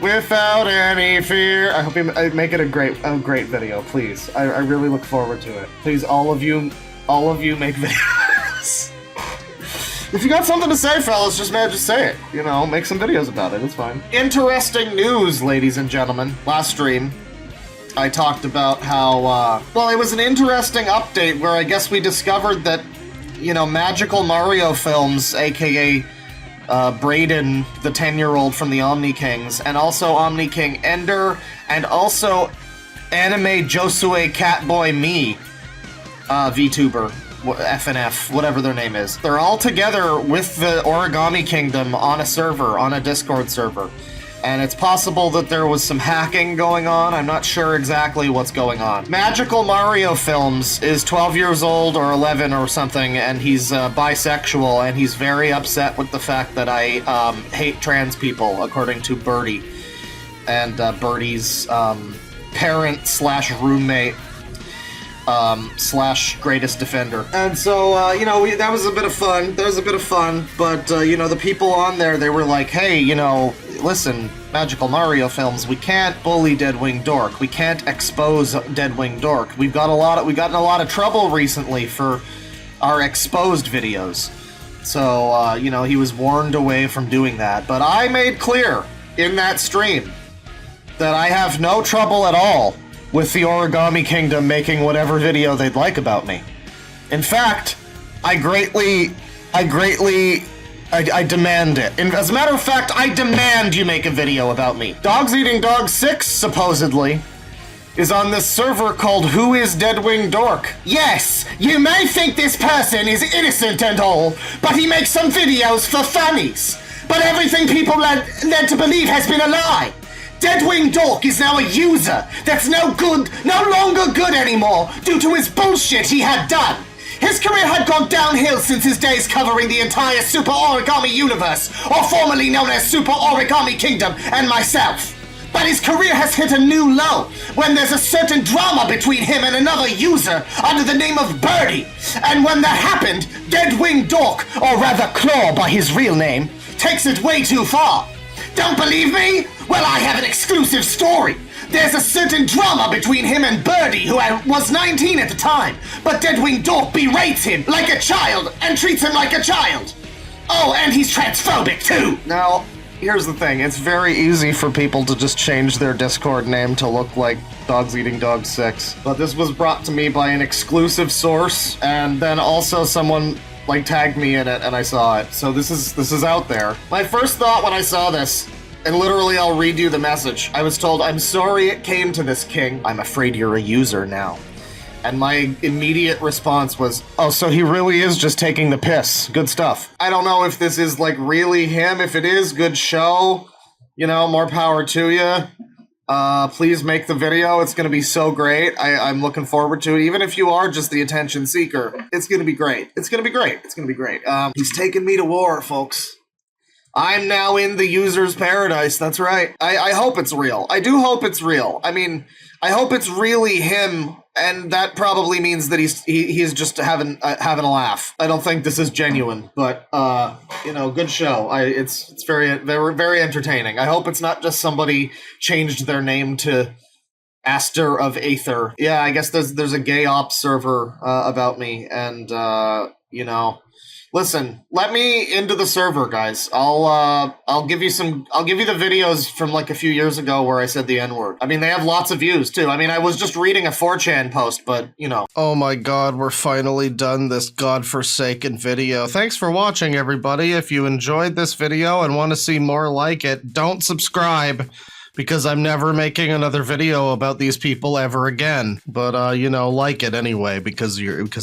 Without any fear. I hope you make it a great video, please. I really look forward to it. Please, all of you make videos. If you got something to say, fellas, just say it. You know, make some videos about it. It's fine. Interesting news, ladies and gentlemen. Last stream, I talked about how, well, it was an interesting update where I guess we discovered that, you know, Magical Mario Films, aka Brayden, the 10-year-old from the Omni Kings, and also Omni King Ender, and also Anime Josue Catboy Me, VTuber, FNF, whatever their name is. They're all together with the Origami Kingdom on a server, on a Discord server. And it's possible that there was some hacking going on. I'm not sure exactly what's going on. Magical Mario Films is 12 years old or 11 or something, and he's bisexual, and he's very upset with the fact that I hate trans people, according to Birdie. And Birdie's parent/roommate / greatest defender. And so, you know, that was a bit of fun. But, you know, the people on there, they were like, hey, you know, listen, Magical Mario Films, we can't bully Deadwing Dork. We can't expose Deadwing Dork. We've gotten a lot of trouble recently for our exposed videos. So, you know, he was warned away from doing that. But I made clear in that stream that I have no trouble at all with the Origami Kingdom making whatever video they'd like about me. In fact, I demand it. And as a matter of fact, I demand you make a video about me. Dogs Eating Dog 6, supposedly, is on this server called Who is Deadwing Dork? Yes, you may think this person is innocent and all, but he makes some videos for funnies. But everything people led to believe has been a lie. Deadwing Dork is now a user that's no longer good anymore due to his bullshit he had done. His career had gone downhill since his days covering the entire Super Origami Universe, or formerly known as Super Origami Kingdom, and myself. But his career has hit a new low when there's a certain drama between him and another user under the name of Birdie. And when that happened, Deadwing Dork, or rather Claw by his real name, takes it way too far. Don't believe me? Well, I have an exclusive story. There's a certain drama between him and Birdie, who was 19 at the time, but Deadwing Dork berates him like a child and treats him like a child. Oh, and he's transphobic too. Now, here's the thing. It's very easy for people to just change their Discord name to look like Dogs Eating Dog 6. But this was brought to me by an exclusive source, and then also someone like tagged me in it and I saw it. So this is out there. My first thought when I saw this, and literally I'll read you the message. I was told, I'm sorry it came to this, King. I'm afraid you're a user now. And my immediate response was, oh, so he really is just taking the piss. Good stuff. I don't know if this is like really him. If it is, good show. You know, more power to you. Please make the video. It's going to be so great. I'm looking forward to it. Even if you are just the attention seeker, it's going to be great. It's going to be great. It's going to be great. He's taking me to war, folks. I'm now in the user's paradise. That's right. I hope it's real. I do hope it's real. I mean, I hope it's really him, and that probably means that he's just having a laugh. I don't think this is genuine, but you know, good show. It's very very entertaining. I hope it's not just somebody changed their name to Aster of Aether. Yeah, I guess there's a gay ops server about me, and you know. Listen, let me into the server, guys. I'll give you the videos from like a few years ago where I said the N-word. I mean, they have lots of views too. I mean, I was just reading a 4chan post, but you know. Oh my god, we're finally done this godforsaken video. Thanks for watching, everybody. If you enjoyed this video and want to see more like it, don't subscribe, because I'm never making another video about these people ever again. But you know, like it anyway, because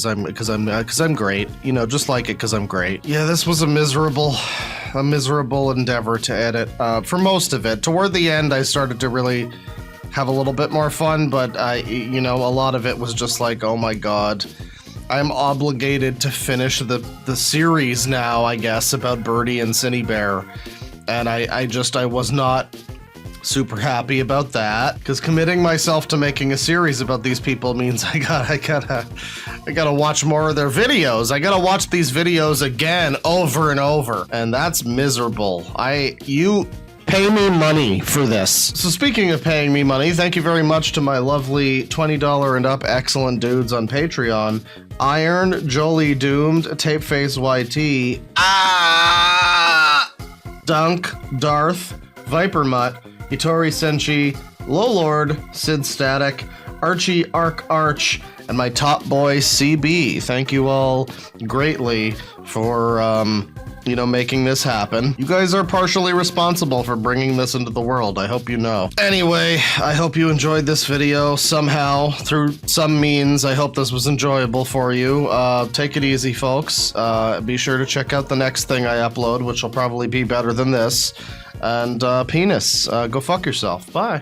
I'm great. You know, just like it because I'm great. Yeah, this was a miserable endeavor to edit. For most of it, toward the end, I started to really have a little bit more fun. But you know, a lot of it was just like, oh my god. I'm obligated to finish the series now, I guess, about Birdie and Synnibear, and I was not super happy about that, because committing myself to making a series about these people means I gotta watch more of their videos. I gotta watch these videos again over and over, and that's miserable. You pay me money for this. So speaking of paying me money, thank you very much to my lovely $20 and up excellent dudes on Patreon: Iron, Jolie Doomed, Tapeface YT, Dunk, Darth, Viper Mutt, Hitori Senshi, Lowlord, Sid Static, Archie Arch, and my top boy CB. Thank you all greatly for, you know, making this happen. You guys are partially responsible for bringing this into the world. I hope you know. Anyway, I hope you enjoyed this video somehow, through some means. I hope this was enjoyable for you. Take it easy, folks. Be sure to check out the next thing I upload, which will probably be better than this. And penis, go fuck yourself. Bye.